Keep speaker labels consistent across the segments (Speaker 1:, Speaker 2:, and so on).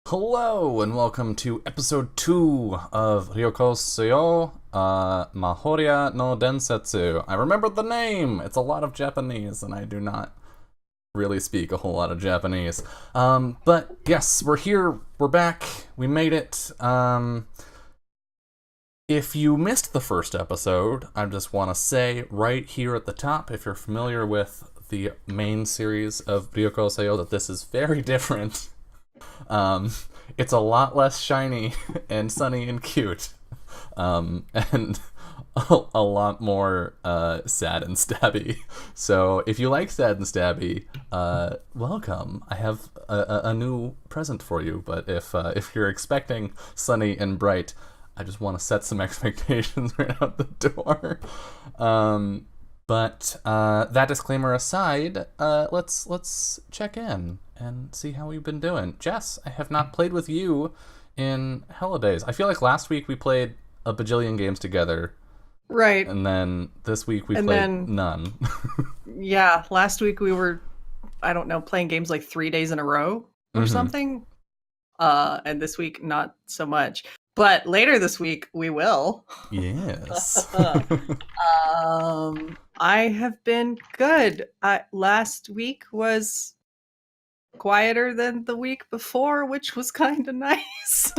Speaker 1: Hello and welcome to episode 2 of Ryoko Suyo Mahōrea no Densetsu. I remembered the name! It's a lot of Japanese and I do not really speak a whole lot of Japanese. But yes, we're here, we're back, we made it. If you missed the first episode, I just want to say right here at the top, if you're familiar with the main series of Ryoko Suyo, that this is very different. It's a lot less shiny and sunny and cute, and a lot more sad and stabby. So if you like sad and stabby, welcome. I have a new present for you. But if you're expecting sunny and bright, I just want to set some expectations right out the door. But that disclaimer aside, let's check in and see how we've been doing. Jess, I have not played with you in holidays. I feel like last week we played a bajillion games together.
Speaker 2: Right.
Speaker 1: And then this week we played none.
Speaker 2: Yeah, last week we were, I don't know, playing games like 3 days in a row or something. And this week, not so much. But later this week, we will.
Speaker 1: Yes.
Speaker 2: I have been good. Last week was quieter than the week before, which was kind of nice.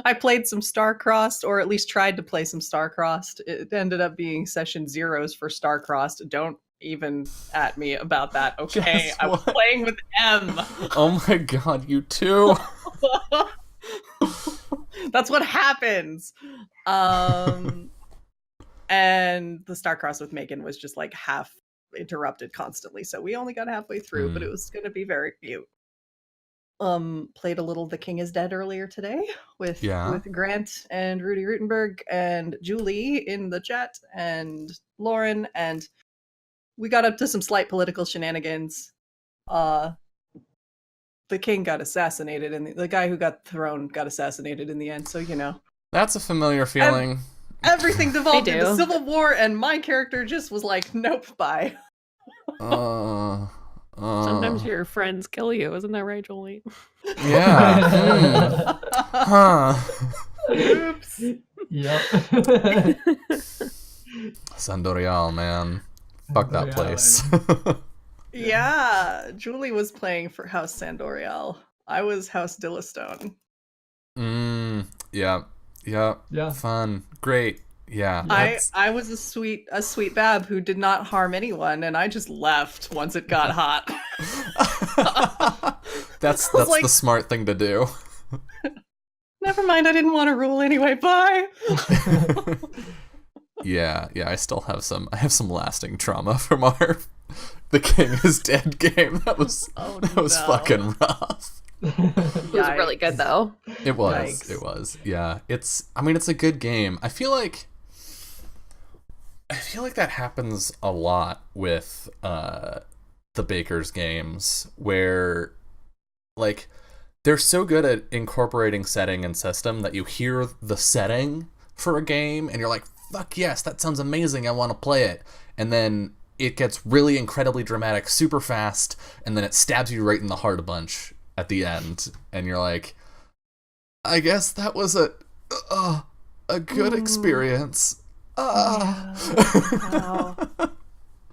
Speaker 2: I played some Starcrossed, or at least tried to play some Starcrossed. It ended up being session zeros for Starcrossed. Don't even at me about that, okay? I was playing with M.
Speaker 1: Oh my god, you too.
Speaker 2: That's what happens. And the Starcross with Megan was just like half interrupted constantly, so we only got halfway through, but it was going to be very cute. Played a little The King is Dead earlier today with Grant and Rudy Rutenberg and Julie in the chat and Lauren, and we got up to some slight political shenanigans. The king got assassinated, and the guy who got the throne got assassinated in the end, so you know.
Speaker 1: That's a familiar feeling.
Speaker 2: Everything devolved into civil war, and my character just was like, nope, bye.
Speaker 3: Sometimes your friends kill you, isn't that right, Jolie?
Speaker 1: Yeah. Huh.
Speaker 2: Oops.
Speaker 4: Yep.
Speaker 1: Sandorial, man. Fuck that place.
Speaker 2: Yeah, Julie was playing for House Sandorial. I was House Dillastone.
Speaker 1: Yeah. Fun. Great. Yeah.
Speaker 2: I was a sweet bab who did not harm anyone, and I just left once it got hot.
Speaker 1: That's
Speaker 2: like,
Speaker 1: the smart thing to do.
Speaker 2: Never mind, I didn't want to rule anyway. Bye.
Speaker 1: Yeah, I still have some lasting trauma from our The King is Dead game. That was fucking rough.
Speaker 3: It was really good though.
Speaker 1: It was.
Speaker 2: Yikes.
Speaker 1: It was. Yeah. It's a good game. I feel like that happens a lot with the Baker's games, where like they're so good at incorporating setting and system that you hear the setting for a game and you're like, fuck yes, that sounds amazing, I want to play it. And then it gets really incredibly dramatic super fast, and then it stabs you right in the heart a bunch at the end, and you're like, I guess that was a good experience.
Speaker 2: Wow.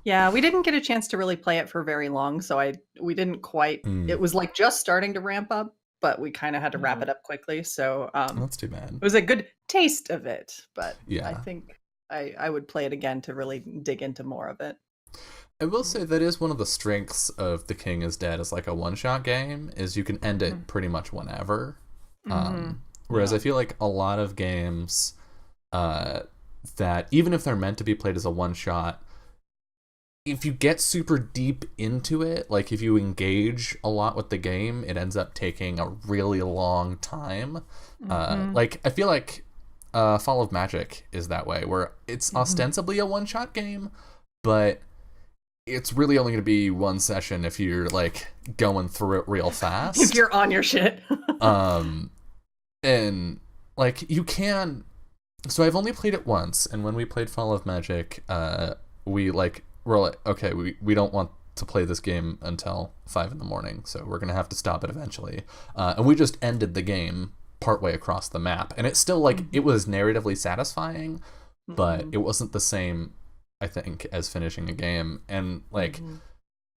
Speaker 2: Yeah, we didn't get a chance to really play it for very long, so we didn't quite. It was like just starting to ramp up, but we kind of had to wrap it up quickly. So
Speaker 1: that's too bad.
Speaker 2: It was a good taste of it, but
Speaker 1: yeah,
Speaker 2: I think I would play it again to really dig into more of it.
Speaker 1: I will say that is one of the strengths of The King is Dead as like a one-shot game, is you can end it pretty much whenever. Whereas I feel like a lot of games that, even if they're meant to be played as a one-shot, if you get super deep into it, like if you engage a lot with the game, it ends up taking a really long time. Like I feel like Fall of Magic is that way, where it's ostensibly a one-shot game, but it's really only going to be one session if you're like going through it real fast.
Speaker 2: If you're on your shit.
Speaker 1: And like you can. So I've only played it once, and when we played Fall of Magic, we're like, okay, we don't want to play this game until 5 a.m, so we're gonna have to stop it eventually. And we just ended the game partway across the map, and it's still like it was narratively satisfying, but it wasn't the same, I think, as finishing a game. And like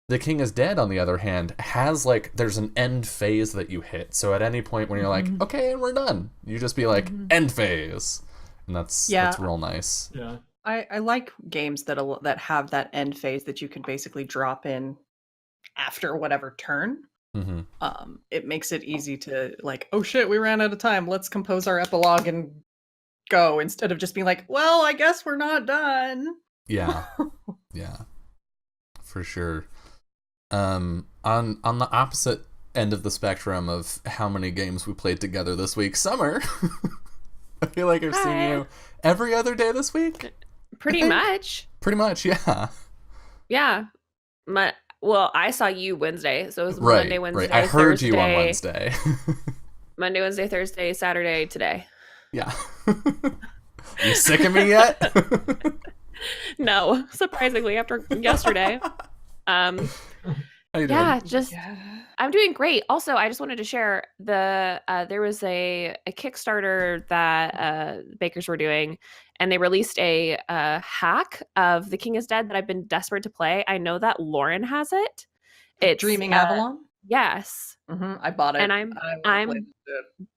Speaker 1: The King is Dead, on the other hand, has like there's an end phase that you hit. So at any point when you're like, okay, and we're done, you just be like end phase, and that's real nice.
Speaker 4: Yeah.
Speaker 2: I like games that have that end phase that you can basically drop in after whatever turn. It makes it easy to like, oh shit, we ran out of time. Let's compose our epilogue and go, instead of just being like, well, I guess we're not done.
Speaker 1: Yeah, yeah, for sure. On the opposite end of the spectrum of how many games we played together this week, Summer, I feel like I've seen you every other day this week.
Speaker 3: Pretty much.
Speaker 1: Pretty much, yeah.
Speaker 3: Yeah. Well, I saw you Wednesday, so it was
Speaker 1: Right,
Speaker 3: Monday, Wednesday,
Speaker 1: right. I heard
Speaker 3: Thursday,
Speaker 1: you on Wednesday.
Speaker 3: Monday, Wednesday, Thursday, Saturday, today.
Speaker 1: Yeah. You sick of me yet?
Speaker 3: No, surprisingly, after yesterday.
Speaker 1: How you doing?
Speaker 3: I'm doing great. Also, I just wanted to share there was a Kickstarter that bakers were doing, and they released a hack of The King is Dead that I've been desperate to play. I know that Lauren has it. It's
Speaker 2: Dreaming Avalon?
Speaker 3: Yes.
Speaker 2: I bought it.
Speaker 3: And I'm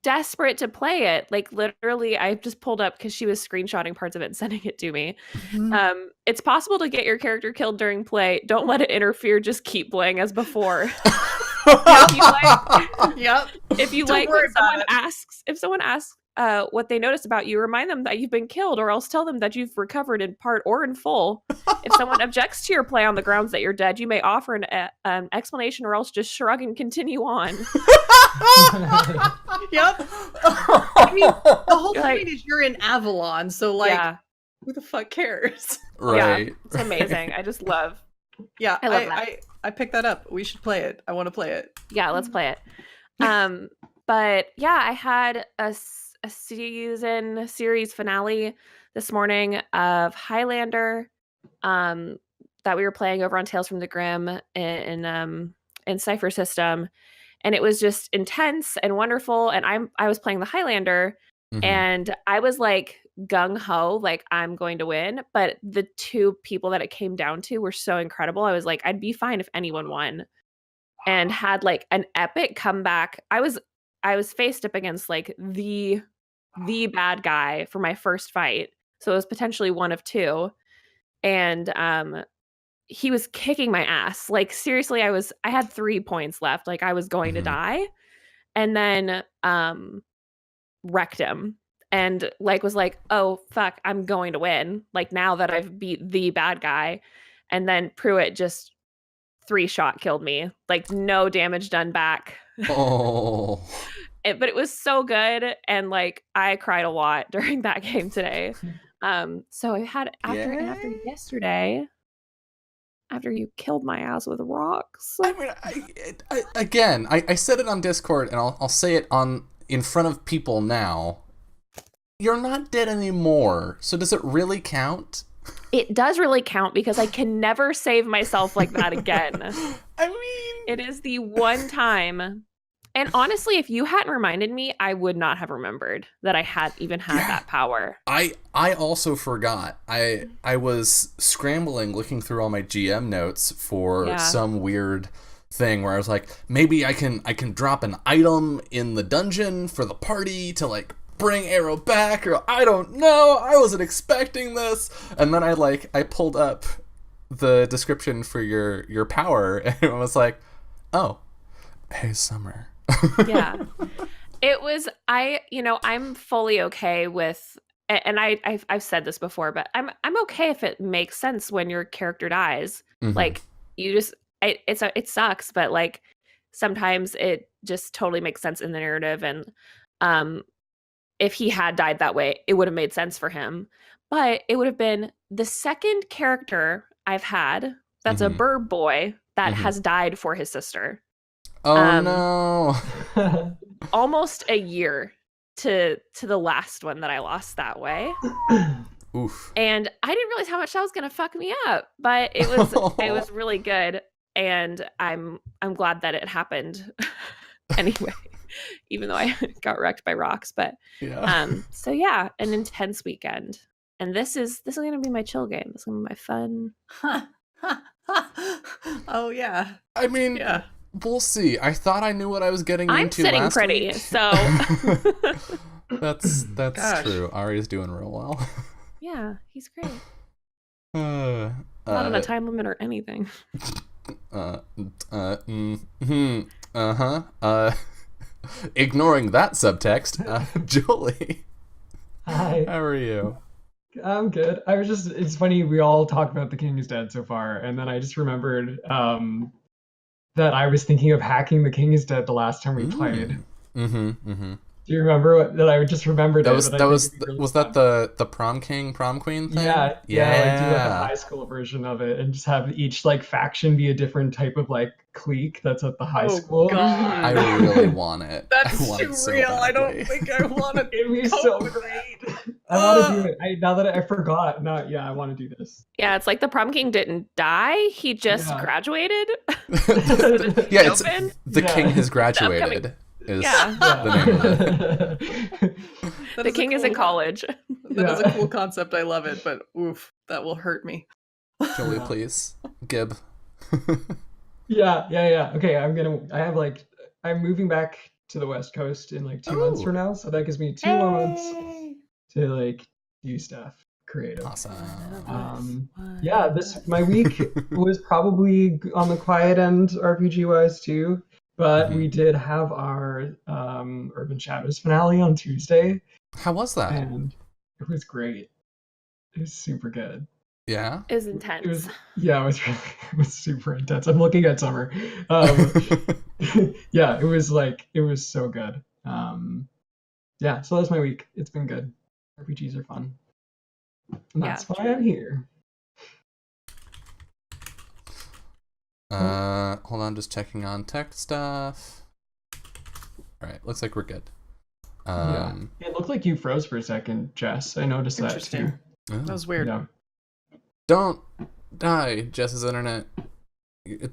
Speaker 3: desperate to play it. Like literally, I just pulled up because she was screenshotting parts of it and sending it to me. It's possible to get your character killed during play. Don't let it interfere. Just keep playing as before. If you like when someone asks what they notice about you, remind them that you've been killed, or else tell them that you've recovered in part or in full. If someone objects to your play on the grounds that you're dead, you may offer an explanation, or else just shrug and continue on.
Speaker 2: I mean, the whole point is you're in Avalon, so like, who the fuck cares?
Speaker 1: Right.
Speaker 3: Yeah, it's amazing. I just love.
Speaker 2: Yeah,
Speaker 3: I love that.
Speaker 2: I picked that up. We should play it. I want to play it.
Speaker 3: Yeah, let's play it. But yeah, I had a series finale this morning of Highlander that we were playing over on Tales from the Grim in Cypher System, and it was just intense and wonderful. And I was playing the Highlander, and I was like gung ho, like I'm going to win. But the two people that it came down to were so incredible. I was like, I'd be fine if anyone won, and had like an epic comeback. I was faced up against like the bad guy for my first fight, so it was potentially one of two, and he was kicking my ass. Like seriously, I had 3 points left, like I was going to die, and then wrecked him, and like was like, oh fuck, I'm going to win, like now that I've beat the bad guy. And then Pruitt just 3-shot killed me, like no damage done back.
Speaker 1: Oh.
Speaker 3: But it was so good, and like I cried a lot during that game today. So I had after yesterday, after you killed my ass with rocks.
Speaker 1: I mean, I said it on Discord, and I'll say it in front of people now. You're not dead anymore, so does it really count?
Speaker 3: It does really count, because I can never save myself like that again.
Speaker 1: I mean,
Speaker 3: it is the one time. And honestly, if you hadn't reminded me, I would not have remembered that I had even had that power.
Speaker 1: I also forgot. I was scrambling, looking through all my GM notes for some weird thing where I was like, maybe I can drop an item in the dungeon for the party to like bring Arrow back, or I don't know. I wasn't expecting this. And then I pulled up the description for your power, and it was like, oh, hey, Summer.
Speaker 3: Yeah, it was. I'm fully okay with, and I've said this before, but I'm okay if it makes sense when your character dies. Like you just, it sucks, but like sometimes it just totally makes sense in the narrative. And if he had died that way, it would have made sense for him. But it would have been the second character I've had that's a bird boy that has died for his sister.
Speaker 1: Oh no.
Speaker 3: Almost a year to the last one that I lost that way.
Speaker 1: Oof.
Speaker 3: And I didn't realize how much that was gonna fuck me up, but it was it was really good. and I'm glad that it happened anyway, even though I got wrecked by rocks. But so yeah, an intense weekend, and this is gonna be my chill game. This is gonna be my fun.
Speaker 2: Oh yeah.
Speaker 1: I mean,
Speaker 2: Yeah.
Speaker 1: we'll see. I thought I knew what I was getting
Speaker 3: I'm
Speaker 1: into
Speaker 3: sitting
Speaker 1: last
Speaker 3: pretty,
Speaker 1: week.
Speaker 3: so
Speaker 1: that's
Speaker 2: Gosh.
Speaker 1: true. Ari's doing real well.
Speaker 3: yeah, he's great.
Speaker 1: Not
Speaker 3: Not on a time limit or anything.
Speaker 1: Ignoring that subtext, Julie.
Speaker 4: Hi.
Speaker 1: How are you?
Speaker 4: I'm good. It's funny, we all talk about The King is Dead so far, and then I just remembered that I was thinking of hacking The King is Dead the last time we played. Do you remember that? I just remembered
Speaker 1: was
Speaker 4: that
Speaker 1: the prom king, prom queen thing?
Speaker 4: Yeah, like do like a high school version of it and just have each like faction be a different type of like clique that's at the high school.
Speaker 2: God.
Speaker 1: I really want it.
Speaker 2: That's too real.
Speaker 1: So
Speaker 2: I don't think I want it.
Speaker 4: It'd be so great. I want to do it. Now that I forgot. I want to do this.
Speaker 3: Yeah, it's like the prom king didn't die. He just graduated.
Speaker 1: Yeah, it's the king has graduated. Is the name of it.
Speaker 3: The king is in college.
Speaker 2: That is a cool concept. I love it, but oof, that will hurt me.
Speaker 1: Julie, please. Gib.
Speaker 4: Yeah. Okay, I'm moving back to the West Coast in like 2 months from now, so that gives me 2 more months to like do stuff creative.
Speaker 1: Awesome.
Speaker 4: My week was probably on the quiet end RPG wise too. But we did have our Urban Shadows finale on Tuesday.
Speaker 1: How was that?
Speaker 4: And it was great. It was super good.
Speaker 3: Yeah? It was intense.
Speaker 4: It was super intense. I'm looking at Summer. It was so good. So that's my week. It's been good. RPGs are fun. And that's why I'm here.
Speaker 1: Hold on, just checking on tech stuff. All right, looks like we're good.
Speaker 4: It looked like you froze for a second, Jess. I noticed that too.
Speaker 2: Oh. That was weird.
Speaker 4: Yeah.
Speaker 1: Don't die, Jess's internet.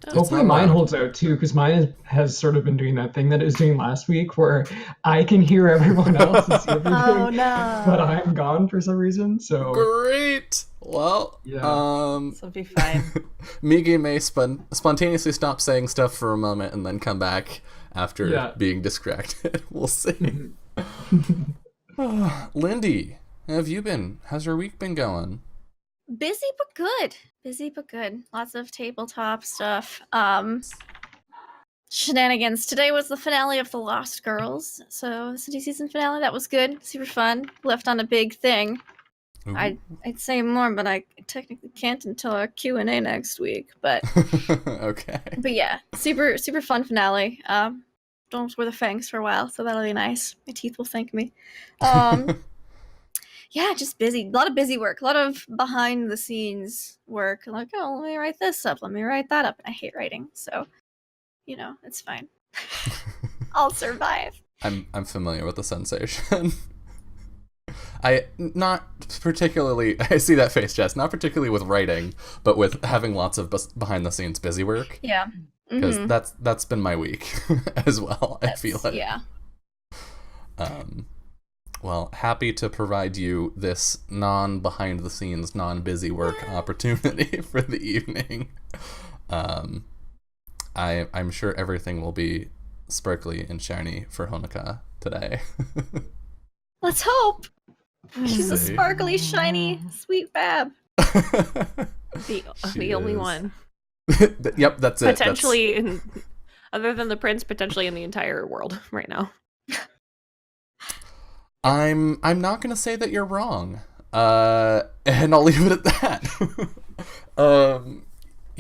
Speaker 4: Hopefully mine holds out too, because mine has sort of been doing that thing that it was doing last week where I can hear everyone else and see everything, but I'm gone for some reason. So
Speaker 1: great. Well,
Speaker 2: this will be fine.
Speaker 1: Migi may spontaneously stop saying stuff for a moment and then come back after being distracted. We'll see. Lindy, how have you been? How's your week been going?
Speaker 5: Busy but good. Lots of tabletop stuff. Shenanigans. Today was the finale of The Lost Girls. So the City season finale, that was good. Super fun. Left on a big thing. I'd say more, but I technically can't until our Q&A next week. But
Speaker 1: okay.
Speaker 5: But yeah, super fun finale. Don't wear the fangs for a while, so that'll be nice. My teeth will thank me. Yeah, just busy. A lot of busy work. A lot of behind the scenes work. Like, let me write this up. Let me write that up. And I hate writing, so it's fine. I'll survive.
Speaker 1: I'm familiar with the sensation. I see that face, Jess. Not particularly with writing, but with having lots of behind the scenes busy work.
Speaker 5: Yeah.
Speaker 1: Because that's been my week as well. I feel like.
Speaker 5: Yeah.
Speaker 1: Well, happy to provide you this non-behind-the-scenes, non-busy work opportunity for the evening. I'm sure everything will be sparkly and shiny for Honoka today.
Speaker 5: Let's hope. She's a sparkly, shiny, sweet bab.
Speaker 3: The only one.
Speaker 1: Yep, that's it.
Speaker 3: Potentially, other than the prince, potentially in the entire world right now.
Speaker 1: I'm not gonna say that you're wrong, and I'll leave it at that.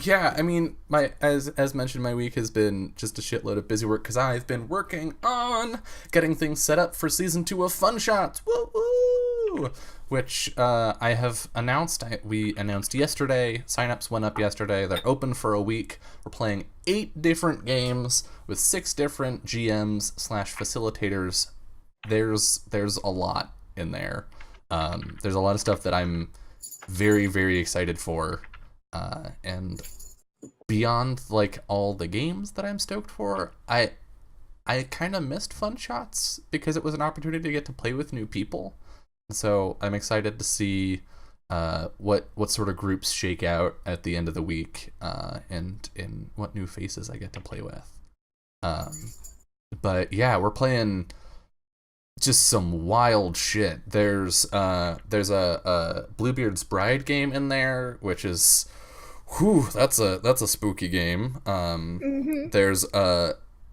Speaker 1: Yeah, I mean, as mentioned, my week has been just a shitload of busy work because I've been working on getting things set up for season 2 of Fun Shots, woo! Which I have announced. We announced yesterday. Signups went up yesterday. They're open for a week. We're playing 8 different games with 6 different GMs/facilitators. There's a lot in there. There's a lot of stuff that I'm very, very excited for. And beyond like all the games that I'm stoked for, I kind of missed Fun Shots because it was an opportunity to get to play with new people. So I'm excited to see what sort of groups shake out at the end of the week, and what new faces I get to play with. But yeah, we're playing just some wild shit. There's a Bluebeard's Bride game in there, which is, that's a spooky game. There's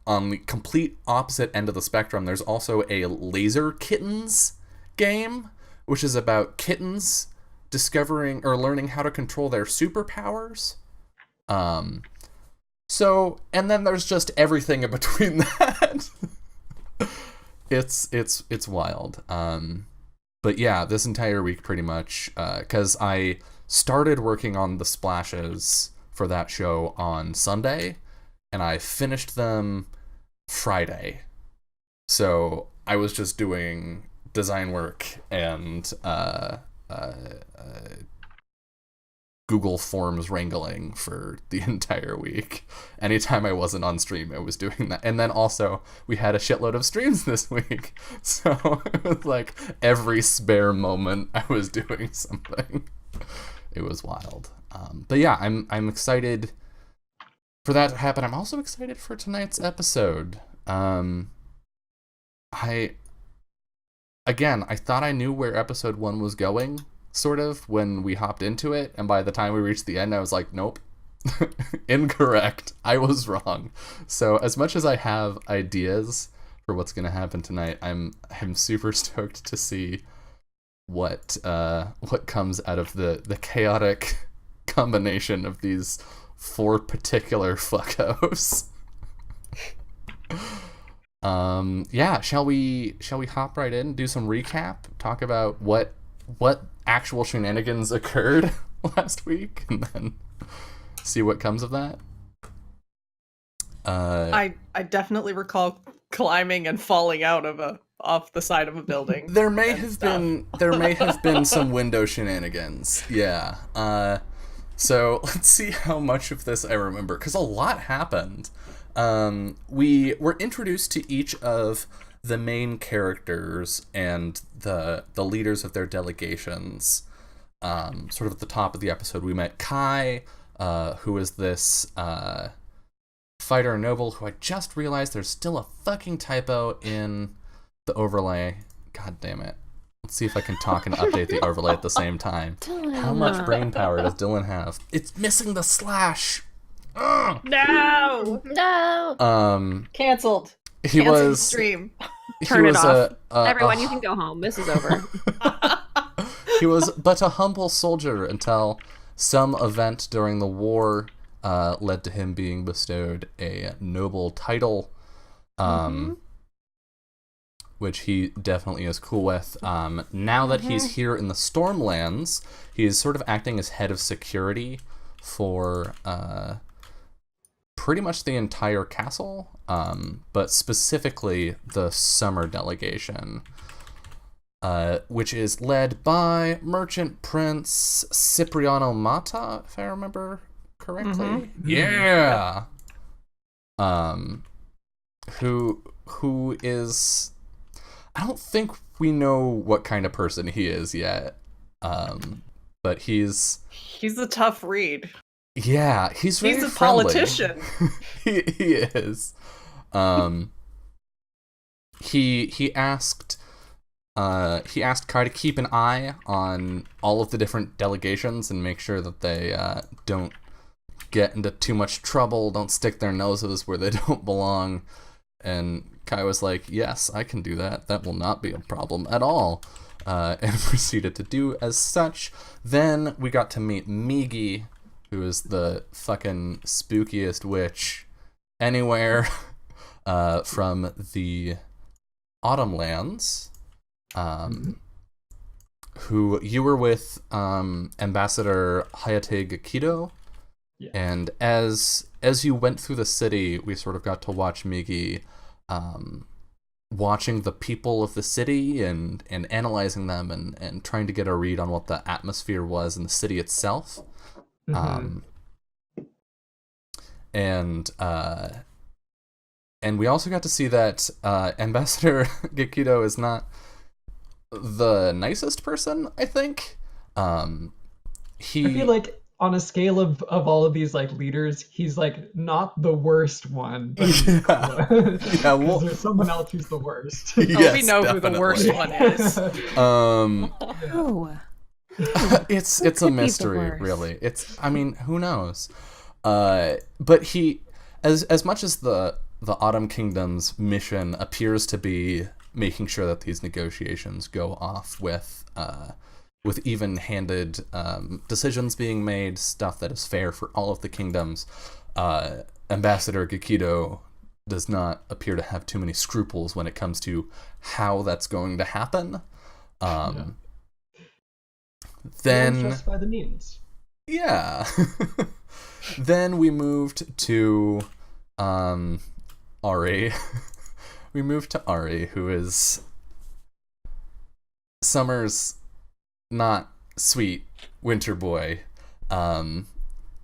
Speaker 1: on the complete opposite end of the spectrum, there's also a Laser Kittens game, which is about kittens discovering or learning how to control their superpowers. So, and then there's just everything in between that. It's wild. But yeah, this entire week pretty much, because I started working on the splashes for that show on Sunday, and I finished them Friday. So I was just doing design work and Google Forms wrangling for the entire week. Anytime I wasn't on stream, I was doing that. And then also, we had a shitload of streams this week. So it was like every spare moment I was doing something. It was wild. But yeah, I'm excited for that to happen. I'm also excited for tonight's episode. I thought I knew where episode 1 was going, sort of, when we hopped into it, and by the time we reached the end, I was like, nope. Incorrect. I was wrong. So as much as I have ideas for what's going to happen tonight, I'm super stoked to see what comes out of the chaotic combination of these 4 particular fuckos. Yeah, shall we hop right in, do some recap, talk about what actual shenanigans occurred last week, and then see what comes of that?
Speaker 2: I definitely recall climbing and falling off the side of a building.
Speaker 1: There may have been some window shenanigans. Yeah. So let's see how much of this I remember, because a lot happened. We were introduced to each of the main characters and the leaders of their delegations. Sort of at the top of the episode, we met Kai, who is this fighter noble who I just realized there's still a fucking typo in the overlay. God damn it. Let's see if I can talk and update the overlay at the same time. How much brain power does Dylan have? It's missing the slash. Ugh.
Speaker 2: No. Canceled.
Speaker 1: He
Speaker 2: Canceled
Speaker 1: was
Speaker 2: stream.
Speaker 3: Turn it off. Everyone, you can go home. This is over.
Speaker 1: He was but a humble soldier until some event during the war led to him being bestowed a noble title, which he definitely is cool with. Now that he's here in the Stormlands, he's sort of acting as head of security for pretty much the entire castle, but specifically the summer delegation, which is led by Merchant Prince Cipriano Mata, if I remember correctly. Yeah. Who is, I don't think we know what kind of person he is yet, but he's
Speaker 2: a tough read.
Speaker 1: Yeah, he's very
Speaker 2: a
Speaker 1: friendly.
Speaker 2: politician.
Speaker 1: he is. He asked Kai to keep an eye on all of the different delegations and make sure that they don't get into too much trouble, don't stick their noses where they don't belong. And Kai was like, yes, I can do that. That will not be a problem at all. And proceeded to do as such. Then we got to meet Migi, who is the fucking spookiest witch anywhere, from the Autumnlands, who you were with Ambassador Hayate Gakido.
Speaker 4: Yeah.
Speaker 1: And as you went through the city, we sort of got to watch Migi watching the people of the city and analyzing them and trying to get a read on what the atmosphere was in the city itself. and we also got to see that Ambassador Gekido is not the nicest person, I think.
Speaker 4: I feel like on a scale of all of these like leaders, he's like not the worst one, but he's close.
Speaker 1: Yeah, well,
Speaker 4: there's someone else who's the worst.
Speaker 1: Yes,
Speaker 2: we know
Speaker 1: definitely.
Speaker 2: who the worst one is.
Speaker 3: Oh.
Speaker 1: It's
Speaker 3: Who
Speaker 1: a
Speaker 3: could be the
Speaker 1: mystery,
Speaker 3: worst?
Speaker 1: really. I mean, who knows? But he, as much as the Autumn Kingdom's mission appears to be making sure that these negotiations go off with even-handed decisions being made, stuff that is fair for all of the kingdoms, Ambassador Gekido does not appear to have too many scruples when it comes to how that's going to happen. Then
Speaker 4: justify the means.
Speaker 1: Yeah. Then we moved to Ari. We moved to Ari, who is Summer's not sweet winter boy.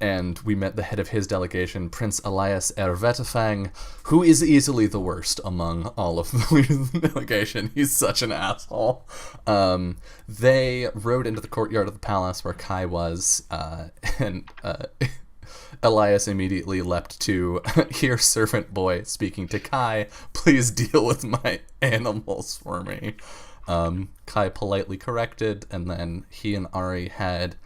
Speaker 1: And we met the head of his delegation, Prince Elias Ervetefang, who is easily the worst among all of the leaders of the delegation. He's such an asshole. They rode into the courtyard of the palace where Kai was, and Elias immediately leapt to, "Here, servant boy, speaking to Kai, please deal with my animals for me." Kai politely corrected, and then he and Ari had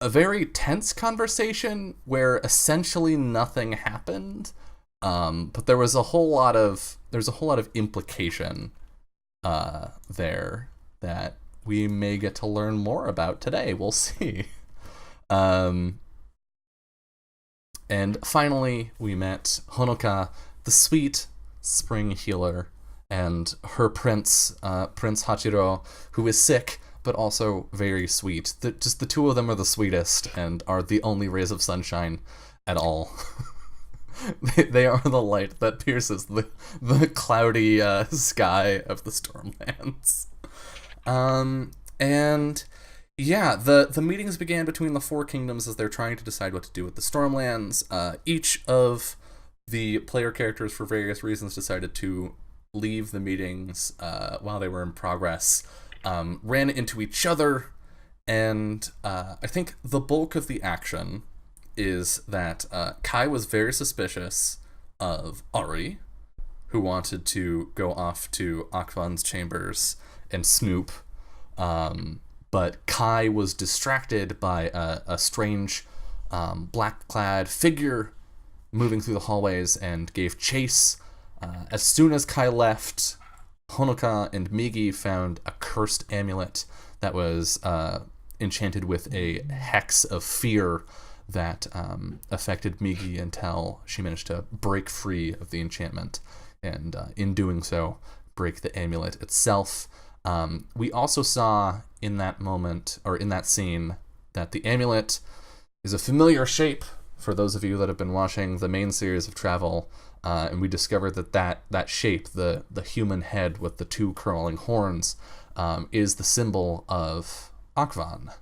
Speaker 1: a very tense conversation where essentially nothing happened, but there was a whole lot of implication there that we may get to learn more about today. We'll see. And finally, we met Honoka, the sweet spring healer, and her prince, Prince Hachiro, who is sick, but also very sweet. Just the two of them are the sweetest and are the only rays of sunshine at all. They are the light that pierces the cloudy sky of the Stormlands. And yeah, the meetings began between the four kingdoms as they're trying to decide what to do with the Stormlands. Each of the player characters, for various reasons, decided to leave the meetings while they were in progress. Ran into each other, and I think the bulk of the action is that Kai was very suspicious of Ari, who wanted to go off to Akvan's chambers and snoop, but Kai was distracted by a strange black-clad figure moving through the hallways and gave chase. As soon as Kai left, Honoka and Migi found a cursed amulet that was enchanted with a hex of fear that affected Migi until she managed to break free of the enchantment, and in doing so, break the amulet itself. We also saw in that moment, or in that scene, that the amulet is a familiar shape for those of you that have been watching the main series of Travel. And we discovered that shape, the human head with the two curling horns, is the symbol of Akvan,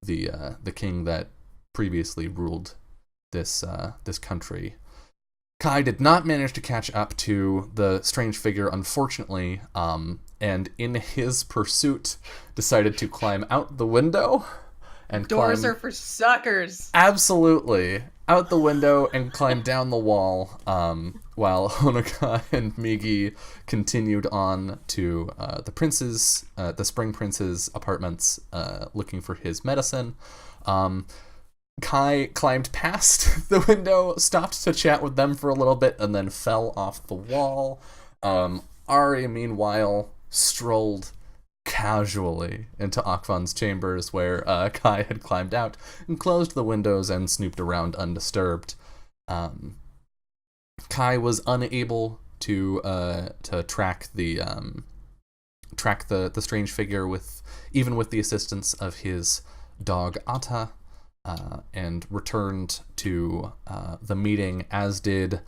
Speaker 1: the king that previously ruled this country. Kai did not manage to catch up to the strange figure, unfortunately, and in his pursuit decided to climb out the window. And
Speaker 2: Doors are for suckers.
Speaker 1: Absolutely. Out the window and climb down the wall, while Honoka and Migi continued on to the Spring Prince's apartments, looking for his medicine. Kai climbed past the window, stopped to chat with them for a little bit, and then fell off the wall. Ari, meanwhile, strolled casually into Akvan's chambers, where Kai had climbed out and closed the windows and snooped around undisturbed. Kai was unable to track the strange figure with the assistance of his dog Ata, and returned to the meeting, as did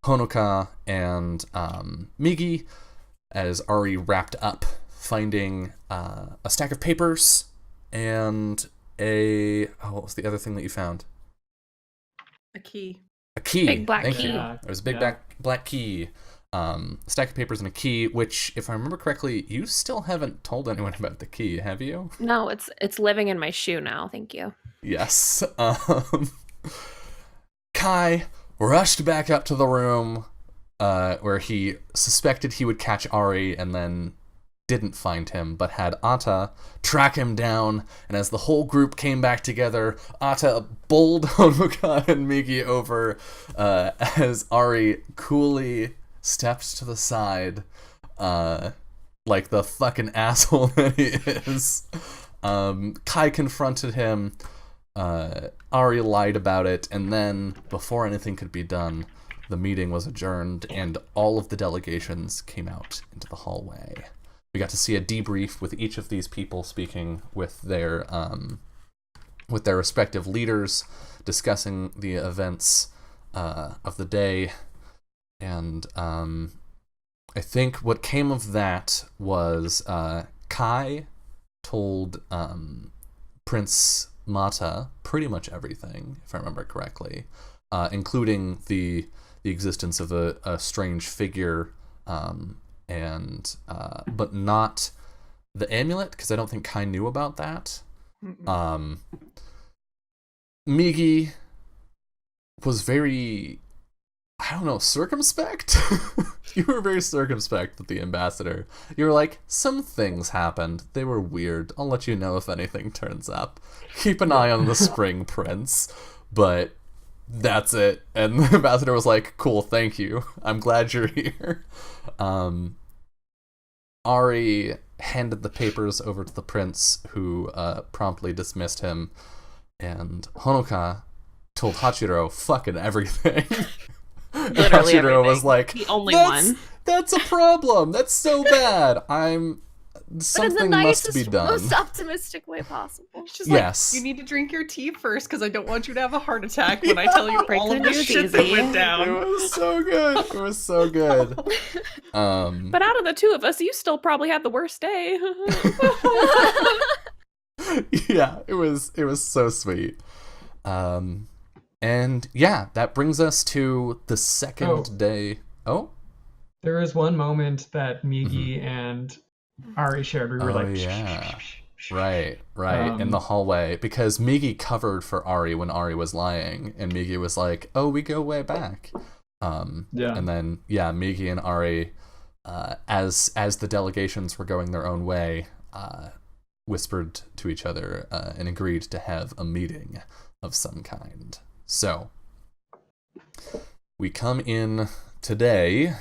Speaker 1: Honoka and Migi, as Ari wrapped up, finding a stack of papers and what was the other thing that you found?
Speaker 2: A key.
Speaker 1: A key.
Speaker 3: Big black
Speaker 1: Thank
Speaker 3: key.
Speaker 1: you.
Speaker 4: Yeah.
Speaker 1: There was a big black key. A stack of papers and a key, which, if I remember correctly, you still haven't told anyone about the key, have you?
Speaker 3: No, it's living in my shoe now. Thank you.
Speaker 1: Yes. Kai rushed back up to the room where he suspected he would catch Ari and then didn't find him, but had Atta track him down, and as the whole group came back together, Atta bowled Honoka and Migi over as Ari coolly stepped to the side like the fucking asshole that he is. Kai confronted him. Ari lied about it, and then, before anything could be done, the meeting was adjourned, and all of the delegations came out into the hallway. We got to see a debrief with each of these people speaking with their respective leaders, discussing the events of the day, and I think what came of that was Kai told Prince Mata pretty much everything, if I remember correctly, including the existence of a strange figure, but not the amulet, because I don't think Kai knew about that. Migi was very, I don't know, circumspect? You were very circumspect with the ambassador. You were like, some things happened. They were weird. I'll let you know if anything turns up. Keep an eye on the Spring Prince. But that's it. And the ambassador was like, cool, thank you. I'm glad you're here. Ari handed the papers over to the prince, who promptly dismissed him. And Honoka told Hachiro fucking everything.
Speaker 3: Literally
Speaker 1: Hachiro
Speaker 3: everything.
Speaker 1: was like,
Speaker 3: The only one.
Speaker 1: That's a problem. That's so bad. Something must be done.
Speaker 5: Most optimistic way possible.
Speaker 2: She's
Speaker 1: Yes.
Speaker 2: like, you need to drink your tea first because I don't want you to have a heart attack when I tell you
Speaker 3: Break
Speaker 2: all
Speaker 3: the
Speaker 2: of the
Speaker 3: news
Speaker 2: shit that
Speaker 3: easy.
Speaker 2: went
Speaker 1: It
Speaker 2: down.
Speaker 1: was so good. It was so good.
Speaker 3: But out of the two of us, you still probably had the worst day.
Speaker 1: Yeah, it was so sweet. And yeah, that brings us to the second day. Oh,
Speaker 4: There is one moment that Migi and Ari shared. We were like,
Speaker 1: yeah. Right, in the hallway, because Migi covered for Ari when Ari was lying, and Migi was like, "Oh, we go way back."
Speaker 4: Yeah.
Speaker 1: And then Migi and Ari, as the delegations were going their own way, whispered to each other and agreed to have a meeting of some kind. So we come in today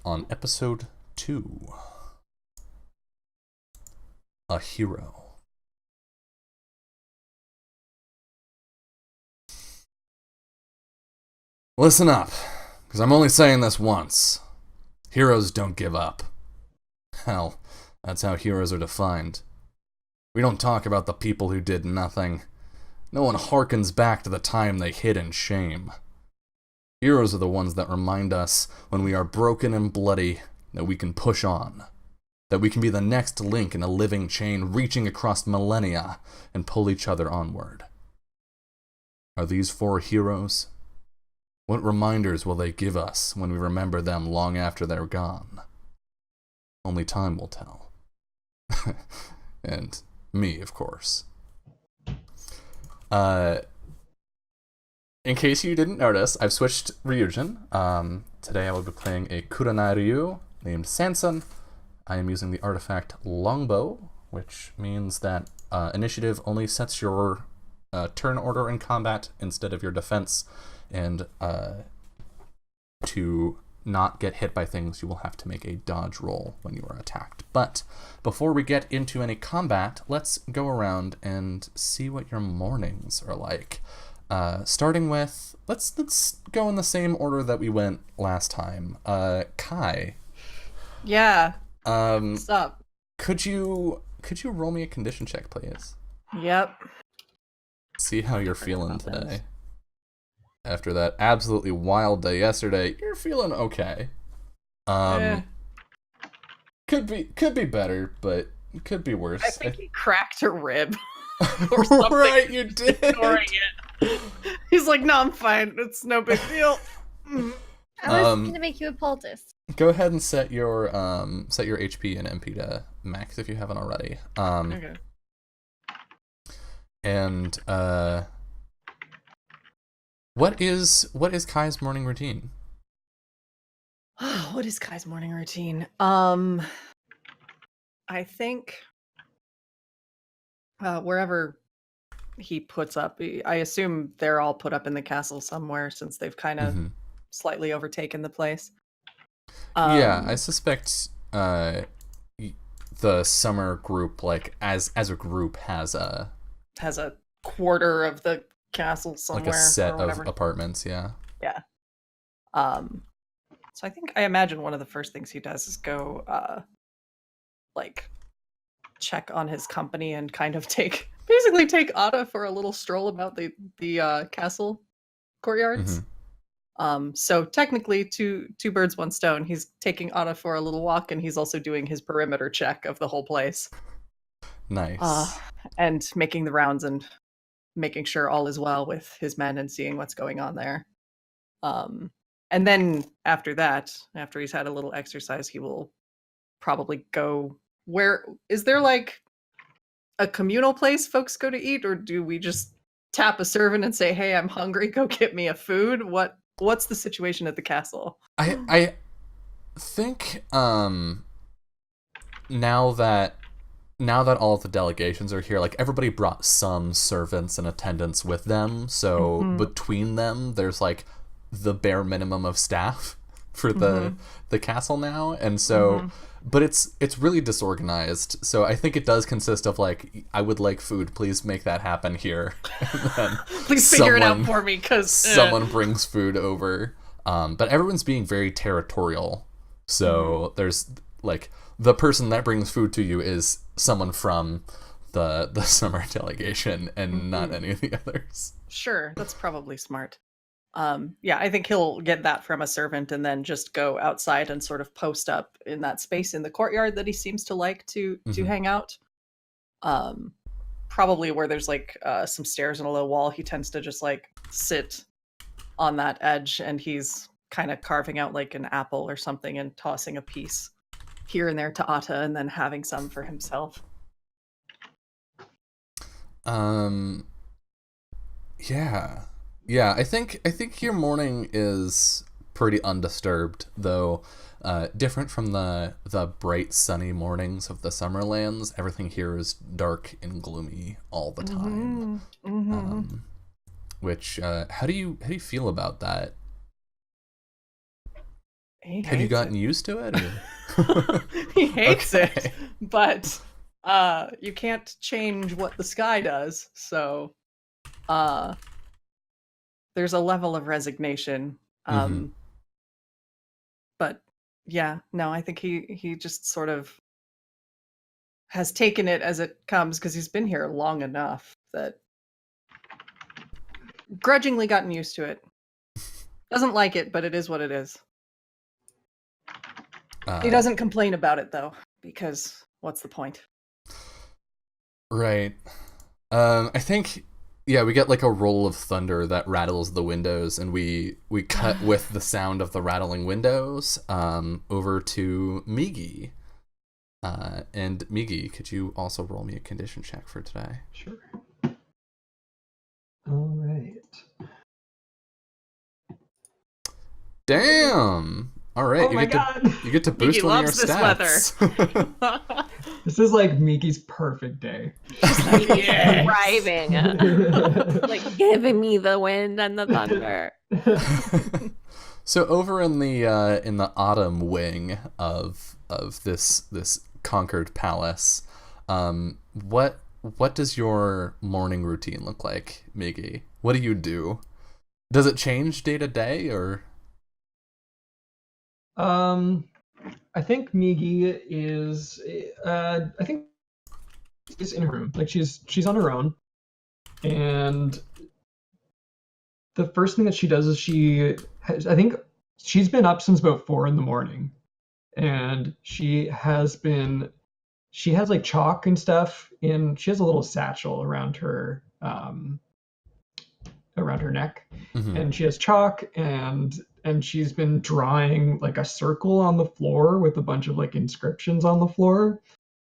Speaker 1: on episode 2. A hero. Listen up, because I'm only saying this once. Heroes don't give up. Hell, that's how heroes are defined. We don't talk about the people who did nothing. No one harkens back to the time they hid in shame. Heroes are the ones that remind us when we are broken and bloody that we can push on. That we can be the next link in a living chain reaching across millennia and pull each other onward. Are these 4 heroes? What reminders will they give us when we remember them long after they're gone? Only time will tell. And me, of course. In case you didn't notice, I've switched Ryujin. Today I will be playing a Kuranai Ryu named Sanson. I am using the artifact Longbow, which means that initiative only sets your turn order in combat instead of your defense, and to not get hit by things, you will have to make a dodge roll when you are attacked. But before we get into any combat, let's go around and see what your mornings are like. Starting with, let's go in the same order that we went last time. Kai.
Speaker 2: Yeah.
Speaker 1: What's
Speaker 2: up?
Speaker 1: Could you roll me a condition check, please?
Speaker 2: Yep.
Speaker 1: See how you're feeling today. After that absolutely wild day yesterday, you're feeling okay. Could be better, but it could be worse.
Speaker 2: I think he cracked a rib. Or something.
Speaker 1: Right, you did.
Speaker 2: Ignoring it. He's like, no, I'm fine. It's no big deal.
Speaker 5: I was gonna make you a poultice.
Speaker 1: Go ahead and set your HP and MP to max if you haven't already.
Speaker 2: Okay.
Speaker 1: And what is Kai's morning routine?
Speaker 2: What is Kai's morning routine? I think wherever he puts up, I assume they're all put up in the castle somewhere since they've kind of slightly overtaken the place.
Speaker 1: Yeah, I suspect the summer group, like as a group, has a
Speaker 2: quarter of the castle somewhere,
Speaker 1: like a set
Speaker 2: or
Speaker 1: of apartments. Yeah.
Speaker 2: Yeah. So I imagine one of the first things he does is go like check on his company and kind of take Ada for a little stroll about the castle courtyards. So technically two birds, one stone. He's taking Ada for a little walk, and he's also doing his perimeter check of the whole place.
Speaker 1: Nice.
Speaker 2: And making the rounds and making sure all is well with his men and seeing what's going on there. And then after that, after he's had a little exercise, he will probably go. Where is there like a communal place folks go to eat, or do we just tap a servant and say, "Hey, I'm hungry. Go get me a food"? What's the situation at the castle?
Speaker 1: I think now that all of the delegations are here, like everybody brought some servants and attendants with them, so between them there's like the bare minimum of staff for the castle now, and so but it's really disorganized, so I think it does consist of like, I would like food, please make that happen here. And then
Speaker 2: please figure it out for me, because
Speaker 1: someone brings food over, but everyone's being very territorial, so there's like the person that brings food to you is someone from the summer delegation and not any of the others.
Speaker 2: Sure, that's probably smart. Yeah, I think he'll get that from a servant and then just go outside and sort of post up in that space in the courtyard that he seems to like to hang out. Probably where there's like some stairs and a low wall, he tends to just like sit on that edge, and he's kind of carving out like an apple or something and tossing a piece here and there to Atta, and then having some for himself.
Speaker 1: Yeah, I think your morning is pretty undisturbed, though different from the bright sunny mornings of the Summerlands. Everything here is dark and gloomy all the time. Which how do you feel about that? Have you gotten used to it? Or?
Speaker 2: He hates it, but you can't change what the sky does, so there's a level of resignation. But yeah, no, I think he just sort of has taken it as it comes, because he's been here long enough that grudgingly gotten used to it. Doesn't like it, but it is what it is. He doesn't complain about it, though, because what's the point?
Speaker 1: Right. I think, yeah, we get like a roll of thunder that rattles the windows, and we cut with the sound of the rattling windows over to Migi. And Migi, could you also roll me a condition check for today?
Speaker 4: Sure. All right.
Speaker 1: Damn! All right,
Speaker 4: Oh my God.
Speaker 1: You get to boost
Speaker 2: Migi
Speaker 1: one of your
Speaker 2: loves this
Speaker 1: stats.
Speaker 4: This is like Miki's perfect day.
Speaker 2: Yes.
Speaker 3: Thriving, like giving me the wind and the thunder.
Speaker 1: So over in the autumn wing of this conquered palace, what does your morning routine look like, Migi? What do you do? Does it change day to day, or?
Speaker 4: I think Migi is I think she's in her room. Like she's on her own. And the first thing that she does is I think she's been up since about 4 a.m. And she has like chalk and stuff, and she has a little satchel around her around her neck,
Speaker 1: Mhm.
Speaker 4: and she has chalk, and she's been drawing like a circle on the floor with a bunch of like inscriptions on the floor.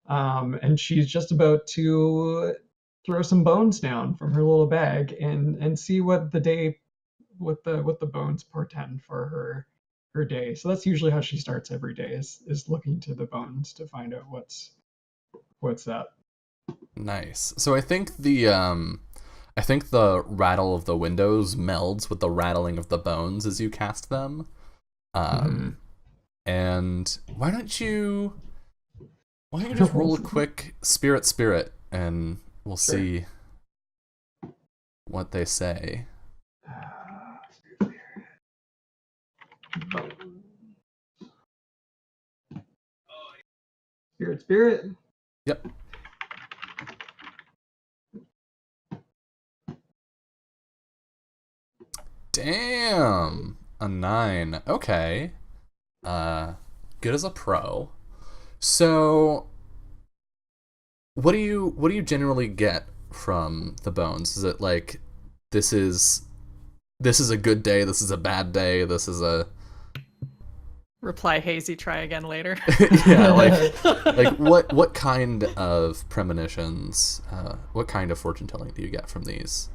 Speaker 4: And she's just about to throw some bones down from her little bag and see what the bones portend for her day. So that's usually how she starts every day, is looking to the bones to find out what's up.
Speaker 1: Nice. So I think the rattle of the windows melds with the rattling of the bones as you cast them. And why don't you just roll a quick spirit and we'll see what they say.
Speaker 4: Spirit.
Speaker 1: Yep. Damn, a 9. Okay. Good as a pro. So, what do you generally get from the bones? Is it like this is a good day, this is a bad day, this is a
Speaker 2: Reply hazy, try again later.
Speaker 1: yeah, like what kind of premonitions, what kind of fortune telling do you get from these?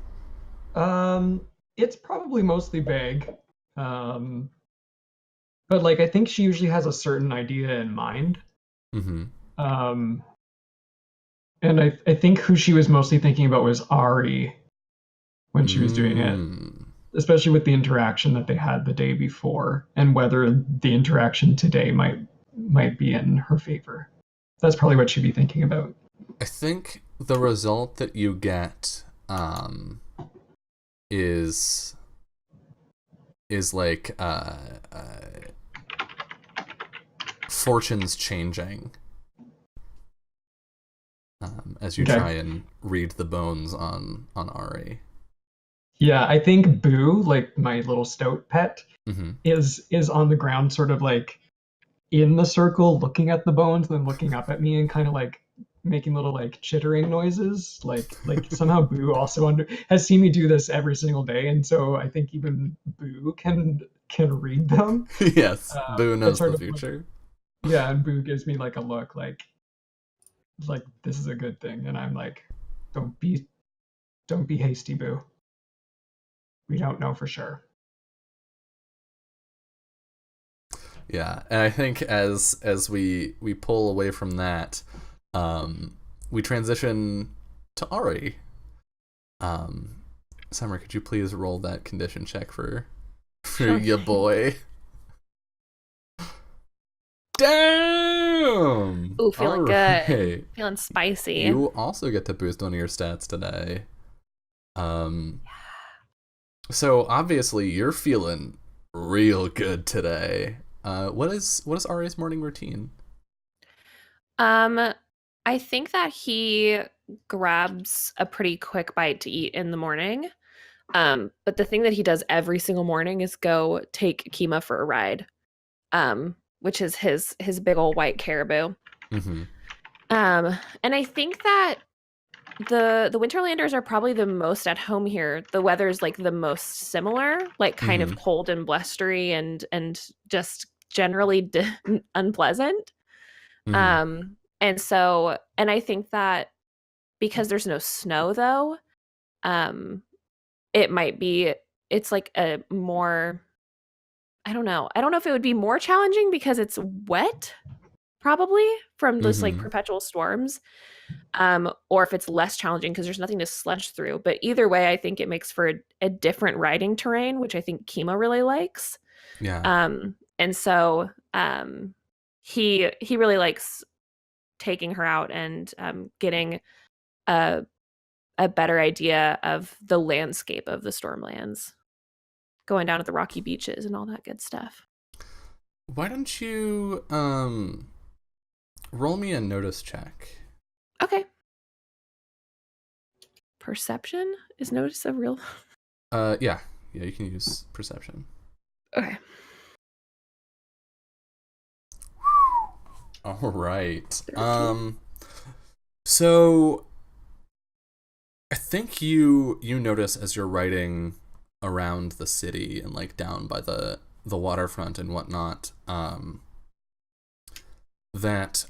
Speaker 4: It's probably mostly vague. But like I think she usually has a certain idea in mind.
Speaker 1: Mm-hmm.
Speaker 4: And I think who she was mostly thinking about was Ari when she was doing it, especially with the interaction that they had the day before, and whether the interaction today might be in her favor. That's probably what she'd be thinking about.
Speaker 1: I think the result that you get is like fortunes changing as you try and read the bones on Ari.
Speaker 4: Yeah, I think Boo, like my little stout pet, is on the ground, sort of like in the circle, looking at the bones, then looking up at me and kind of like making little like chittering noises. Like somehow Boo also has seen me do this every single day, and so I think even Boo can read them.
Speaker 1: Yes, Boo knows the future.
Speaker 4: Like, yeah, and Boo gives me like a look like this is a good thing, and I'm like, don't be hasty, Boo. We don't know for sure.
Speaker 1: Yeah, and I think as we pull away from that, we transition to Ari. Summer, could you please roll that condition check for your boy? Damn!
Speaker 3: Ooh, feeling good. Feeling spicy.
Speaker 1: You also get to boost one of your stats today. So obviously you're feeling real good today. What is Ari's morning routine?
Speaker 3: I think that he grabs a pretty quick bite to eat in the morning. But the thing that he does every single morning is go take Kima for a ride. Which is his big old white caribou.
Speaker 1: Mm-hmm.
Speaker 3: And I think that the Winterlanders are probably the most at home here. The weather's like the most similar, like kind of cold and blustery and just generally unpleasant. And I think that because there's no snow though, it's like a more, I don't know if it would be more challenging because it's wet probably from those like perpetual storms, or if it's less challenging because there's nothing to sledge through. But either way, I think it makes for a different riding terrain, which I think Kima really likes.
Speaker 1: Yeah.
Speaker 3: And so he really likes taking her out and getting a better idea of the landscape of the Stormlands, going down to the rocky beaches and all that good stuff.
Speaker 1: Why don't you roll me a notice check?
Speaker 3: Okay. Perception? Is notice a real?
Speaker 1: Yeah, you can use perception.
Speaker 3: Okay.
Speaker 1: All right. 13. So I think you notice as you're riding around the city and like down by the waterfront and whatnot, that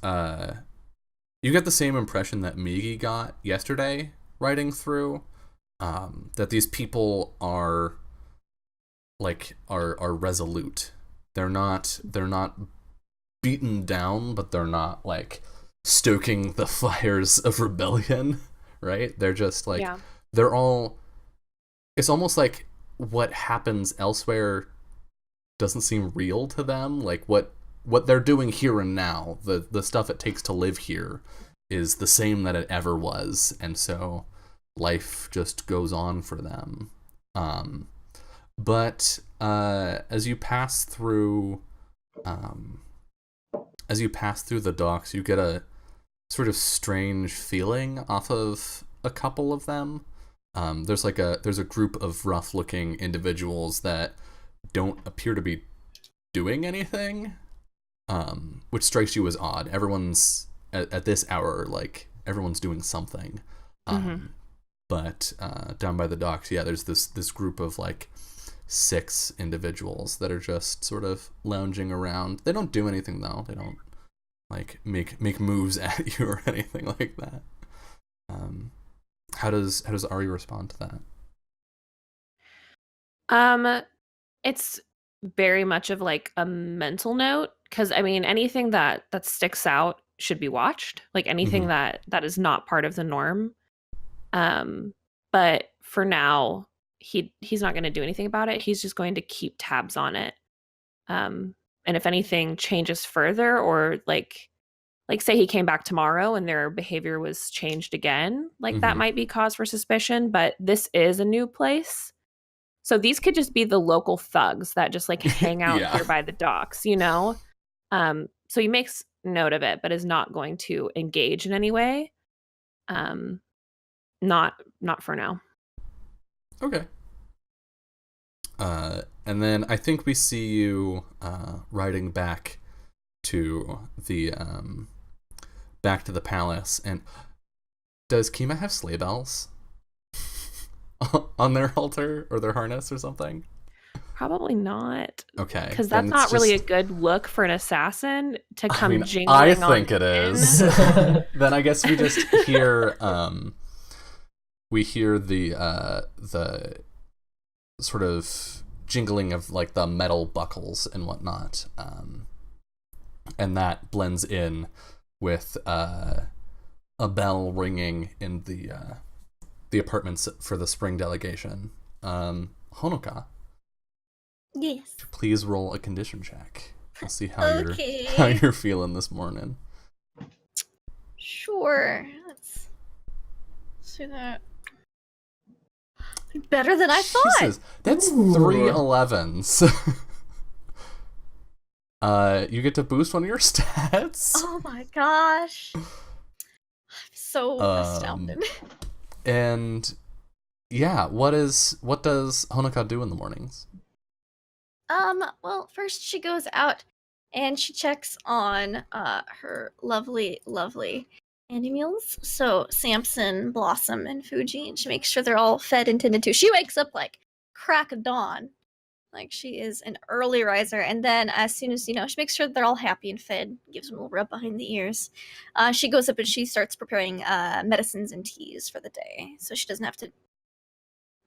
Speaker 1: you get the same impression that Migi got yesterday riding through, that these people are resolute. They're not beaten down, but they're not like stoking the fires of rebellion, right? They're just like, they're all, it's almost like what happens elsewhere doesn't seem real to them. Like what they're doing here and now, the stuff it takes to live here is the same that it ever was, and so life just goes on for them. But as you pass through the docks, you get a sort of strange feeling off of a couple of them. There's a group of rough-looking individuals that don't appear to be doing anything, which strikes you as odd. Everyone's at this hour, like everyone's doing something. But down by the docks, there's this group of like 6 individuals that are just sort of lounging around. They don't do anything though. They don't like make moves at you or anything like that. How does Ari respond to that?
Speaker 3: It's very much of like a mental note, because I mean anything that sticks out should be watched. Like anything that is not part of the norm. But for now, he's not going to do anything about it. He's just going to keep tabs on it. And if anything changes further, or like say he came back tomorrow and their behavior was changed again, like that might be cause for suspicion. But this is a new place, so these could just be the local thugs that just like hang out here by the docks, you know. So he makes note of it, but is not going to engage in any way. Not for now. Okay.
Speaker 1: And then I think we see you riding back to the palace. And does Kima have sleigh bells on their halter or their harness or something?
Speaker 3: Probably not.
Speaker 1: Okay.
Speaker 3: Because that's not really a good look for an assassin to come jingling
Speaker 1: I
Speaker 3: on
Speaker 1: think it is. Then I guess we just hear the sort of jingling of like the metal buckles and whatnot, and that blends in with a bell ringing in the apartments for the spring delegation. Honoka,
Speaker 5: yes,
Speaker 1: please roll a condition check. I'll see how you're feeling this morning.
Speaker 5: Sure, let's do that. Better than I thought.
Speaker 1: Jesus, that's 3 11s. You get to boost one of your stats.
Speaker 5: Oh my gosh. I'm so astounded.
Speaker 1: And yeah, what does Honoka do in the mornings?
Speaker 5: Well, first she goes out and she checks on her lovely animals. So Samson, Blossom, and Fuji, and she makes sure they're all fed and tended to. She wakes up like crack of dawn. Like she is an early riser, and then as soon as she makes sure that they're all happy and fed, gives them a little rub behind the ears. She goes up and she starts preparing medicines and teas for the day, so she doesn't have to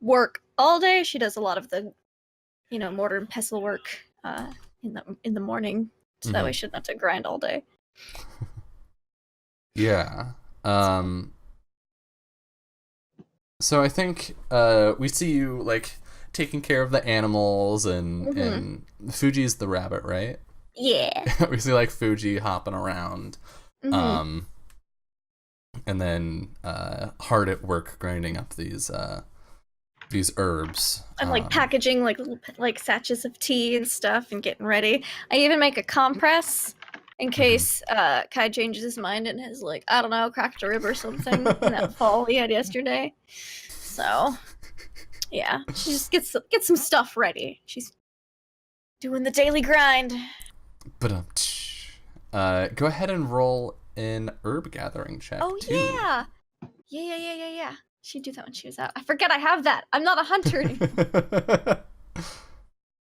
Speaker 5: work all day. She does a lot of the, mortar and pestle work in the morning, so that way she doesn't have to grind all day.
Speaker 1: Yeah. So I think we see you like taking care of the animals and Fuji's the rabbit, right?
Speaker 5: Yeah.
Speaker 1: We see like Fuji hopping around, and then hard at work grinding up these herbs.
Speaker 5: I'm like packaging like little sachets of tea and stuff and getting ready. I even make a compress in case Kai changes his mind and has like, I don't know, cracked a rib or something in that fall we had yesterday. So yeah, she just gets some stuff ready. She's doing the daily grind.
Speaker 1: But go ahead and roll an herb gathering check.
Speaker 5: Oh
Speaker 1: too.
Speaker 5: yeah. Yeah. She'd do that when she was out. I forget I have that. I'm not a hunter anymore.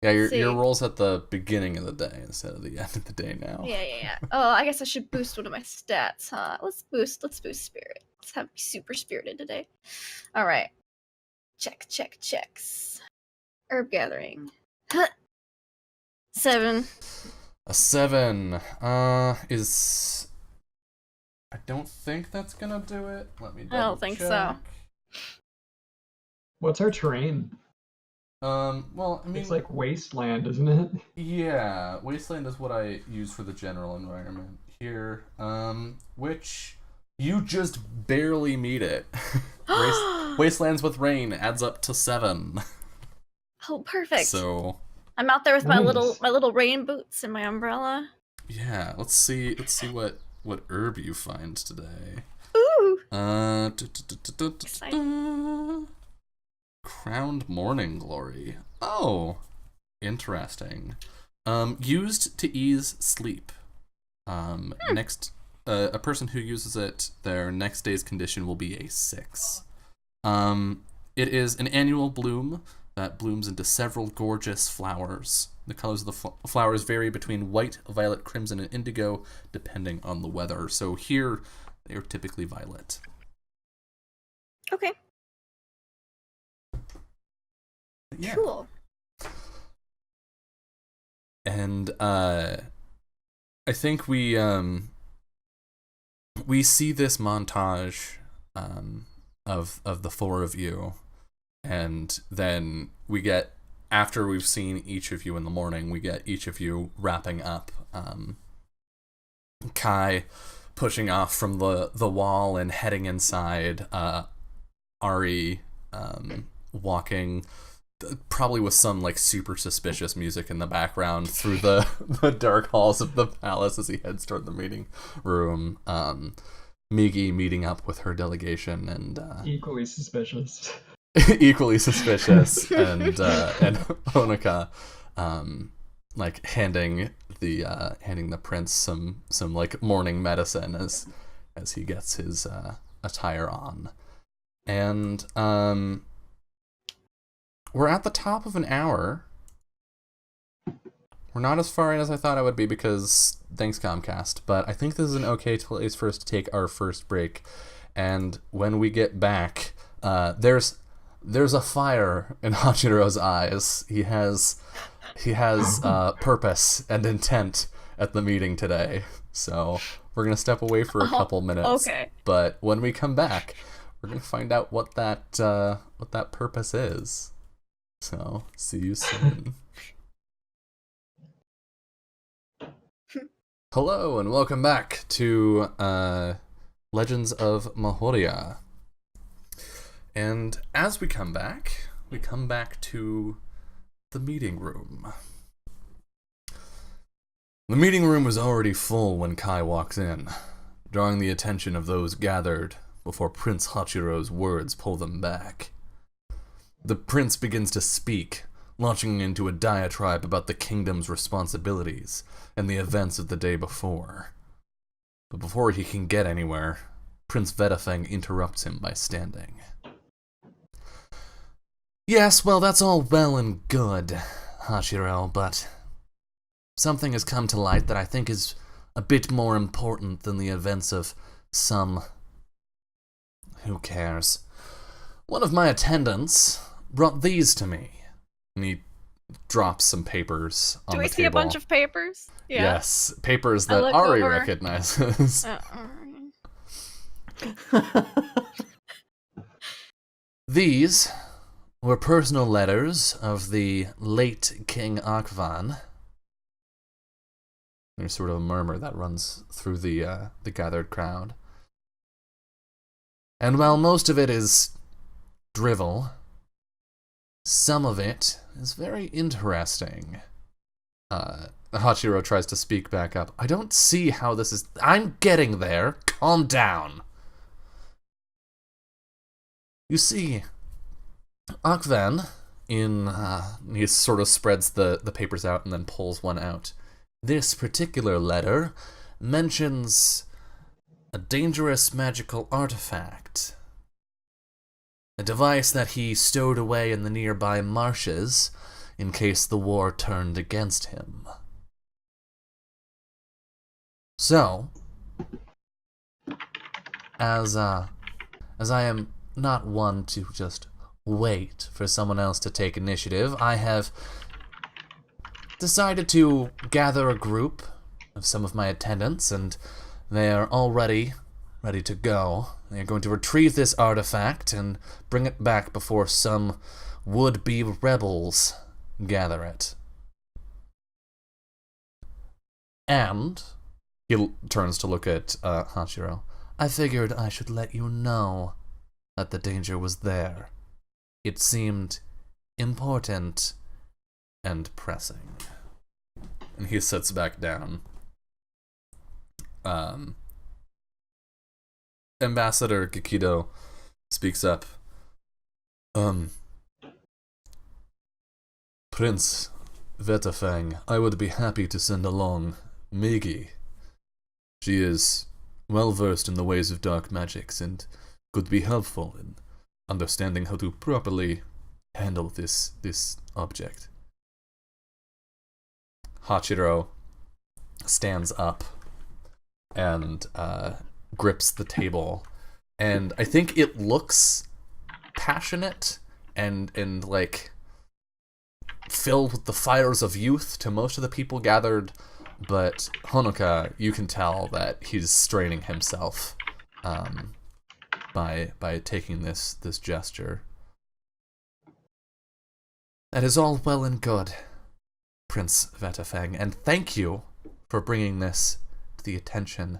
Speaker 1: Yeah, your roll's at the beginning of the day instead of the end of the day now.
Speaker 5: Yeah. Oh, I guess I should boost one of my stats, huh? Let's boost spirit. Let's have me super spirited today. All right. Checks. Herb gathering. 7.
Speaker 1: A 7 is. I don't think that's gonna do it. Let me double
Speaker 5: I don't think
Speaker 1: check.
Speaker 5: so.
Speaker 4: What's our terrain?
Speaker 1: Well, I mean,
Speaker 4: It's like wasteland, isn't it?
Speaker 1: Yeah, wasteland is what I use for the general environment here. Which you just barely meet it. Wastelands with rain adds up to 7.
Speaker 5: Oh, perfect.
Speaker 1: So
Speaker 5: I'm out there with
Speaker 4: Nice.
Speaker 5: my little rain boots and my umbrella.
Speaker 1: yeah, let's see what herb you find today.
Speaker 5: Ooh.
Speaker 1: Crowned Morning Glory. Oh, interesting. Used to ease sleep. Next, a person who uses it, their next day's condition will be a 6. It is an annual bloom that blooms into several gorgeous flowers. The colors of the flowers vary between white, violet, crimson, and indigo, depending on the weather. So here, they are typically violet.
Speaker 5: Okay.
Speaker 1: Yeah.
Speaker 5: Cool.
Speaker 1: And I think we see this montage of the 4 of you, and then we get, after we've seen each of you in the morning, we get each of you wrapping up. Kai pushing off from the wall and heading inside. Ari walking, probably with some like super suspicious music in the background, through the dark halls of the palace as he heads toward the meeting room. Migi meeting up with her delegation and
Speaker 4: Equally suspicious.
Speaker 1: equally suspicious, and Honoka like handing the prince some like morning medicine as he gets his attire on. And we're at the top of an hour. We're not as far in as I thought I would be because thanks Comcast, but I think this is an okay place for us to take our first break. And when we get back, there's a fire in Hachiro's eyes. He has purpose and intent at the meeting today. So we're gonna step away for a couple minutes.
Speaker 5: Okay.
Speaker 1: But when we come back, we're gonna find out what that purpose is. So see you soon. Hello and welcome back to Legends of Mahōrea. And as we come back to the meeting room. The meeting room was already full when Kai walks in, drawing the attention of those gathered before Prince Hachiro's words pull them back. The prince begins to speak, launching into a diatribe about the kingdom's responsibilities and the events of the day before. But before he can get anywhere, Prince Vedafeng interrupts him by standing. Yes, well, that's all well and good, Hachiro, but something has come to light that I think is a bit more important than the events of some... Who cares? One of my attendants brought these to me. And he drops some papers on
Speaker 5: Do
Speaker 1: the
Speaker 5: we
Speaker 1: table.
Speaker 5: see a bunch of papers? Yeah.
Speaker 1: Yes, papers
Speaker 5: I
Speaker 1: that
Speaker 5: look
Speaker 1: Ari
Speaker 5: over.
Speaker 1: recognizes. These were personal letters of the late King Akvan. There's sort of a murmur that runs through the gathered crowd. And while most of it is drivel, some of it is very interesting. Hachiro tries to speak back up. I don't see how this is... I'm getting there. Calm down. You see, Akvan, he sort of spreads the papers out and then pulls one out. This particular letter mentions a dangerous magical artifact A device that he stowed away in the nearby marshes in case the war turned against him. So, as I am not one to just wait for someone else to take initiative, I have decided to gather a group of some of my attendants, and they are all ready to go. They are going to retrieve this artifact and bring it back before some would-be rebels gather it. And he turns to look at Hachiro. I figured I should let you know that the danger was there. It seemed important and pressing. And he sits back down. Ambassador Kikido speaks up. Prince Vetafang, I would be happy to send along Migi. She is well versed in the ways of dark magics and could be helpful in understanding how to properly handle this object. Hachiro stands up and grips the table, and I think it looks passionate and like filled with the fires of youth to most of the people gathered, but Honoka, you can tell that he's straining himself by taking this gesture. That is all well and good, Prince Vetafang, and thank you for bringing this to the attention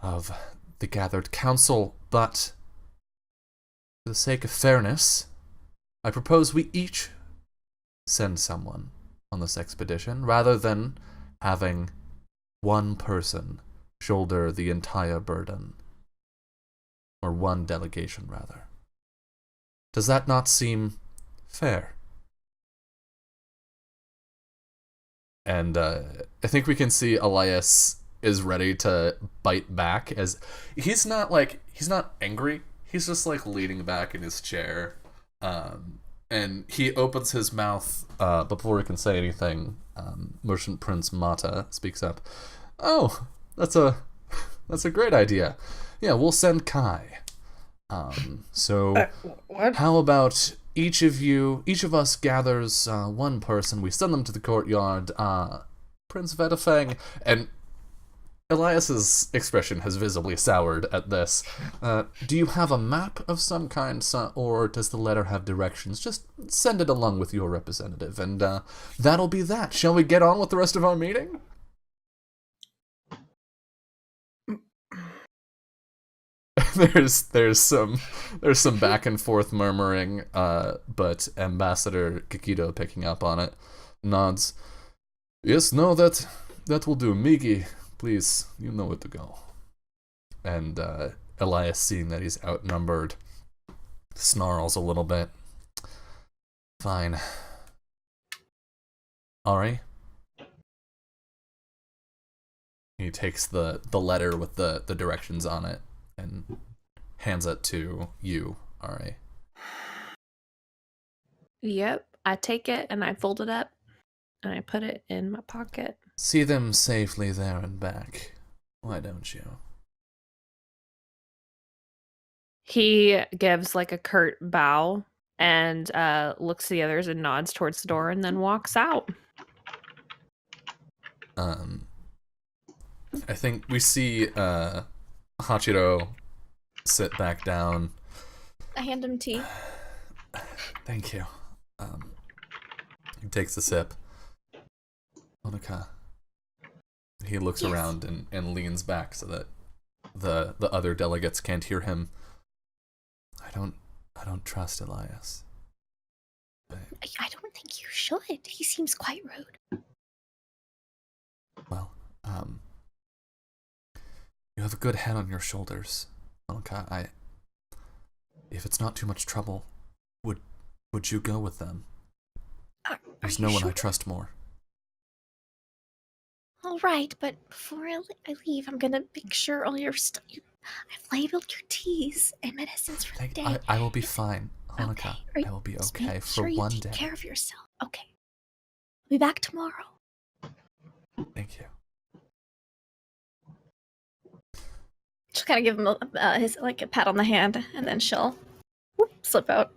Speaker 1: of the gathered council, but for the sake of fairness, I propose we each send someone on this expedition, rather than having one person shoulder the entire burden. Or one delegation, rather. Does that not seem fair? And I think we can see Elias is ready to bite back, as he's not angry, he's just like leaning back in his chair. And he opens his mouth before he can say anything. Merchant Prince Mata speaks up. Oh, that's a great idea. Yeah, we'll send Kai. So
Speaker 2: What?
Speaker 1: how about each of us gathers one person, we send them to the courtyard, Prince Vetafang, and Elias's expression has visibly soured at this. Do you have a map of some kind, or does the letter have directions? Just send it along with your representative, and that'll be that. Shall we get on with the rest of our meeting? There's some back and forth murmuring, but Ambassador Kikido, picking up on it, nods. Yes, no, that will do. Migi, please, you know where to go. And Elias, seeing that he's outnumbered, snarls a little bit. Fine. Ari? He takes the letter with the directions on it and hands it to you, Ari.
Speaker 3: Yep, I take it and I fold it up and I put it in my pocket.
Speaker 1: See them safely there and back. Why don't you?
Speaker 3: He gives like a curt bow and looks to the others and nods towards the door and then walks out.
Speaker 1: I think we see Hachiro sit back down.
Speaker 5: I hand him tea.
Speaker 1: Thank you. He takes a sip. Monica. He looks around and leans back so that the other delegates can't hear him. I don't trust Elias.
Speaker 5: I don't think you should. He seems quite rude.
Speaker 1: Well, you have a good head on your shoulders, Monica. If it's not too much trouble, would you go with them? There's no one I trust more.
Speaker 5: All right, but before I leave, I'm gonna make sure all your stuff. I've labeled your teas and medicines for the day.
Speaker 1: I will be fine, Hanukkah.
Speaker 5: Okay.
Speaker 1: I will be
Speaker 5: Just
Speaker 1: okay
Speaker 5: make
Speaker 1: for
Speaker 5: sure you
Speaker 1: one
Speaker 5: take
Speaker 1: day.
Speaker 5: care of yourself. Okay. I'll be back tomorrow.
Speaker 1: Thank you.
Speaker 5: She'll kind of give him a pat on the hand, and then she'll slip out.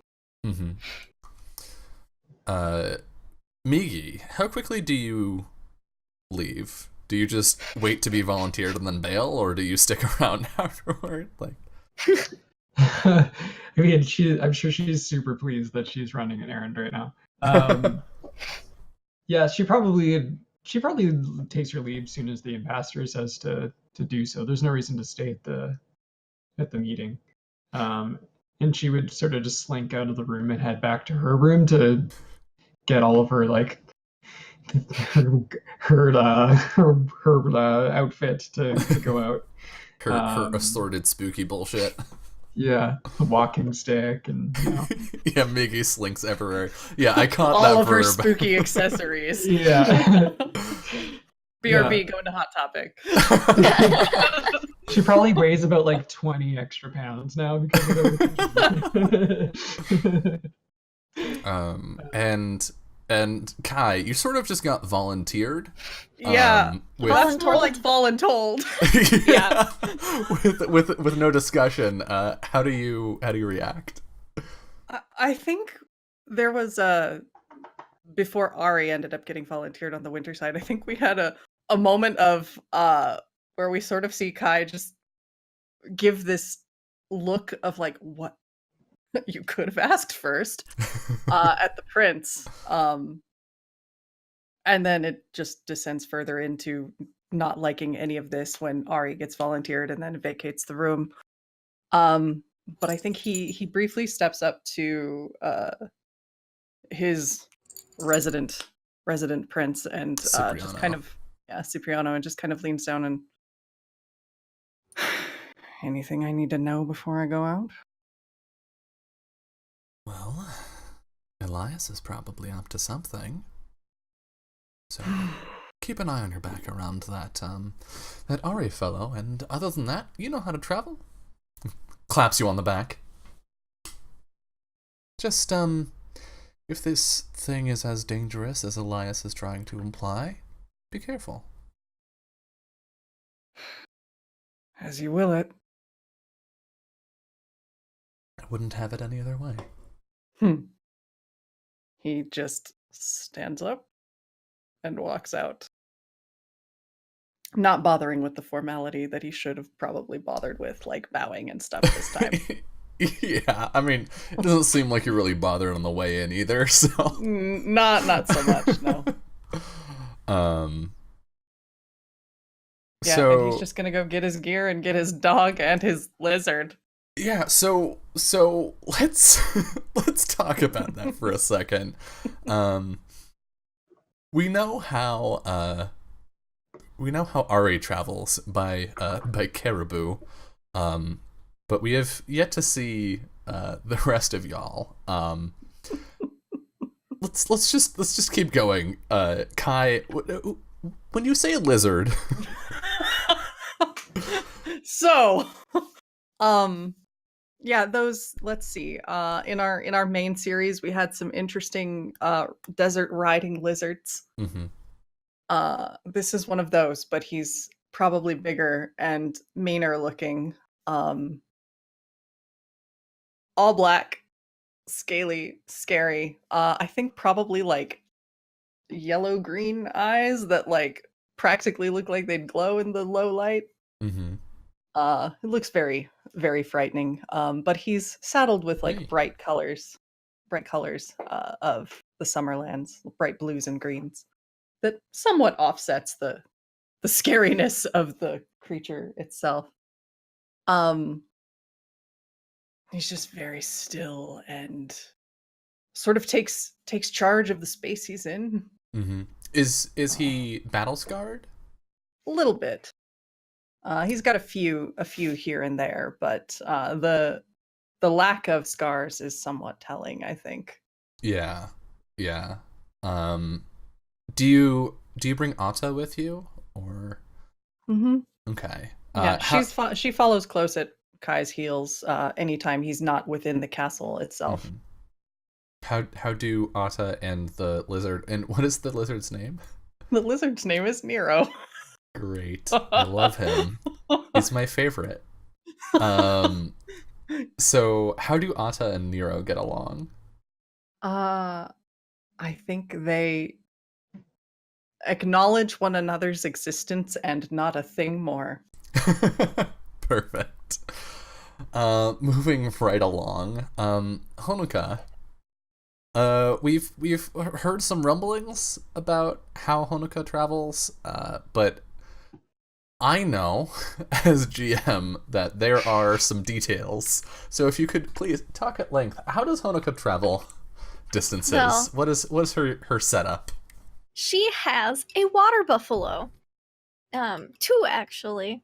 Speaker 1: Mm-hmm. Migi, how quickly do you leave? Do you just wait to be volunteered and then bail, or do you stick around afterward? Like,
Speaker 4: I mean, I'm sure she's super pleased that she's running an errand right now. Yeah, she probably takes her leave as soon as the ambassador says to do so. There's no reason to stay at the meeting. And she would sort of just slink out of the room and head back to her room to get all of her like her outfit to go out.
Speaker 1: her assorted spooky bullshit.
Speaker 4: Yeah, the walking stick and
Speaker 1: Yeah, Miggy slinks everywhere. Yeah, I caught
Speaker 2: all
Speaker 1: that
Speaker 2: of her
Speaker 1: verb.
Speaker 2: spooky accessories.
Speaker 4: Yeah.
Speaker 2: BRB, going to Hot Topic.
Speaker 4: She probably weighs about like 20 extra pounds now because of everything.
Speaker 1: And Kai, you sort of just got volunteered.
Speaker 2: Yeah,
Speaker 1: with,
Speaker 2: that's more like voluntold.
Speaker 1: Yeah, with no discussion. How do you react?
Speaker 2: I think there was before Ari ended up getting volunteered on the winter side. I think we had a moment of where we sort of see Kai just give this look of like, what you could have asked first at the prince, and then it just descends further into not liking any of this when Ari gets volunteered and then vacates the room. But I think he briefly steps up to his resident prince and just kind of Cipriano, and just kind of leans down and anything I need to know before I go out?
Speaker 1: Well, Elias is probably up to something. So keep an eye on your back around that Ari fellow, and other than that, you know how to travel. Claps you on the back. Just if this thing is as dangerous as Elias is trying to imply, be careful.
Speaker 2: As you will it.
Speaker 1: I wouldn't have it any other way.
Speaker 2: He just stands up and walks out. Not bothering with the formality that he should have probably bothered with, like bowing and stuff this time.
Speaker 1: Yeah, I mean, it doesn't seem like you're really bothered on the way in either, so...
Speaker 2: Not so much, no. Yeah,
Speaker 1: so...
Speaker 2: and he's just gonna go get his gear and get his dog and his lizard.
Speaker 1: Yeah, so let's talk about that for a second. We know how Ari travels by caribou, but we have yet to see the rest of y'all. Let's just keep going. Kai, when you say lizard,
Speaker 2: so, yeah, those, let's see. In our main series, we had some interesting desert riding lizards.
Speaker 1: Mm-hmm.
Speaker 2: This is one of those, but he's probably bigger and meaner looking. All black, scaly, scary. I think probably like yellow-green eyes that like practically look like they'd glow in the low light.
Speaker 1: Mm-hmm.
Speaker 2: It looks very, very frightening. But he's saddled with like bright colors of the Summerlands, bright blues and greens, that somewhat offsets the scariness of the creature itself. He's just very still and sort of takes charge of the space he's in.
Speaker 1: Mm-hmm. Is he battle scarred?
Speaker 2: A little bit. He's got a few here and there, but the lack of scars is somewhat telling, I think.
Speaker 1: Yeah. Do you bring Atta with you, or?
Speaker 2: Mm-hmm.
Speaker 1: Okay.
Speaker 2: Yeah, she follows close at Kai's heels anytime he's not within the castle itself.
Speaker 1: How do Atta and the lizard, and what is the lizard's name?
Speaker 2: The lizard's name is Nero.
Speaker 1: Great. I love him. He's my favorite. So how do Atta and Nero get along?
Speaker 2: I think they acknowledge one another's existence and not a thing more.
Speaker 1: Perfect. Moving right along, Honoka. We've heard some rumblings about how Honoka travels, but I know as GM that there are some details. So if you could please talk at length, how does Honoka travel distances?
Speaker 5: Well,
Speaker 1: what is her setup?
Speaker 5: She has a water buffalo. Two actually.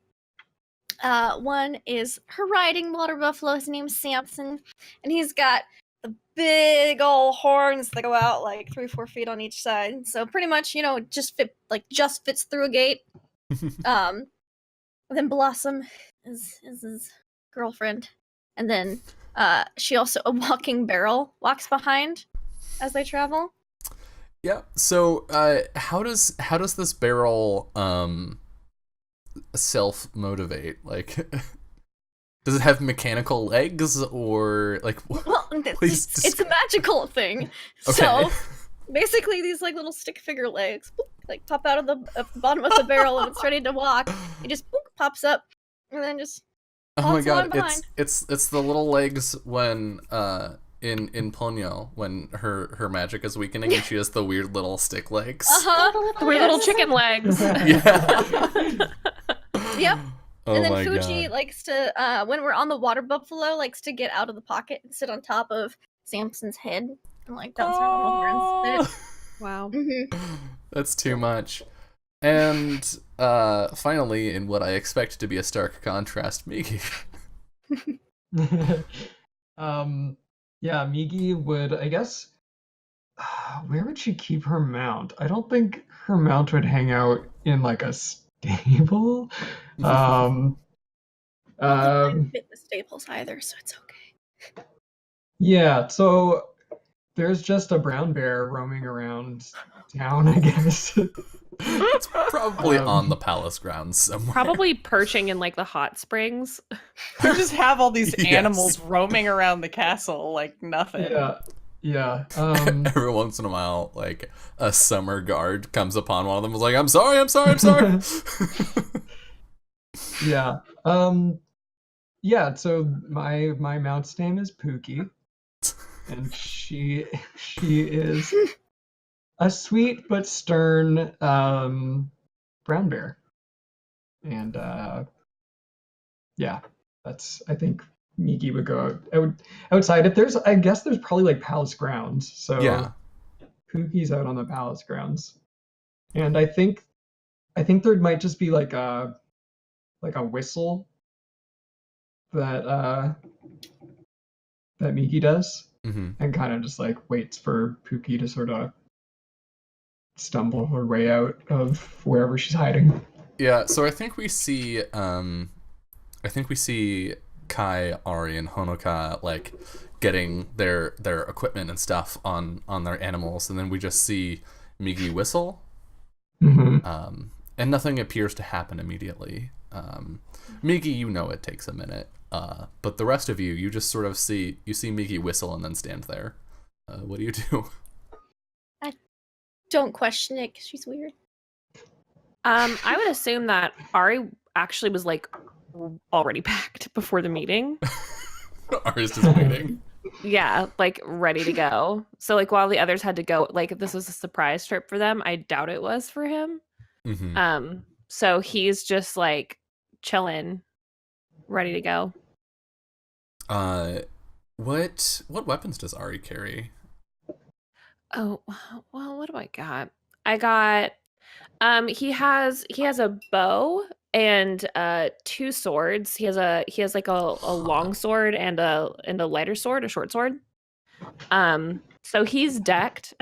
Speaker 5: One is her riding water buffalo. His name's Samson, and he's got the big old horns that go out like 3-4 feet on each side. So pretty much, just fits through a gate. Then Blossom is his girlfriend, and then she also a walking barrel walks behind as they travel.
Speaker 1: Yeah. So how does this barrel self motivate? Like, does it have mechanical legs or like?
Speaker 5: Well, it's a magical thing.
Speaker 1: Okay.
Speaker 5: So basically, these like little stick figure legs like pop out of the bottom of the barrel, and it's ready to walk. It just pops up, and then just.
Speaker 1: Oh my god! It's the little legs when in Ponyo when her magic is weakening and she has the weird little stick legs.
Speaker 3: The weird little chicken legs.
Speaker 1: Yeah.
Speaker 5: Yep.
Speaker 1: Oh
Speaker 5: and then
Speaker 1: my
Speaker 5: Fuji
Speaker 1: god.
Speaker 5: likes to, when we're on the water buffalo, likes to get out of the pocket and sit on top of Samson's head and like bounce around on the horns.
Speaker 3: Wow.
Speaker 5: Mm-hmm.
Speaker 1: That's too much. And finally, in what I expect to be a stark contrast, Miki.
Speaker 4: Yeah, Migi would, I guess, where would she keep her mount? I don't think her mount would hang out in like a stable.
Speaker 5: Fit the staples either, so it's okay.
Speaker 4: Yeah, so there's just a brown bear roaming around town, I guess.
Speaker 1: It's probably on the palace grounds somewhere.
Speaker 3: Probably perching in like the hot springs.
Speaker 2: We just have all these
Speaker 1: Yes.
Speaker 2: animals roaming around the castle like nothing.
Speaker 4: Yeah.
Speaker 1: Every once in a while, like a summer guard comes upon one of them and was like, I'm sorry.
Speaker 4: Yeah. Yeah, so my mount's name is Pookie. And she is a sweet but stern brown bear. And yeah, I think Miki would go outside. I guess there's probably like palace grounds. So
Speaker 1: Yeah.
Speaker 4: Pookie's out on the palace grounds. And I think there might just be like a whistle that Miki does.
Speaker 1: Mm-hmm.
Speaker 4: And kind of just like waits for Pookie to sort of stumble her way out of wherever she's hiding.
Speaker 1: Yeah, so I think we see Kai, Ari, and Honoka like getting their equipment and stuff on their animals, and then we just see Migi whistle.
Speaker 4: Mm-hmm.
Speaker 1: And nothing appears to happen immediately. Migi, it takes a minute. But the rest of you just sort of see Migi whistle and then stand there. What do you do?
Speaker 5: I don't question it because she's weird.
Speaker 3: I would assume that Ari actually was like already packed before the meeting.
Speaker 1: Ari's just waiting.
Speaker 3: Yeah, like ready to go. So like while the others had to go, like if this was a surprise trip for them, I doubt it was for him.
Speaker 1: Mm-hmm.
Speaker 3: So he's just like chilling, ready to go.
Speaker 1: What weapons does Ari carry?
Speaker 3: Oh, well, what do I got? I got he has a bow and 2 swords. He has like a long sword and a lighter sword, a short sword. So he's decked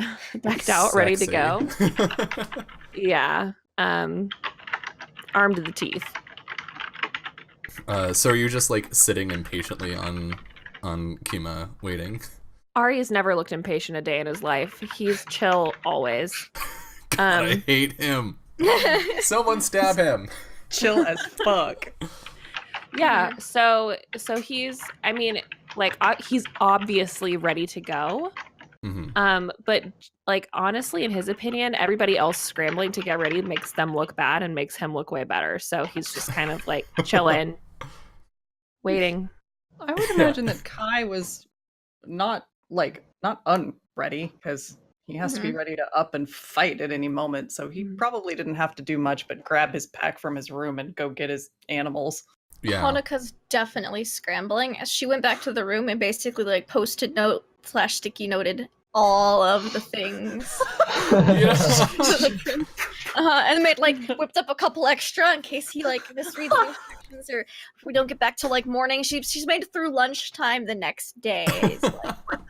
Speaker 3: out, ready to go. Yeah. Armed to the teeth.
Speaker 1: So are you just like sitting impatiently on Kima waiting?
Speaker 3: Ari has never looked impatient a day in his life. He's chill always.
Speaker 1: God, I hate him. Someone stab him.
Speaker 2: Chill as fuck.
Speaker 3: Yeah, so he's, I mean, like he's obviously ready to go. But like honestly, in his opinion, everybody else scrambling to get ready makes them look bad and makes him look way better. So he's just kind of like chilling, waiting.
Speaker 2: I would imagine that Kai was not unready, because he has to be ready to up and fight at any moment. So he probably didn't have to do much but grab his pack from his room and go get his animals.
Speaker 1: Yeah.
Speaker 5: Honoka's definitely scrambling as she went back to the room and basically like post-it note / sticky noted all of the things. And made like whipped up a couple extra in case he like misreads the instructions or if we don't get back till like morning. She's made it through lunchtime the next day. So, like,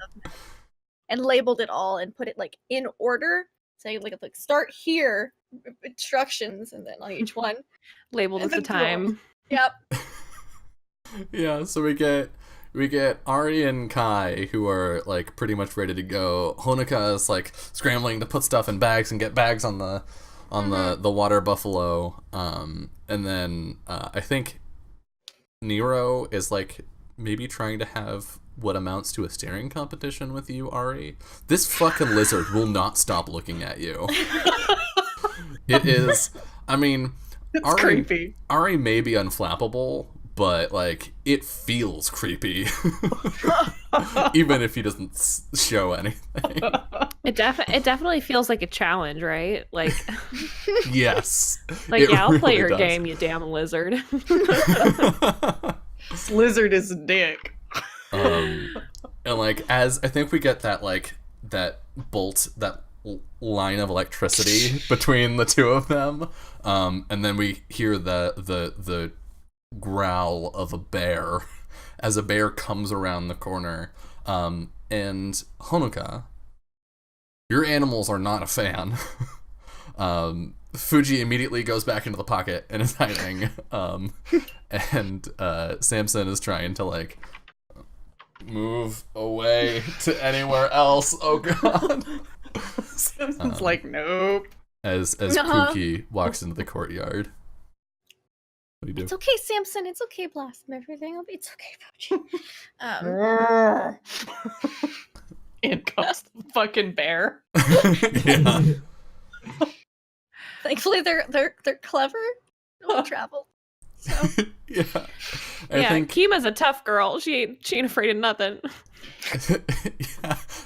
Speaker 5: and labeled it all and put it like in order, saying like start here, instructions, and then on each one
Speaker 3: Labeled at the time.
Speaker 5: Yep.
Speaker 1: Yeah, so we get Ari and Kai, who are like pretty much ready to go. Honoka is like scrambling to put stuff in bags and get bags on the water buffalo. And then I think Nero is like maybe trying to have what amounts to a staring competition with you, Ari. This fucking lizard will not stop looking at you. It is, I mean,
Speaker 2: It's creepy. Ari
Speaker 1: may be unflappable, but like it feels creepy, even if he doesn't show anything.
Speaker 3: It definitely feels like a challenge, right? Like,
Speaker 1: yes,
Speaker 3: like yeah, I'll play
Speaker 1: really
Speaker 3: your
Speaker 1: does.
Speaker 3: game, you damn lizard.
Speaker 2: This lizard is a dick.
Speaker 1: And like as I think we get that like that line of electricity between the two of them, and then we hear the growl of a bear as a bear comes around the corner, and Honoka, your animals are not a fan. Fuji immediately goes back into the pocket and is hiding, and Samson is trying to like move away to anywhere else. Oh god.
Speaker 2: Samson's like, nope.
Speaker 1: As Pookie walks into the courtyard. What do you do?
Speaker 5: It's okay, Samson. It's okay, Blossom. Everything will be. It's okay, Fuji.
Speaker 2: In comes the fucking bear.
Speaker 1: Yeah.
Speaker 5: Thankfully, they're clever. Well traveled. So.
Speaker 1: Yeah. I
Speaker 3: yeah,
Speaker 1: think
Speaker 3: Kima's a tough girl. She ain't afraid of nothing.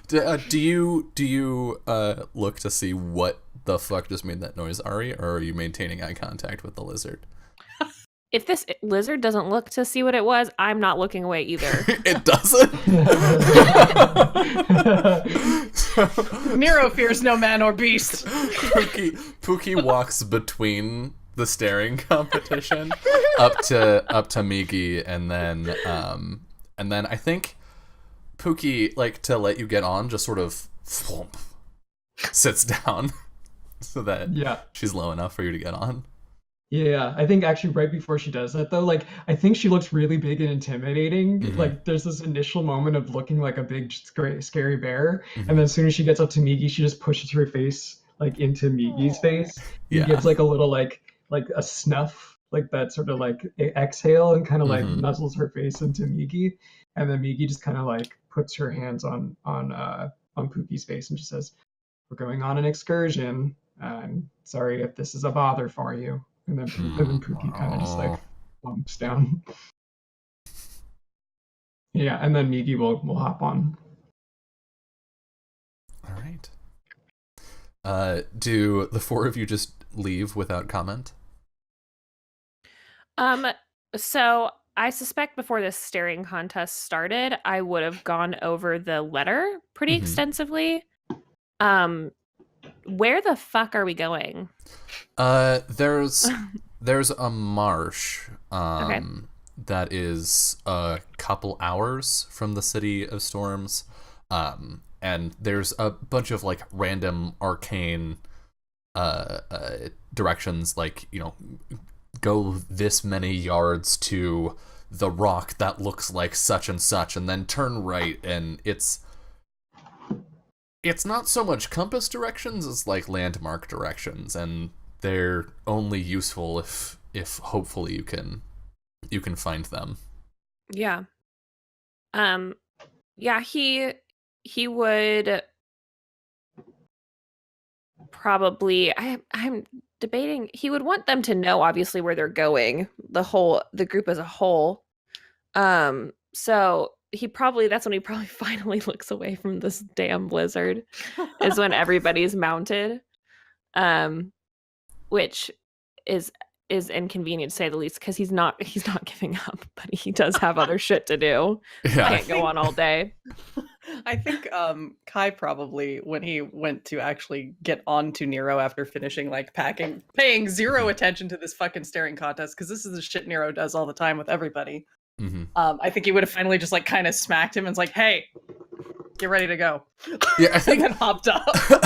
Speaker 1: yeah. Do you look to see what the fuck just made that noise, Ari, or are you maintaining eye contact with the lizard?
Speaker 3: If this lizard doesn't look to see what it was, I'm not looking away either.
Speaker 1: It doesn't.
Speaker 2: Nero fears no man or beast.
Speaker 1: Pookie walks between the staring competition up to Migi, and then I think Pookie, like to let you get on, just sort of thwomp, sits down so that she's low enough for you to get on.
Speaker 4: Yeah, I think actually right before she does that though, like I think she looks really big and intimidating.
Speaker 1: Mm-hmm.
Speaker 4: Like there's this initial moment of looking like a big scary bear, and then as soon as she gets up to Migi, she just pushes her face like into Migi's face.
Speaker 1: Yeah.
Speaker 4: Gives like a little like a snuff, like that sort of like exhale, and kind of like nuzzles her face into Migi, and then Migi just kind of like puts her hands on Pookie's face and just says, "We're going on an excursion. Sorry if this is a bother for you." And then Pookie kind of just like lumps down. Yeah, and then Migi will hop on.
Speaker 1: All right. Do the four of you just leave without comment?
Speaker 3: So I suspect before this staring contest started, I would have gone over the letter pretty extensively. Where the fuck are we going?
Speaker 1: There's a marsh
Speaker 3: Okay.
Speaker 1: that is a couple hours from the City of Storms, and there's a bunch of like random arcane directions, like, you know, go this many yards to the rock that looks like such and such, and then turn right, and it's not so much compass directions as like landmark directions, and they're only useful if hopefully you can find them.
Speaker 3: Yeah. Yeah, he would probably, I'm debating, he would want them to know obviously where they're going, the group as a whole. So that's when he probably finally looks away from this damn blizzard, is when everybody's mounted. Which is inconvenient to say the least, because he's not giving up, but he does have other shit to do.
Speaker 1: Yeah.
Speaker 3: Can't go on all day.
Speaker 2: I think Kai probably, when he went to actually get onto Nero after finishing like paying zero attention to this fucking staring contest, because this is the shit Nero does all the time with everybody.
Speaker 1: Mm-hmm.
Speaker 2: I think he would have finally just like kind of smacked him and was like, "Hey, get ready to go."
Speaker 1: Yeah, I think
Speaker 2: and then hopped up.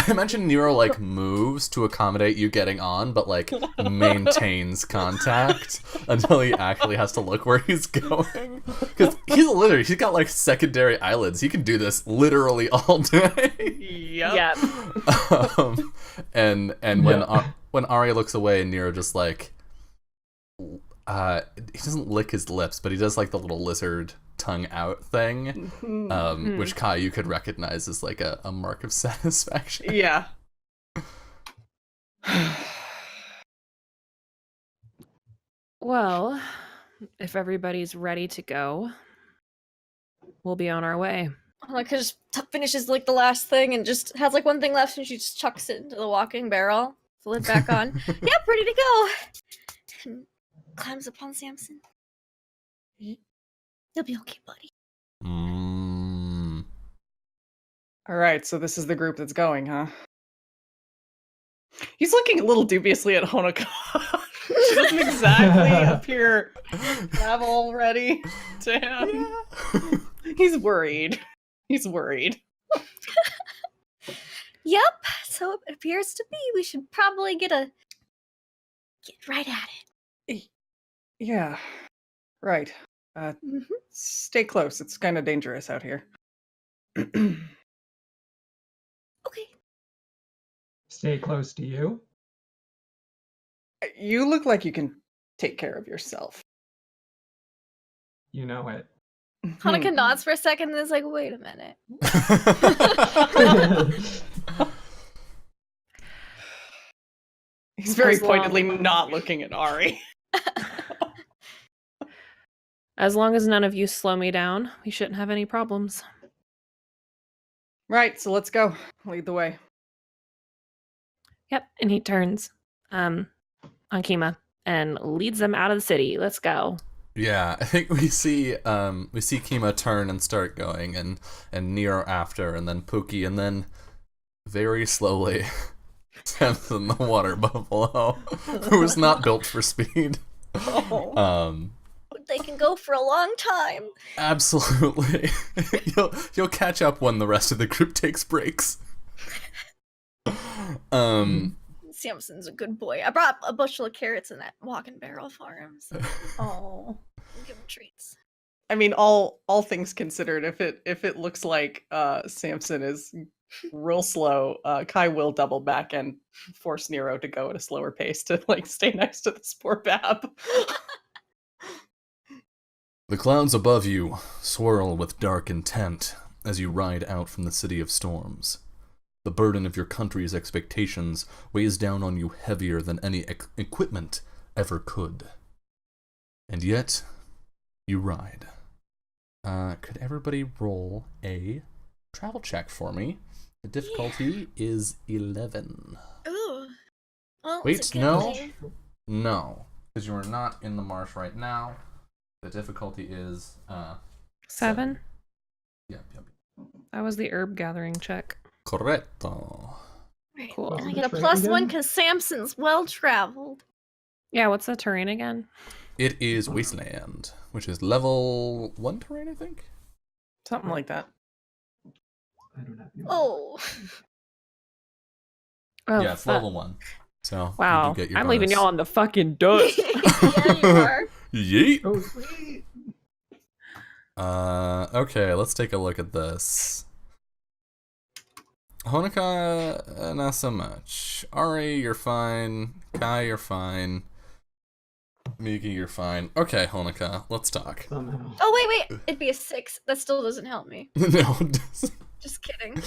Speaker 1: I mentioned Nero like moves to accommodate you getting on, but like maintains contact until he actually has to look where he's going. Because he's got like secondary eyelids. He can do this literally all day.
Speaker 2: Yep.
Speaker 1: And when Ari looks away, Nero just like he doesn't lick his lips, but he does like the little lizard tongue out thing, which Kai, you could recognize as like a mark of satisfaction.
Speaker 2: Yeah.
Speaker 3: Well, if everybody's ready to go, we'll be on our way.
Speaker 5: Monica just finishes like the last thing and just has like one thing left, and she just chucks it into the walking barrel, the lid back on. Yep, ready to go. And climbs upon Samson. You'll be okay, buddy.
Speaker 2: All right, so this is the group that's going, huh? He's looking a little dubiously at Honoka. She doesn't exactly appear travel ready to him. Yeah. He's worried.
Speaker 5: Yep, so it appears to be. We should probably get right at it.
Speaker 2: Yeah, right.
Speaker 5: Mm-hmm.
Speaker 2: Stay close. It's kind of dangerous out here.
Speaker 5: Okay.
Speaker 4: Stay close to you.
Speaker 2: You look like you can take care of yourself.
Speaker 4: You know it.
Speaker 5: Hanukkah nods for a second and is like, wait a minute.
Speaker 2: He's very pointedly not looking at Ari.
Speaker 3: As long as none of you slow me down, we shouldn't have any problems.
Speaker 2: Right, so let's go. Lead the way.
Speaker 3: Yep, and he turns on Kima and leads them out of the city. Let's go.
Speaker 1: Yeah, I think we see Kima turn and start going, and Nero after, and then Pookie, and then very slowly Samson the water buffalo, who is not built for speed.
Speaker 2: Oh.
Speaker 5: They can go for a long time.
Speaker 1: Absolutely. You'll catch up when the rest of the group takes breaks.
Speaker 5: Samson's a good boy. I brought a bushel of carrots in that walking barrel for him. So
Speaker 2: Oh.
Speaker 5: give him treats.
Speaker 2: I mean, all things considered, if it looks like Samson is real slow, Kai will double back and force Nero to go at a slower pace to like stay next to this poor Bab.
Speaker 1: The clouds above you swirl with dark intent as you ride out from the city of storms. The burden of your country's expectations weighs down on you heavier than any equipment ever could. And yet, you ride. Could everybody roll a travel check for me? The difficulty is 11.
Speaker 5: Ooh. Well,
Speaker 1: Wait,
Speaker 5: it's a good
Speaker 1: no.
Speaker 5: thing.
Speaker 1: No, because you are not in the marsh right now. The difficulty is
Speaker 3: 7?
Speaker 1: Yep.
Speaker 3: That was the herb gathering check.
Speaker 1: Correcto.
Speaker 5: Right.
Speaker 3: Cool.
Speaker 5: And I
Speaker 4: What's
Speaker 5: get a
Speaker 4: the
Speaker 5: plus
Speaker 4: terrain
Speaker 5: one
Speaker 4: again?
Speaker 5: because Samson's well traveled.
Speaker 3: Yeah, what's the terrain again?
Speaker 1: It is Wasteland, which is level 1 terrain, I think?
Speaker 2: Something like that.
Speaker 4: I don't have any.
Speaker 5: Oh.
Speaker 3: Oh,
Speaker 1: Yeah, it's level 1. So
Speaker 3: Wow,
Speaker 1: you do get your
Speaker 3: I'm leaving
Speaker 1: bonus.
Speaker 3: y'all in the fucking dust.
Speaker 5: Yeah, you are.
Speaker 1: Yeet.
Speaker 4: Oh, sweet.
Speaker 1: Okay, let's take a look at this. Honoka, not so much. Ari, you're fine. Kai, you're fine. Miki, you're fine. Okay, Honoka, let's talk.
Speaker 4: Somehow.
Speaker 5: Oh, wait. It'd be a 6. That still doesn't help me.
Speaker 1: No.
Speaker 5: Just kidding.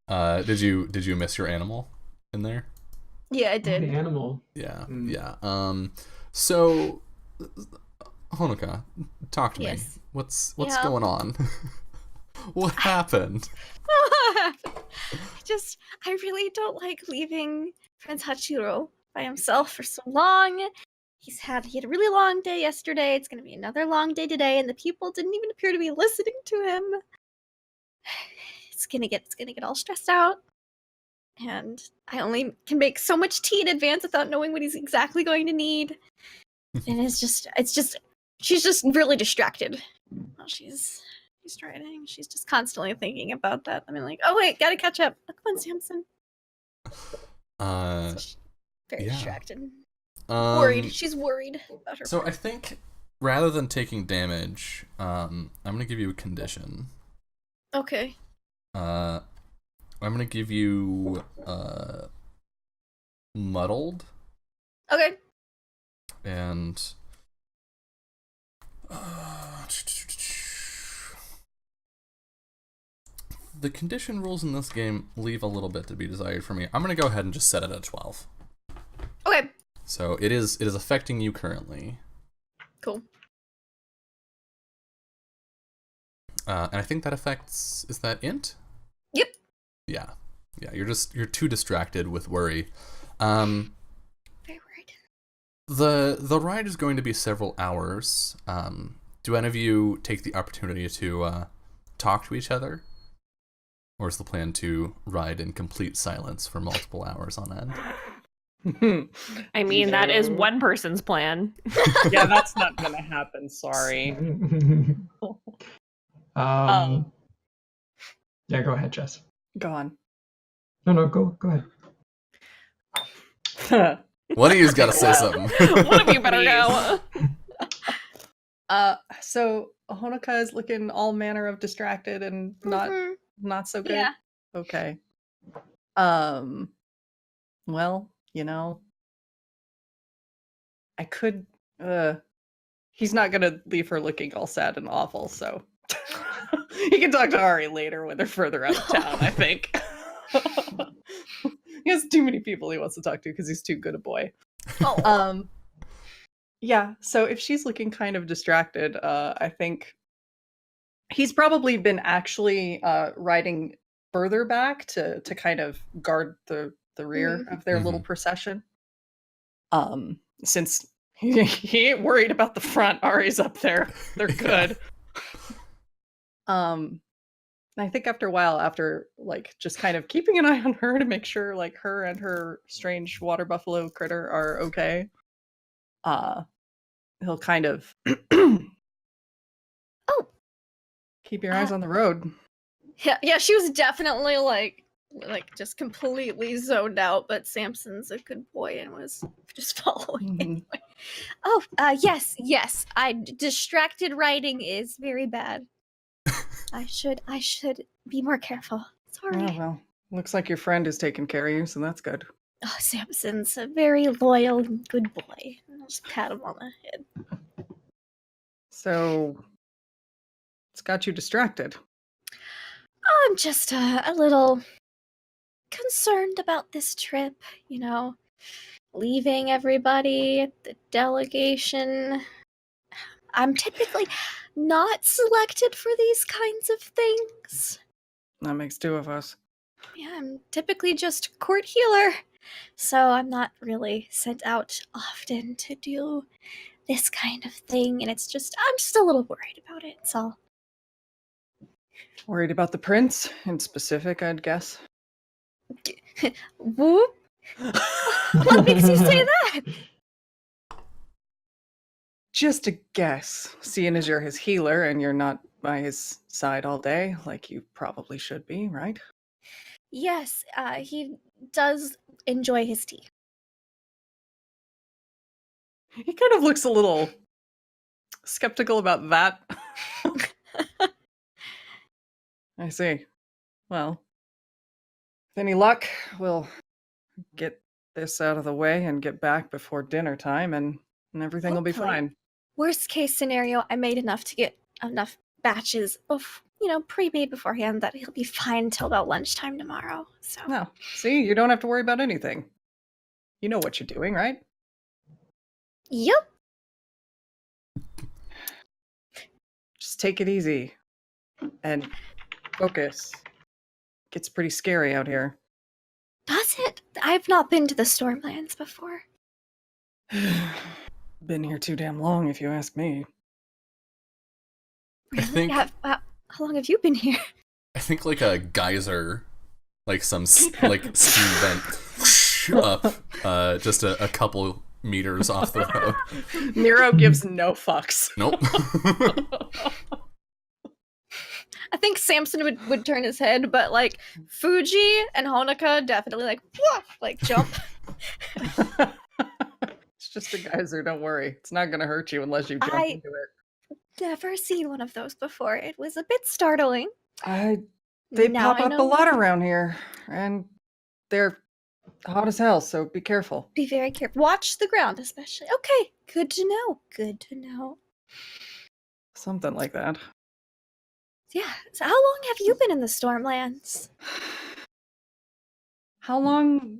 Speaker 1: Did you miss your animal in there?
Speaker 5: Yeah, I
Speaker 4: The
Speaker 5: did.
Speaker 4: animal.
Speaker 1: Yeah,
Speaker 4: Mm.
Speaker 1: yeah. So, Honoka, talk to me.
Speaker 5: Yes.
Speaker 1: What's
Speaker 5: Yeah.
Speaker 1: going on? What happened?
Speaker 5: I really don't like leaving Prince Hachiro by himself for so long. He had a really long day yesterday. It's gonna be another long day today, and the people didn't even appear to be listening to him. It's gonna get all stressed out. And I only can make so much tea in advance without knowing what he's exactly going to need. And she's just really distracted while she's writing. She's just constantly thinking about that. I mean, like, oh wait, gotta catch up. Oh, come on, Samson. So she's very
Speaker 1: yeah.
Speaker 5: distracted. Worried.
Speaker 1: Um,
Speaker 5: She's worried about her.
Speaker 1: So I think rather than taking damage, I'm gonna give you a condition.
Speaker 5: Okay.
Speaker 1: I'm gonna give you muddled,
Speaker 5: Okay.
Speaker 1: and the condition rules in this game leave a little bit to be desired for me. I'm gonna go ahead and just set it at 12.
Speaker 5: Okay.
Speaker 1: So it is affecting you currently.
Speaker 5: Cool.
Speaker 1: And I think that affects, is that int?
Speaker 5: Yep.
Speaker 1: Yeah. You're too distracted with worry.
Speaker 5: Very worried.
Speaker 1: The ride is going to be several hours. Do any of you take the opportunity to talk to each other? Or is the plan to ride in complete silence for multiple hours on end?
Speaker 3: I mean, that is
Speaker 2: No.
Speaker 3: one person's plan.
Speaker 2: Yeah, that's not gonna happen. Sorry.
Speaker 4: Yeah, go ahead, Jess.
Speaker 2: Go on.
Speaker 4: No, go ahead.
Speaker 1: One of you's got to say
Speaker 2: Wow.
Speaker 1: something.
Speaker 3: One of you better go.
Speaker 2: So Honoka is looking all manner of distracted and
Speaker 5: Mhm.
Speaker 2: not so good.
Speaker 5: Yeah.
Speaker 2: Okay. Well, I could he's not gonna leave her looking all sad and awful, so he can talk to Ari later when they're further out of town, I think. He has too many people he wants to talk to because he's too good a boy.
Speaker 5: Oh.
Speaker 2: Yeah, so if she's looking kind of distracted, I think he's probably been actually riding further back to kind of guard the rear of their little procession. Since he ain't worried about the front, Ari's up there. They're good. I think after a while, after like just kind of keeping an eye on her to make sure like her and her strange water buffalo critter are okay, he'll kind of
Speaker 5: Oh.
Speaker 2: keep your eyes on the road.
Speaker 5: Yeah, she was definitely like just completely zoned out, but Samson's a good boy and was just following anyway. Oh, yes. Distracted writing is very bad. I should be more careful. Sorry.
Speaker 2: Oh, well, looks like your friend is taking care of you, so that's good.
Speaker 5: Oh, Samson's a very loyal and good boy. I'll just pat him on the head.
Speaker 2: So, it's got you distracted.
Speaker 5: I'm just a little concerned about this trip, leaving everybody at the delegation. I'm typically not selected for these kinds of things.
Speaker 2: That makes two of us.
Speaker 5: Yeah, I'm typically just court healer, so I'm not really sent out often to do this kind of thing, and I'm just a little worried about it, that's all.
Speaker 2: Worried about the prince in specific, I'd guess.
Speaker 5: Whoop? What makes you say that?
Speaker 2: Just a guess, seeing as you're his healer and you're not by his side all day, like you probably should be, right?
Speaker 5: Yes, he does enjoy his tea.
Speaker 2: He kind of looks a little skeptical about that. I see. Well, with any luck, we'll get this out of the way and get back before dinner time, and everything will be
Speaker 5: Hopefully.
Speaker 2: fine.
Speaker 5: Worst case scenario, I made enough to get enough batches of, pre-made beforehand that he'll be fine till about lunchtime tomorrow. So
Speaker 2: No, see, you don't have to worry about anything. You know what you're doing, right?
Speaker 5: Yep.
Speaker 2: Just take it easy and focus. Gets pretty scary out here.
Speaker 5: Does it? I've not been to the Stormlands before.
Speaker 2: Been here too damn long, if you ask me.
Speaker 1: I think
Speaker 5: How long have you been here?
Speaker 1: I think like a geyser, like some like steam vent up, just a couple meters off the road.
Speaker 2: Nero gives no fucks.
Speaker 1: Nope.
Speaker 5: I think Samson would turn his head, but like Fuji and Honoka definitely like jump.
Speaker 2: It's just a geyser, don't worry. It's not gonna hurt you unless you jump into it.
Speaker 5: Never seen one of those before. It was a bit startling.
Speaker 2: They
Speaker 5: Now
Speaker 2: pop
Speaker 5: I
Speaker 2: up
Speaker 5: know
Speaker 2: a lot around here, and they're hot as hell, so be careful.
Speaker 5: Be very careful. Watch the ground, especially. Okay, good to know. Good to know.
Speaker 2: Something like that.
Speaker 5: Yeah. So how long have you been in the Stormlands?
Speaker 2: How long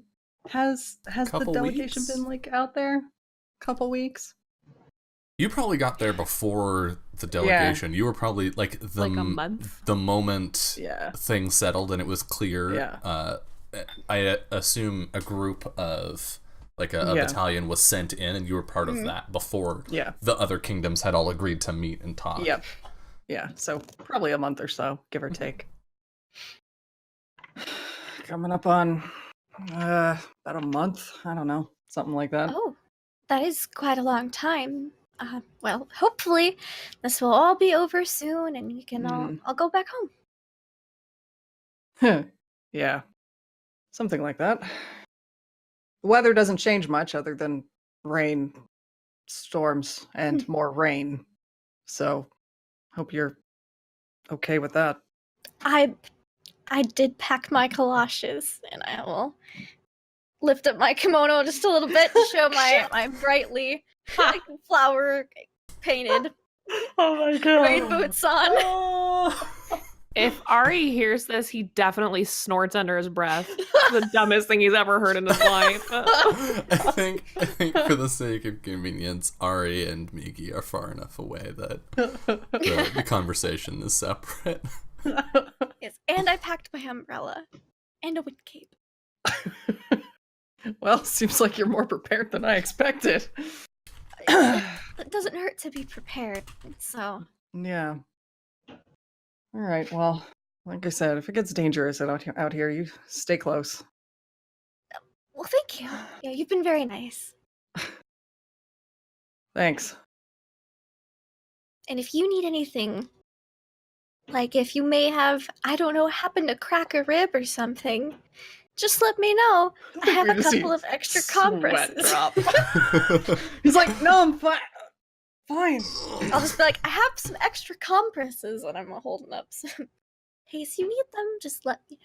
Speaker 2: has the
Speaker 1: Couple
Speaker 2: delegation
Speaker 1: weeks?
Speaker 2: been like out there? Couple weeks?
Speaker 1: You probably got there before the delegation. You were probably like
Speaker 3: Like a month?
Speaker 1: the moment
Speaker 2: Yeah.
Speaker 1: things settled and it was clear.
Speaker 2: Yeah.
Speaker 1: I assume a group of like a
Speaker 2: Yeah.
Speaker 1: battalion was sent in, and you were part of that before
Speaker 2: Yeah.
Speaker 1: the other kingdoms had all agreed to meet and talk.
Speaker 2: Yep. Yeah, so probably a month or so, give or take. Coming up on about a month. I don't know. Something like that.
Speaker 5: Oh, that is quite a long time. Well, hopefully this will all be over soon and we can all go back home.
Speaker 2: Yeah. Something like that. The weather doesn't change much other than rain, storms, and more rain. So, hope you're okay with that.
Speaker 5: I did pack my galoshes, and I will lift up my kimono just a little bit to show my brightly flower painted
Speaker 2: Oh my god.
Speaker 5: rain boots on.
Speaker 3: If Ari hears this, he definitely snorts under his breath. The dumbest thing he's ever heard in his life.
Speaker 1: I think for the sake of convenience, Ari and Migi are far enough away that the conversation is separate.
Speaker 5: Yes, and I packed my umbrella and a wind cape.
Speaker 2: Well, seems like you're more prepared than I expected.
Speaker 5: It doesn't hurt to be prepared, so...
Speaker 2: Yeah. All right. Well, like I said, if it gets dangerous out here, you stay close.
Speaker 5: Well, thank you. Yeah, you've been very nice.
Speaker 2: Thanks.
Speaker 5: And if you need anything, like if you may have, I don't know, happened to crack a rib or something, just let me know. I have a couple of extra compresses.
Speaker 2: Drop. He's like, no, I'm fine. Fine.
Speaker 5: I'll just be like, I have some extra compresses, and I'm holding up some. In case you need them, just let me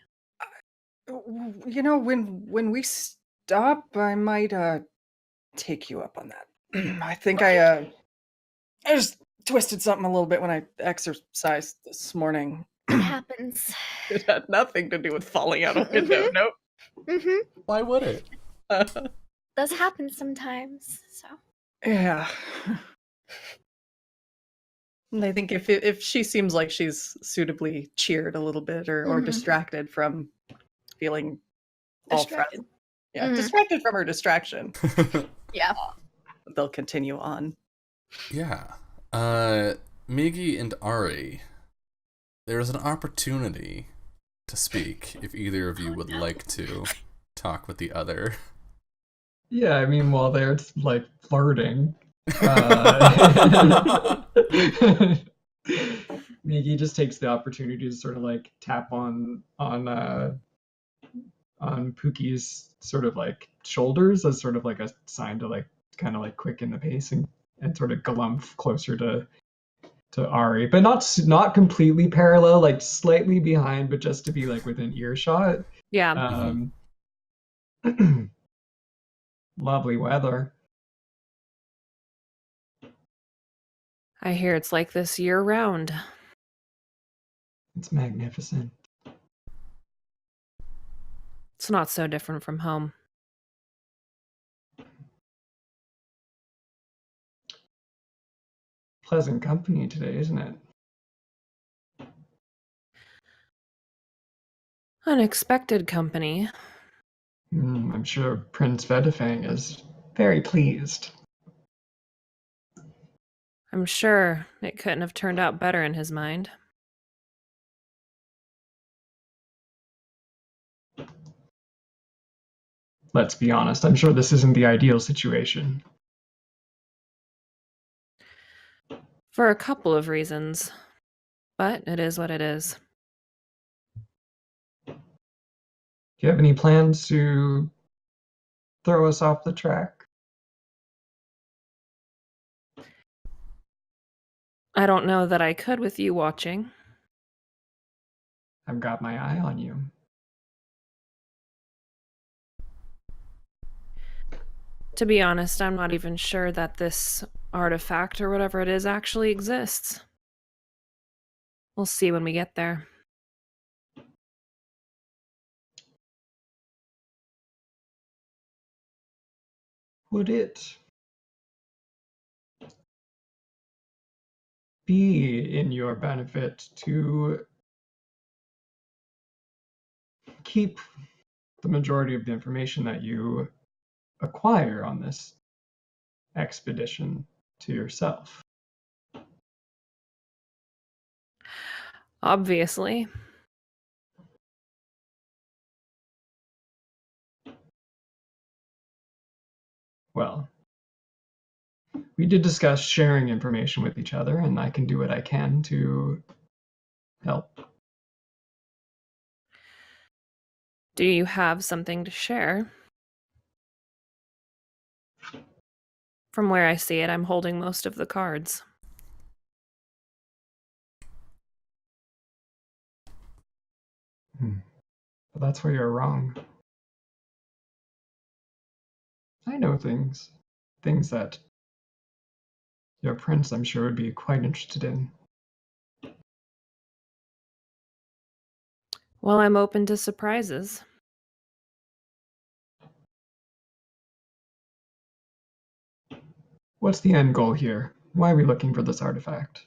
Speaker 5: know.
Speaker 2: You know, when we stop, I might take you up on that. I think I just twisted something a little bit when I exercised this morning.
Speaker 5: It happens.
Speaker 2: It had nothing to do with falling out a window. Nope.
Speaker 5: Mm-hmm.
Speaker 1: Why would it?
Speaker 5: Does happen sometimes. So
Speaker 2: Yeah. And I think if she seems like she's suitably cheered a little bit or distracted from feeling all
Speaker 5: Distracted.
Speaker 2: frazzled. Yeah,
Speaker 5: Mhm.
Speaker 2: distracted from her distraction,
Speaker 5: yeah.
Speaker 2: they'll continue on.
Speaker 1: Yeah. Migi and Ari, there's an opportunity to speak if either of you would like to talk with the other.
Speaker 4: Yeah, I mean, while they're like flirting, Migi just takes the opportunity to sort of like tap on on Pookie's sort of like shoulders as sort of like a sign to like kind of like quicken the pace and sort of glump closer to Ari, but not completely parallel, like slightly behind, but just to be like within earshot.
Speaker 3: Yeah.
Speaker 4: Lovely weather.
Speaker 3: I hear it's like this year round.
Speaker 4: It's magnificent.
Speaker 3: It's not so different from home.
Speaker 4: Pleasant company today, isn't it?
Speaker 3: Unexpected company.
Speaker 4: I'm sure Prince Vedafang is very pleased.
Speaker 3: I'm sure it couldn't have turned out better in his mind.
Speaker 4: Let's be honest, I'm sure this isn't the ideal situation.
Speaker 3: For a couple of reasons. But it is what it is.
Speaker 4: Do you have any plans to throw us off the track?
Speaker 3: I don't know that I could with you watching.
Speaker 4: I've got my eye on you.
Speaker 3: To be honest, I'm not even sure that this artifact or whatever it is actually exists. We'll see when we get there.
Speaker 4: Would it be in your benefit to keep the majority of the information that you acquire on this expedition to yourself?
Speaker 3: Obviously.
Speaker 4: Well, we did discuss sharing information with each other, and I can do what I can to help.
Speaker 3: Do you have something to share? From where I see it, I'm holding most of the cards.
Speaker 4: But that's where you're wrong. I know things that your prince, I'm sure, would be quite interested in.
Speaker 3: Well, I'm open to surprises.
Speaker 4: What's the end goal here? Why are we looking for this artifact?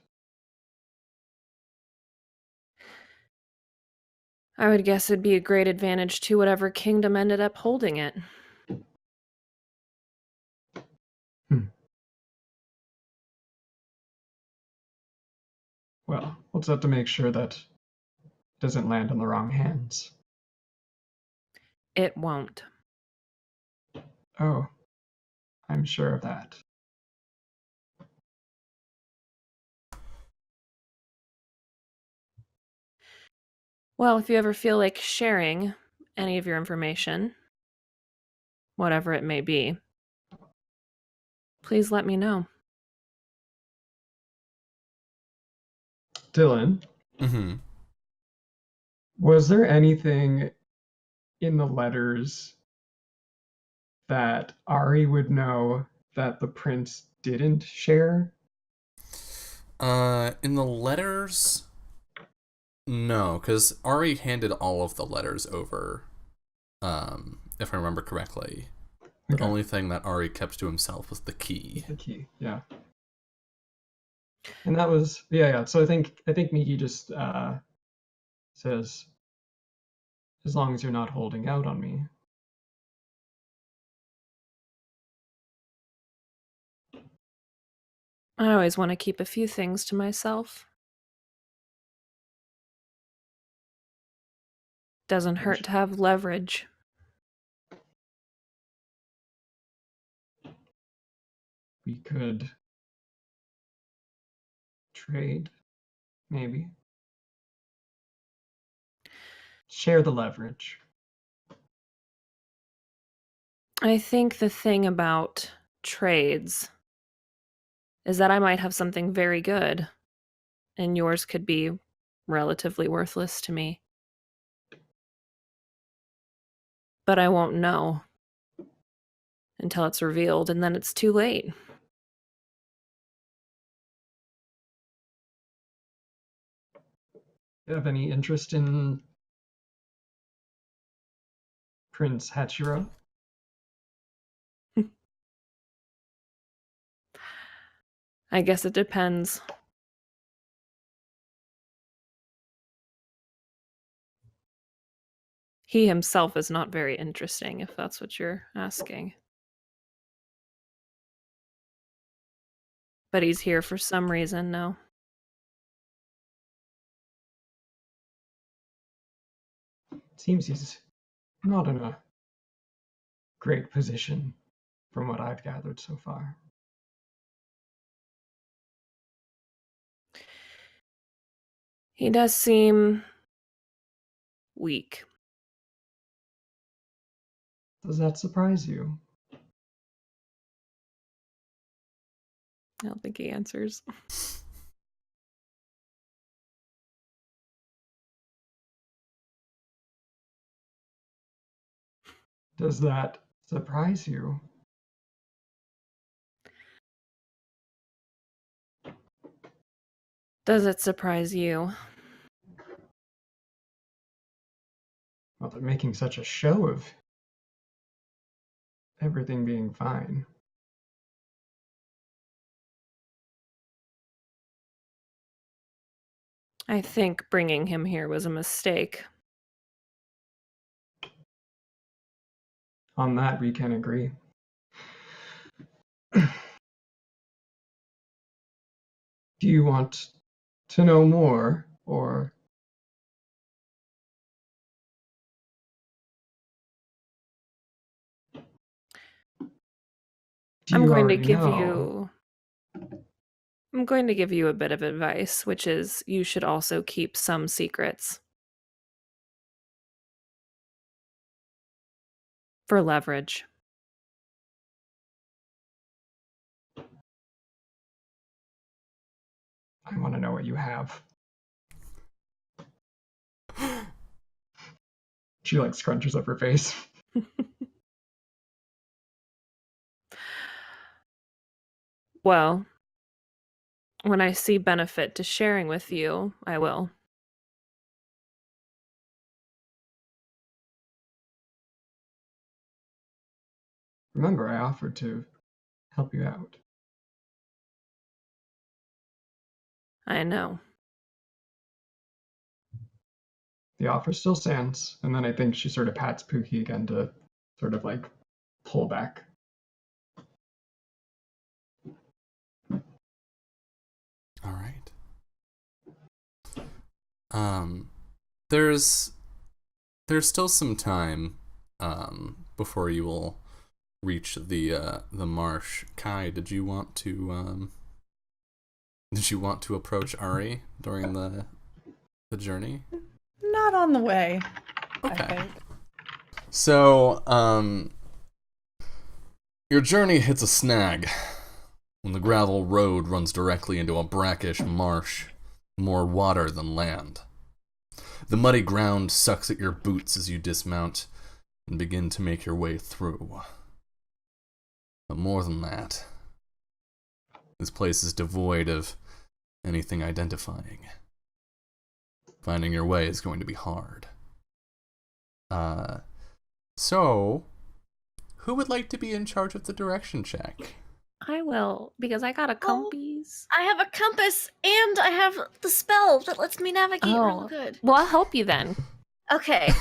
Speaker 3: I would guess it'd be a great advantage to whatever kingdom ended up holding it.
Speaker 4: Well, we'll just have to make sure that it doesn't land in the wrong hands.
Speaker 3: It won't.
Speaker 4: Oh, I'm sure of that.
Speaker 3: Well, if you ever feel like sharing any of your information, whatever it may be, please let me know.
Speaker 4: Dylan, was there anything in the letters that Ari would know that the prince didn't share?
Speaker 1: In the letters, no, because Ari handed all of the letters over, if I remember correctly. The only thing that Ari kept to himself was the key.
Speaker 4: The key, yeah. And that was yeah. So I think Miki just says, as long as you're not holding out on me.
Speaker 3: I always want to keep a few things to myself. Doesn't hurt to have leverage.
Speaker 4: We could trade, maybe. Share the leverage.
Speaker 3: I think the thing about trades is that I might have something very good, and yours could be relatively worthless to me. But I won't know until it's revealed, and then it's too late.
Speaker 4: Do you have any interest in Prince Hachiro?
Speaker 3: I guess it depends. He himself is not very interesting, if that's what you're asking. But he's here for some reason, no.
Speaker 4: Seems he's not in a great position from what I've gathered so far.
Speaker 3: He does seem weak.
Speaker 4: Does that surprise you?
Speaker 3: I don't think he answers.
Speaker 4: Does that surprise you?
Speaker 3: Does it surprise you?
Speaker 4: Well, they're making such a show of everything being fine.
Speaker 3: I think bringing him here was a mistake.
Speaker 4: On that, we can agree. Do you want to know more, or do
Speaker 3: I'm
Speaker 4: you
Speaker 3: going to
Speaker 4: already
Speaker 3: give
Speaker 4: know?
Speaker 3: I'm going to give you a bit of advice, which is you should also keep some secrets. For leverage.
Speaker 4: I want to know what you have. She like scrunches up her face.
Speaker 3: Well, when I see benefit to sharing with you, I will.
Speaker 4: Remember, I offered to help you out.
Speaker 3: I know.
Speaker 4: The offer still stands, and then I think she sort of pats Pookie again to sort of like pull back.
Speaker 1: All right. There's still some time before you will reach the marsh. Kai, did you want to approach Ari during the journey?
Speaker 2: Not on the way.
Speaker 1: Okay.
Speaker 2: I think.
Speaker 1: So, your journey hits a snag when the gravel road runs directly into a brackish marsh, more water than land. The muddy ground sucks at your boots as you dismount and begin to make your way through. But more than that, this place is devoid of anything identifying. Finding your way is going to be hard. So, who would like to be in charge of the direction check?
Speaker 3: I will, because I got a compass.
Speaker 5: I have a compass and I have the spell that lets me navigate real good.
Speaker 3: Well, I'll help you then.
Speaker 5: Okay.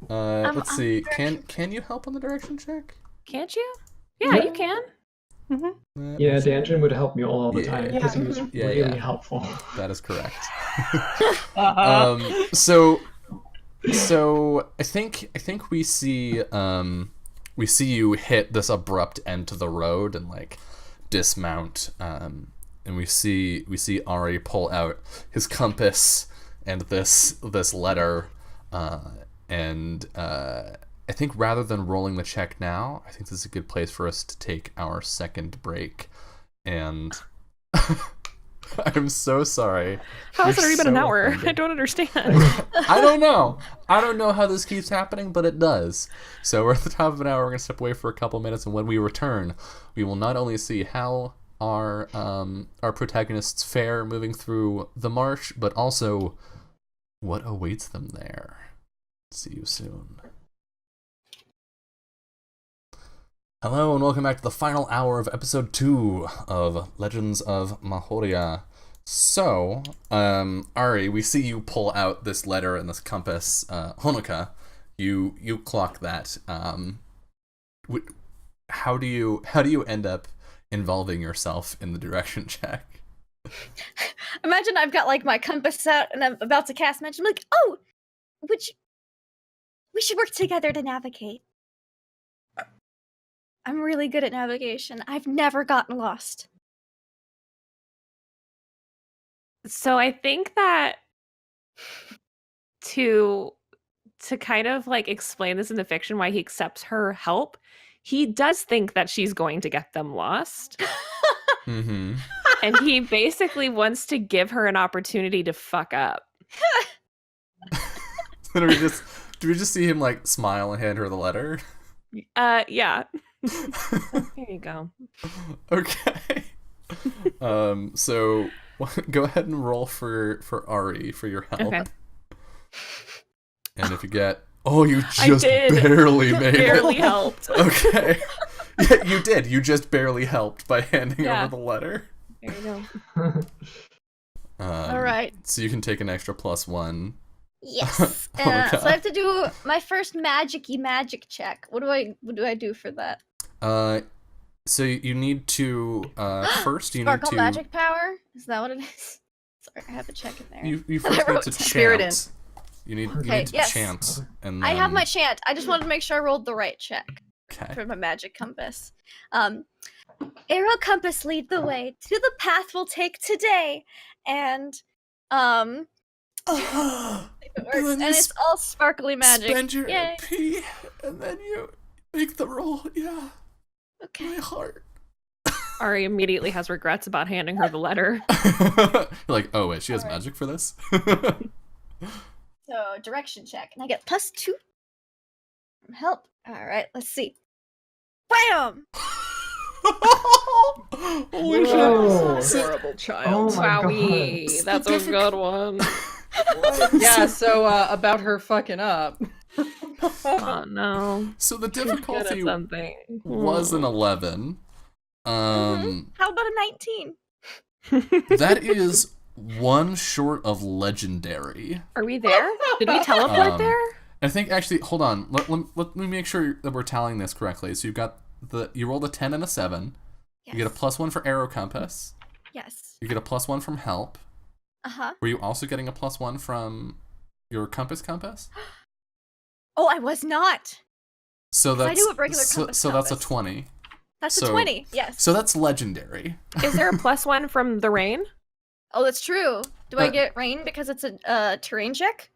Speaker 1: Let's see. Can you help on the direction check?
Speaker 3: Can't you? Yeah, you can.
Speaker 2: Mm-hmm.
Speaker 4: Yeah, Danjin would help me all the time because he was really helpful.
Speaker 1: That is correct. So I think we see you hit this abrupt end to the road and like dismount, and we see Ari pull out his compass and this letter, and I think rather than rolling the check now, I think this is a good place for us to take our second break. And I'm so sorry.
Speaker 3: How has it already been an hour?
Speaker 1: offended.
Speaker 3: I don't understand.
Speaker 1: I don't know. I don't know how this keeps happening, but it does. So we're at the top of an hour. We're going to step away for a couple minutes, and when we return, we will not only see how our protagonists fare moving through the marsh, but also what awaits them there. See you soon. Hello and welcome back to the final hour of episode 2 of Legends of Mahōrea. So, Ari, we see you pull out this letter and this compass. Honoka, you clock that. How do you end up involving yourself in the direction check?
Speaker 5: Imagine I've got like my compass out and I'm about to cast magic. I'm like, oh, we should work together to navigate. I'm really good at navigation. I've never gotten lost.
Speaker 3: So I think that to kind of like explain this in the fiction why he accepts her help, he does think that she's going to get them lost.
Speaker 1: Mm-hmm.
Speaker 3: And he basically wants to give her an opportunity to fuck up.
Speaker 1: Do we just see him like smile and hand her the letter?
Speaker 3: Yeah. Here you go.
Speaker 1: Okay. So go ahead and roll for Ari for your help.
Speaker 3: Okay.
Speaker 1: And if you get, you just barely made
Speaker 3: Barely
Speaker 1: it.
Speaker 3: helped.
Speaker 1: Okay. Yeah, you did. You just barely helped by handing over the letter.
Speaker 3: There you go.
Speaker 5: All right.
Speaker 1: So you can take an extra +1.
Speaker 5: Yes.
Speaker 1: Oh my
Speaker 5: So
Speaker 1: God.
Speaker 5: I have to do my first magic-y magic check. What do I do for that?
Speaker 1: So you need to first you need
Speaker 5: Sparkle
Speaker 1: to
Speaker 5: magic power? Is that what it is? Sorry, I have a check in there.
Speaker 1: you first
Speaker 5: I
Speaker 1: need
Speaker 5: wrote
Speaker 1: to
Speaker 2: spirit in.
Speaker 1: chant. You need
Speaker 5: Okay,
Speaker 1: to
Speaker 5: yes.
Speaker 1: chant, and then,
Speaker 5: I have my chant. I just wanted to make sure I rolled the right check
Speaker 1: okay.
Speaker 5: for my magic compass. Arrow compass, lead the way to the path we'll take today, and it works, and it's all sparkly magic.
Speaker 1: Spend your
Speaker 5: Yay.
Speaker 1: MP, and then you make the roll. Yeah,
Speaker 5: Okay.
Speaker 1: my heart.
Speaker 3: Ari immediately has regrets about handing her the letter.
Speaker 1: You're like, oh wait, she has
Speaker 5: Alright.
Speaker 1: magic for this.
Speaker 5: So direction check, and I get +2 from help. All right, let's see. Bam!
Speaker 1: Holy
Speaker 4: Whoa.
Speaker 1: shit!
Speaker 2: Adorable child.
Speaker 4: Oh my
Speaker 3: Wowie,
Speaker 1: God.
Speaker 3: that's a good one.
Speaker 2: Yeah, so about her fucking up.
Speaker 3: Oh no.
Speaker 1: So the
Speaker 3: Good at
Speaker 1: difficulty
Speaker 3: something.
Speaker 1: was an 11.
Speaker 5: How about a 19?
Speaker 1: That is one short of legendary.
Speaker 3: Are we there? Did we teleport
Speaker 1: Um,
Speaker 3: there?
Speaker 1: I think actually, hold on. Let me make sure that we're tallying this correctly. So you've got you rolled a 10 and a 7.
Speaker 5: Yes.
Speaker 1: You get a +1 for arrow compass.
Speaker 5: Yes.
Speaker 1: You get a +1 from help.
Speaker 5: Uh-huh.
Speaker 1: Were you also getting a +1 from your compass?
Speaker 5: Oh, I was not.
Speaker 1: So that's
Speaker 5: I do have regular compass
Speaker 1: so that's a
Speaker 5: compass.
Speaker 1: 20.
Speaker 5: That's
Speaker 1: So-
Speaker 5: a 20. Yes.
Speaker 1: So that's legendary.
Speaker 3: Is there a +1 from the rain?
Speaker 5: Oh, that's true. Do I
Speaker 1: But-
Speaker 5: get rain because it's a terrain check?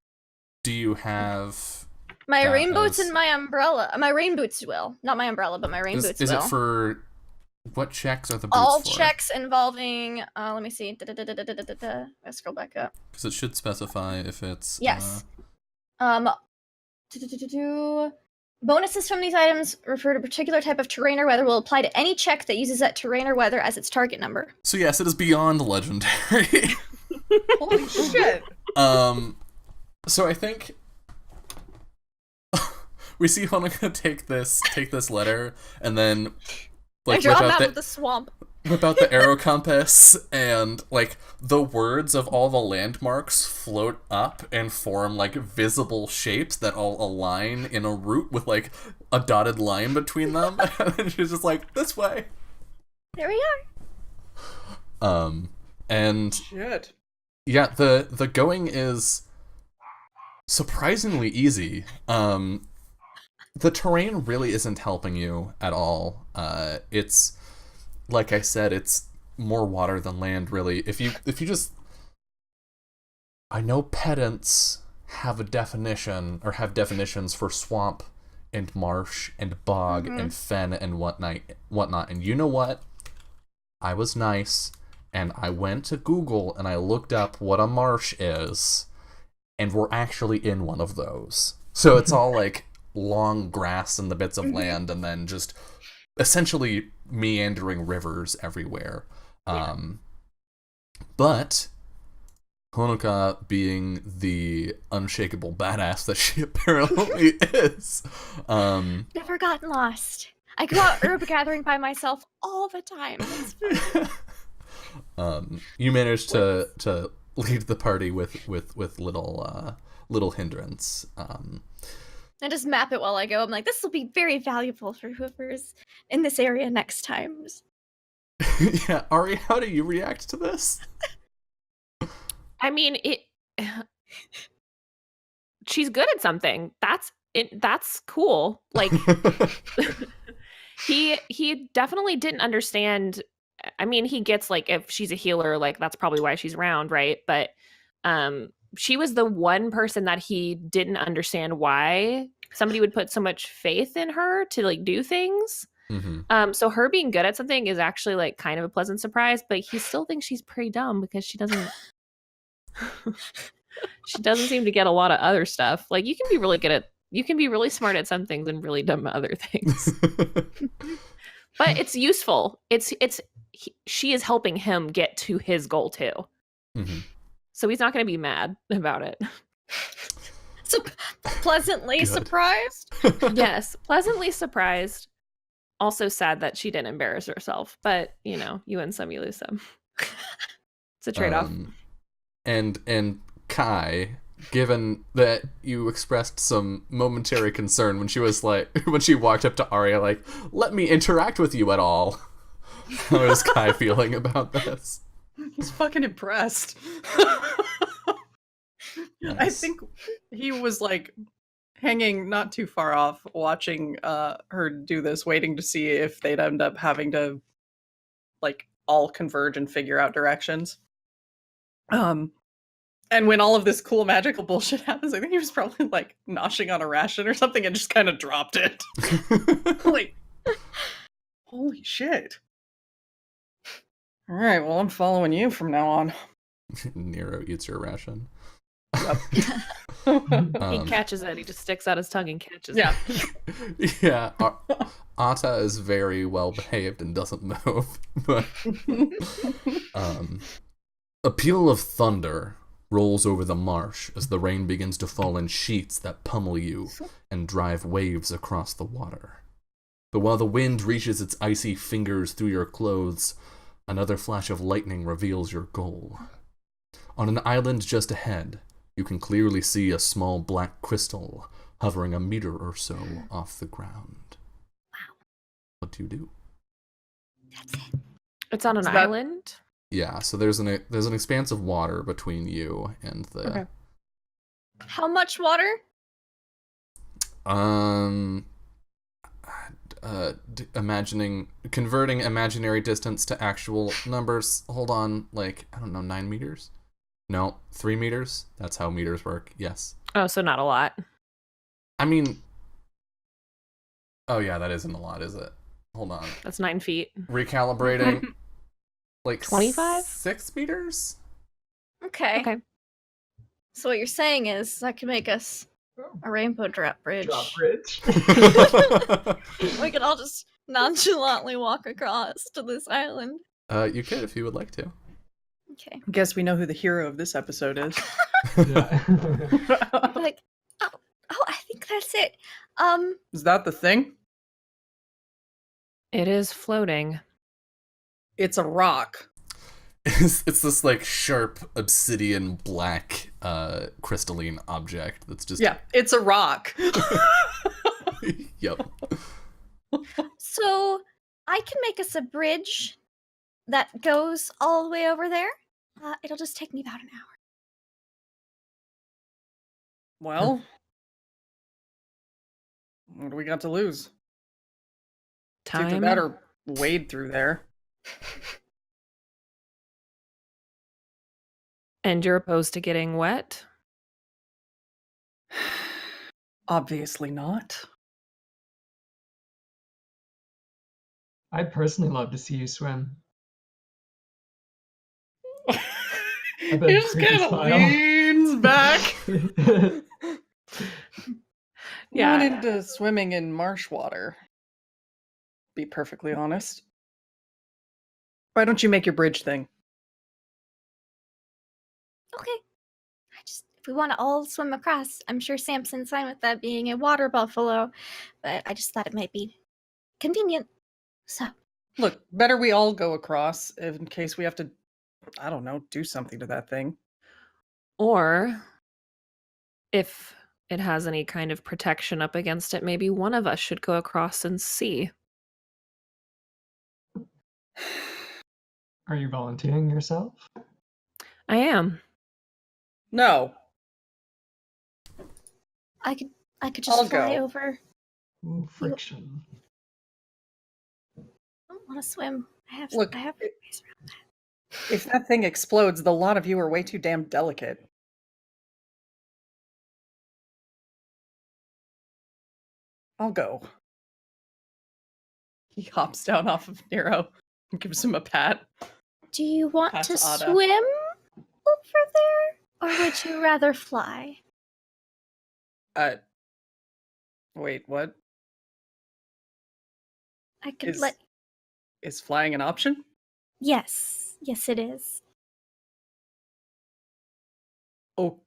Speaker 1: Do you have?
Speaker 5: My
Speaker 1: That
Speaker 5: rain boots
Speaker 1: is-
Speaker 5: and my umbrella. My rain boots will. Not my umbrella, but my rain boots
Speaker 1: Is
Speaker 5: will.
Speaker 1: it for what checks are the boots
Speaker 5: all
Speaker 1: for?
Speaker 5: checks involving let me see. Let's scroll back up.
Speaker 1: Because it should specify if it's
Speaker 5: Yes. Bonuses from these items refer to a particular type of terrain or weather will apply to any check that uses that terrain or weather as its target number.
Speaker 1: So yes, it is beyond legendary.
Speaker 2: Holy shit.
Speaker 1: So I think we see Honoka take this letter and then
Speaker 5: I
Speaker 1: like
Speaker 5: draw a map of the swamp.
Speaker 1: whip out the arrow compass, and like the words of all the landmarks float up and form like visible shapes that all align in a route with like a dotted line between them. And then she's just like, this way.
Speaker 5: There we are.
Speaker 1: And
Speaker 2: Shit.
Speaker 1: yeah, the going is surprisingly easy. The terrain really isn't helping you at all. It's like I said, it's more water than land, really. If you just, I know pedants have a definition or have definitions for swamp and marsh and bog and fen and whatnot. And you know what? I was nice, and I went to Google and I looked up what a marsh is, and we're actually in one of those. So it's all like long grass and the bits of land, and then just essentially meandering rivers everywhere. But Honoka, being the unshakable badass that she apparently is,
Speaker 5: Never gotten lost. I go out herb gathering by myself all the time.
Speaker 1: you managed to lead the party with little hindrance.
Speaker 5: I just map it while I go. I'm like, this will be very valuable for whoever's in this area next time.
Speaker 1: Yeah, Ari, how do you react to this?
Speaker 3: I mean, she's good at something. That's cool. Like he definitely didn't understand. I mean, he gets like if she's a healer, like that's probably why she's around, right? But she was the one person that he didn't understand why somebody would put so much faith in her to like do things. So her being good at something is actually like kind of a pleasant surprise, but he still thinks she's pretty dumb because she doesn't seem to get a lot of other stuff. Like you can be really smart at some things and really dumb at other things. But it's useful. She is helping him get to his goal too. So he's not going to be mad about it.
Speaker 5: So pleasantly surprised?
Speaker 3: Yes, pleasantly surprised. Also sad that she didn't embarrass herself. But, you win some, you lose some. It's a trade-off.
Speaker 1: And Kai, given that you expressed some momentary concern when she walked up to Arya, like, let me interact with you at all. How is Kai feeling about this?
Speaker 2: He's fucking impressed.
Speaker 1: Nice.
Speaker 2: I think he was like hanging not too far off, watching her do this, waiting to see if they'd end up having to like all converge and figure out directions. And when all of this cool magical bullshit happens, I think he was probably like noshing on a ration or something and just kind of dropped it. Like, holy shit. All right, well, I'm following you from now on.
Speaker 1: Nero eats your ration.
Speaker 2: Yep.
Speaker 3: He catches it. He just sticks out his tongue and catches
Speaker 2: Yeah.
Speaker 3: it.
Speaker 1: Yeah. Atta is very well behaved and doesn't move. But a peal of thunder rolls over the marsh as the rain begins to fall in sheets that pummel you and drive waves across the water. But while the wind reaches its icy fingers through your clothes, another flash of lightning reveals your goal. On an island just ahead, you can clearly see a small black crystal hovering a meter or so off the ground.
Speaker 5: Wow.
Speaker 1: What do you do?
Speaker 5: That's it.
Speaker 3: It's on an island?
Speaker 1: Yeah, so there's an expanse of water between you and the...
Speaker 3: Okay.
Speaker 5: How much water?
Speaker 1: Converting imaginary distance to actual numbers. Hold on, like, I don't know, 9 meters? No, 3 meters? That's how meters work, yes.
Speaker 3: Oh, so not a lot.
Speaker 1: I mean... Oh yeah, that isn't a lot, is it? Hold on.
Speaker 3: That's 9 feet.
Speaker 1: Recalibrating. Like
Speaker 3: 25?
Speaker 1: 6 meters?
Speaker 5: Okay. So what you're saying is that can make us a rainbow drop bridge.
Speaker 4: Drop bridge.
Speaker 5: We could all just nonchalantly walk across to this island.
Speaker 1: You could if you would like to.
Speaker 5: Okay.
Speaker 2: Guess we know who the hero of this episode is.
Speaker 4: Yeah.
Speaker 5: Like, oh, I think that's it.
Speaker 2: Is that the thing?
Speaker 3: It is floating.
Speaker 2: It's a rock.
Speaker 1: It's this like sharp obsidian black crystalline object that's just
Speaker 2: Yeah, it's a rock.
Speaker 1: Yep.
Speaker 5: So I can make us a bridge that goes all the way over there. It'll just take me about an hour.
Speaker 2: Well, what do we got to lose? It's either
Speaker 3: Time.
Speaker 2: that or wade through there.
Speaker 3: And you're opposed to getting wet?
Speaker 2: Obviously not.
Speaker 4: I'd personally love to see you swim.
Speaker 2: He just kind of leans back. Not into swimming in marsh water. Be perfectly honest. Why don't you make your bridge thing?
Speaker 5: Okay. If we want to all swim across, I'm sure Samson's fine with that being a water buffalo, but I just thought it might be convenient. So.
Speaker 2: Look, better we all go across in case we have to, I don't know, do something to that thing.
Speaker 3: Or if it has any kind of protection up against it, maybe one of us should go across and see.
Speaker 4: Are you volunteering yourself?
Speaker 3: I am.
Speaker 2: No.
Speaker 5: I could just fly over.
Speaker 4: Ooh, friction.
Speaker 5: I don't want to swim. I have
Speaker 2: Look,
Speaker 5: ways around that.
Speaker 2: If that thing explodes, the lot of you are way too damn delicate. I'll go. He hops down off of Nero and gives him a pat.
Speaker 5: Do you want
Speaker 2: Pat
Speaker 5: to
Speaker 2: to Ada.
Speaker 5: swim over there? Or would you rather fly?
Speaker 2: Wait, what?
Speaker 5: I could let...
Speaker 2: Is flying an option?
Speaker 5: Yes. Yes, it is.
Speaker 2: Oh,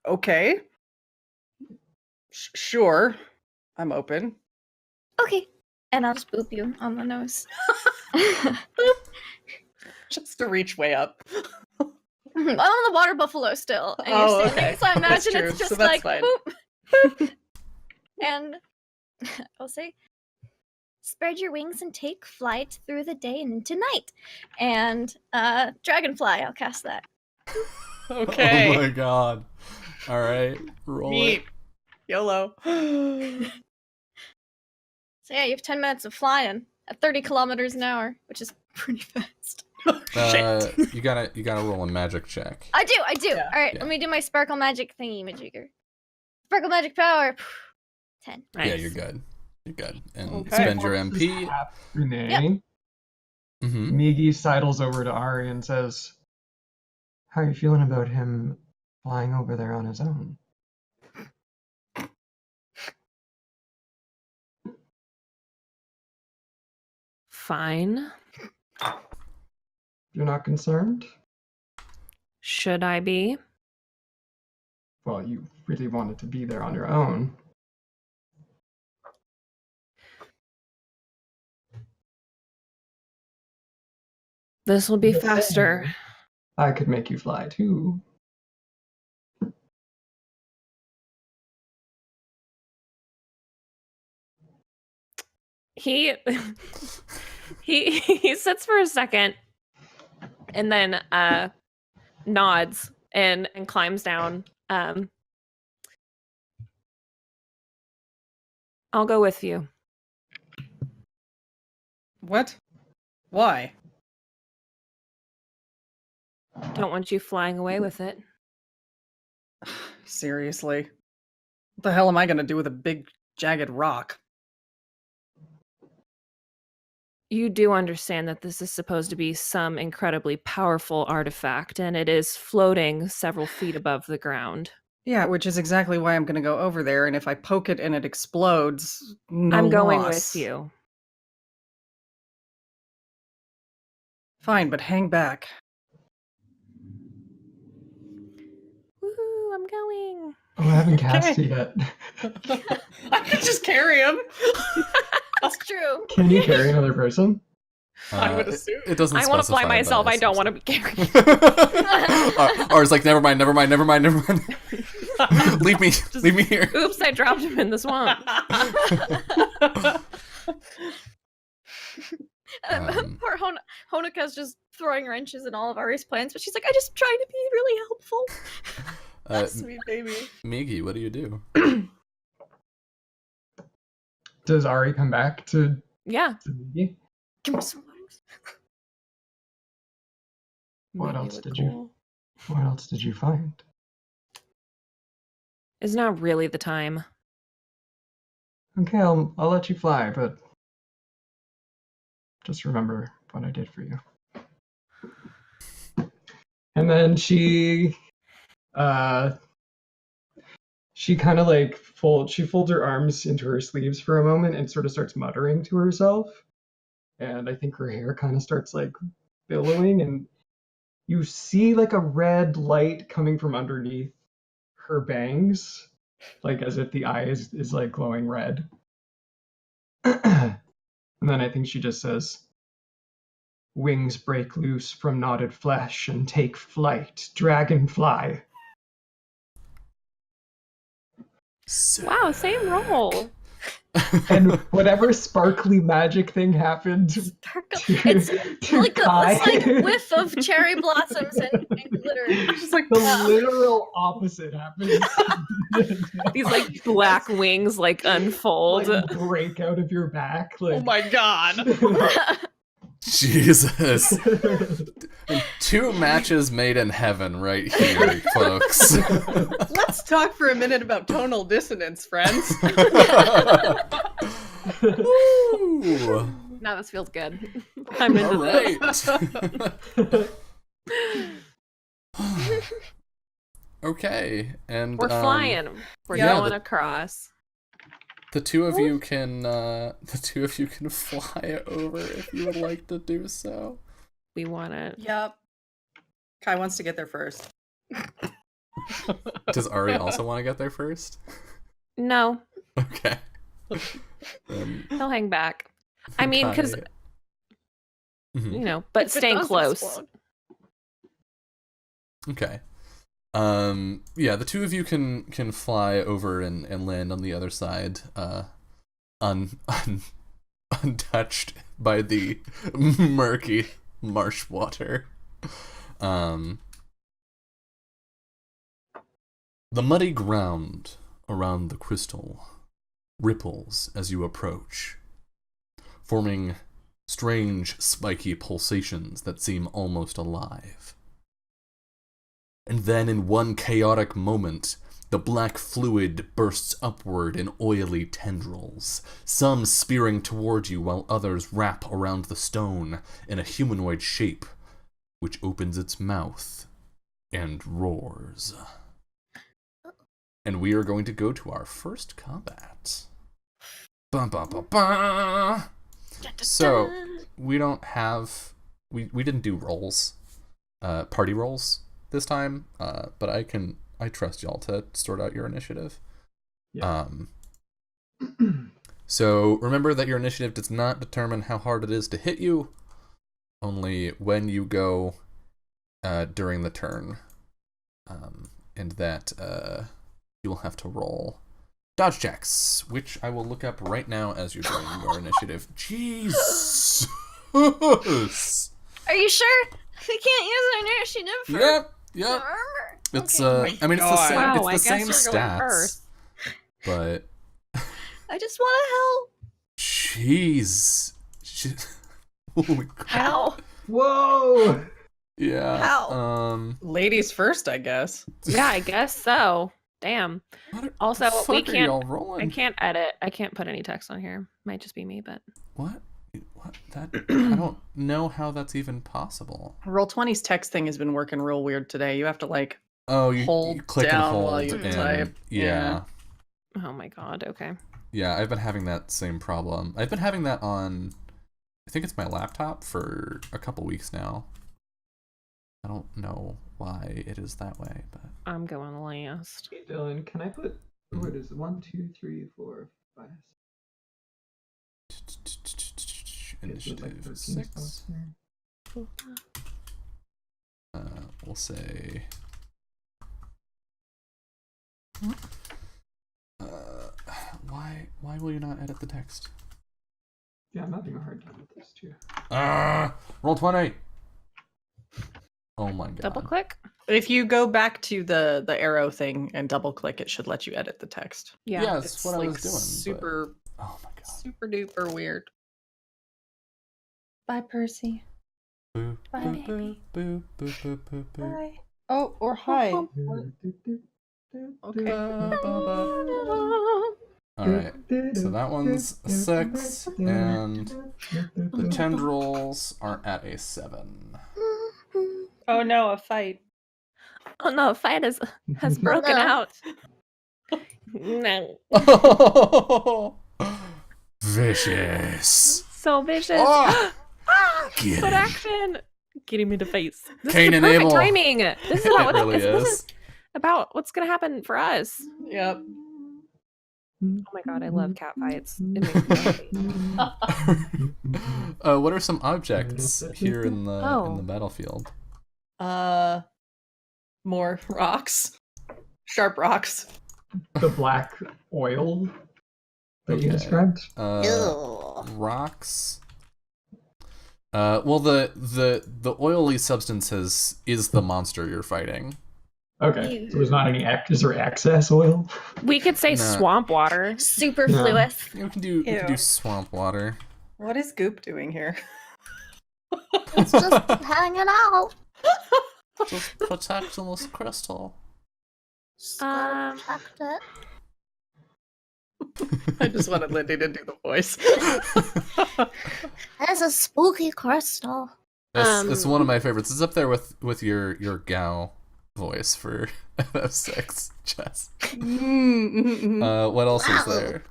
Speaker 2: okay. Sure. I'm open.
Speaker 5: Okay. And I'll just boop you on the nose.
Speaker 2: Just to reach way up.
Speaker 5: I'm on the water buffalo still. And you're standing,
Speaker 2: okay.
Speaker 5: so I
Speaker 2: That's
Speaker 5: imagine
Speaker 2: true.
Speaker 5: it's just
Speaker 2: So that's
Speaker 5: like
Speaker 2: fine.
Speaker 5: boop, boop. And I'll say, spread your wings and take flight through the day and into night. And dragonfly, I'll cast that.
Speaker 2: Okay.
Speaker 1: Oh my god. All right, roll
Speaker 2: Neat.
Speaker 1: it.
Speaker 2: YOLO.
Speaker 5: So yeah, you have 10 minutes of flying at 30 kilometers an hour, which is pretty fast.
Speaker 2: Shit.
Speaker 1: You gotta roll a magic check.
Speaker 5: I do.
Speaker 2: Yeah.
Speaker 5: All right,
Speaker 1: Yeah.
Speaker 5: let me do my sparkle magic thingy majigger. Sparkle magic power. 10.
Speaker 3: Nice.
Speaker 1: Yeah, you're good. You're good. And
Speaker 2: Okay.
Speaker 1: spend your MP.
Speaker 4: Renee.
Speaker 1: Mm-hmm.
Speaker 4: Migi sidles over to Ari and says, "How are you feeling about him flying over there on his own?"
Speaker 3: Fine.
Speaker 4: You're not concerned?
Speaker 3: Should I be?
Speaker 4: Well, you really wanted to be there on your own.
Speaker 3: This will be
Speaker 4: Just
Speaker 3: faster.
Speaker 4: saying. I could make you fly too.
Speaker 3: He he sits for a second and then nods and climbs down. I'll go with you.
Speaker 2: What? Why?
Speaker 3: Don't want you flying away with it.
Speaker 2: Seriously. What the hell am I gonna do with a big, jagged rock?
Speaker 3: You do understand that this is supposed to be some incredibly powerful artifact, and it is floating several feet above the ground.
Speaker 2: Yeah, which is exactly why I'm gonna go over there, and if I poke it and it explodes, no
Speaker 3: I'm going
Speaker 2: loss.
Speaker 3: with you.
Speaker 2: Fine, but hang back.
Speaker 3: Woohoo, I'm going.
Speaker 4: Oh, I haven't cast
Speaker 2: Okay.
Speaker 4: it yet.
Speaker 2: I could just carry him.
Speaker 5: That's true.
Speaker 4: Can you carry another person?
Speaker 2: I would assume.
Speaker 1: It doesn't.
Speaker 3: I want to fly
Speaker 1: specify,
Speaker 3: myself.
Speaker 1: but
Speaker 3: I don't want to be carried.
Speaker 1: or it's like never mind. leave me here.
Speaker 3: Oops, I dropped him in the swamp.
Speaker 5: Poor Honika's just throwing wrenches in all of Ari's plans, but she's like, I just trying to be really helpful.
Speaker 2: Sweet baby.
Speaker 1: Migi, what do you do?
Speaker 4: Does Ari come back to
Speaker 3: Yeah.
Speaker 4: Migi?
Speaker 5: Give me some wings.
Speaker 4: What
Speaker 3: Maybe
Speaker 4: else
Speaker 3: look
Speaker 4: did you-
Speaker 3: cool.
Speaker 4: What else did you find?
Speaker 3: Is not really the time.
Speaker 4: Okay, I'll let you fly, but just remember what I did for you. And then she kind of like folds her arms into her sleeves for a moment and sort of starts muttering to herself. And I think her hair kind of starts like billowing, and you see like a red light coming from underneath her bangs, like as if the eye is like glowing red. And then I think she just says, "Wings break loose from knotted flesh and take flight, dragonfly."
Speaker 3: Wow, same roll.
Speaker 4: And whatever sparkly magic thing happened
Speaker 5: It's like
Speaker 4: Kai,
Speaker 5: it's like a whiff of cherry blossoms and glitter.
Speaker 2: It's like
Speaker 4: the literal opposite happened.
Speaker 3: These like black wings like unfold.
Speaker 4: Like break out of your back. Like,
Speaker 2: oh my god.
Speaker 1: Jesus. 2 matches made in heaven right here, folks.
Speaker 2: Let's talk for a minute about tonal dissonance, friends.
Speaker 1: Ooh.
Speaker 3: Now this feels good. I'm into
Speaker 1: All
Speaker 3: this.
Speaker 1: right. Okay, and
Speaker 3: We're flying. We're
Speaker 2: yeah,
Speaker 3: going across.
Speaker 1: the two of you can fly over if you would like to do so.
Speaker 3: We want it.
Speaker 2: Yep. Kai wants to get there first.
Speaker 1: Does Ari also want to get there first?
Speaker 3: No,
Speaker 1: Okay.
Speaker 3: he'll hang back. I mean, because
Speaker 1: Mhm.
Speaker 3: you know, but
Speaker 2: If it
Speaker 3: staying
Speaker 2: does
Speaker 3: close.
Speaker 2: explode.
Speaker 1: Okay. Yeah, the two of you can fly over and land on the other side, untouched by the murky marsh water. The muddy ground around the crystal ripples as you approach, forming strange spiky pulsations that seem almost alive. And then in one chaotic moment, the black fluid bursts upward in oily tendrils, some spearing toward you while others wrap around the stone in a humanoid shape, which opens its mouth and roars. And we are going to go to our first combat. Bum, bum, bum, bum. So, we don't have... We didn't do rolls, party rolls this time, but I trust y'all to sort out your initiative.
Speaker 4: Yeah.
Speaker 1: So remember that your initiative does not determine how hard it is to hit you, only when you go during the turn, and that you will have to roll dodge checks, which I will look up right now as you're doing your initiative. Jeez.
Speaker 5: Are you sure? We can't use our initiative for
Speaker 1: Yep.
Speaker 5: armor.
Speaker 1: It's
Speaker 5: Okay.
Speaker 1: I mean it's the same
Speaker 3: Wow,
Speaker 1: it's
Speaker 3: I
Speaker 1: the
Speaker 3: guess
Speaker 1: same
Speaker 3: we're going
Speaker 1: stats,
Speaker 3: first.
Speaker 1: but
Speaker 5: I just want to help.
Speaker 1: jeez. Holy crap.
Speaker 3: How?
Speaker 4: Whoa!
Speaker 1: Yeah.
Speaker 5: How?
Speaker 2: Ladies first, I guess.
Speaker 3: Yeah, I guess so. Damn. Also,
Speaker 1: the fuck
Speaker 3: we
Speaker 1: are
Speaker 3: can't.
Speaker 1: y'all rolling?
Speaker 3: I can't edit. I can't put any text on here. Might just be me, but
Speaker 1: What? That I don't know how that's even possible.
Speaker 2: Roll20's text thing has been working real weird today. You have to like
Speaker 1: Oh, you
Speaker 2: hold
Speaker 1: click
Speaker 2: down
Speaker 1: and hold
Speaker 2: while you
Speaker 1: and
Speaker 2: type.
Speaker 1: yeah.
Speaker 3: oh my god. Okay.
Speaker 1: Yeah, I've been having that same problem. I've been having that on I think it's my laptop for a couple weeks now. I don't know why it is that way, but
Speaker 3: I'm going last.
Speaker 4: Hey, Dylan, can I put what is it? 1, 2, 3, 4, 5.
Speaker 1: initiative 6. We'll say why will you not edit the text?
Speaker 4: Yeah, I'm having a hard time with this too.
Speaker 1: Roll 20. Oh my god.
Speaker 3: Double click.
Speaker 2: If you go back to the arrow thing and double click, it should let you edit the text.
Speaker 3: Yeah.
Speaker 1: Yeah, that's
Speaker 2: It's
Speaker 1: what
Speaker 2: like
Speaker 1: I was doing.
Speaker 2: super,
Speaker 1: But, oh my god.
Speaker 2: super duper weird.
Speaker 5: Bye, Percy.
Speaker 1: Boo,
Speaker 5: Bye,
Speaker 1: boo,
Speaker 5: baby.
Speaker 1: boo, boo, boo, boo, boo.
Speaker 5: Bye.
Speaker 2: Oh, or hi. Okay.
Speaker 1: Alright, so that one's a 6, and the tendrils are at a 7.
Speaker 2: Oh no, a fight.
Speaker 3: Oh no, a fight has broken
Speaker 5: no.
Speaker 3: out. No.
Speaker 1: Vicious.
Speaker 3: So vicious.
Speaker 1: Oh, get
Speaker 3: Foot
Speaker 1: him.
Speaker 3: action. Getting me to face. This
Speaker 1: Cain
Speaker 3: is
Speaker 1: and
Speaker 3: the perfect
Speaker 1: Abel.
Speaker 3: timing. This is about
Speaker 1: It really
Speaker 3: this
Speaker 1: is.
Speaker 3: is about what's gonna happen for us.
Speaker 2: Yep.
Speaker 3: Oh my god, I love cat fights. It makes me happy.
Speaker 1: What are some objects here in the
Speaker 3: Oh.
Speaker 1: battlefield?
Speaker 2: More rocks. Sharp rocks.
Speaker 4: The black oil that you
Speaker 1: Okay.
Speaker 4: described.
Speaker 5: Ew.
Speaker 1: Rocks. Well, the oily substance is the monster you're fighting.
Speaker 4: Okay, so there's not any is there excess oil?
Speaker 3: We could say
Speaker 1: No.
Speaker 3: swamp water.
Speaker 5: Superfluous.
Speaker 1: You can do
Speaker 2: Ew.
Speaker 1: swamp water.
Speaker 2: What is Goop doing here?
Speaker 5: It's just hanging out.
Speaker 1: Just protecting this crystal.
Speaker 5: Just gotta
Speaker 3: Um,
Speaker 5: protect it.
Speaker 2: I just wanted Lindy to do the voice.
Speaker 5: There's a spooky crystal.
Speaker 1: It's one of my favorites. It's up there with your Gao voice for FF6 chess. What else is there?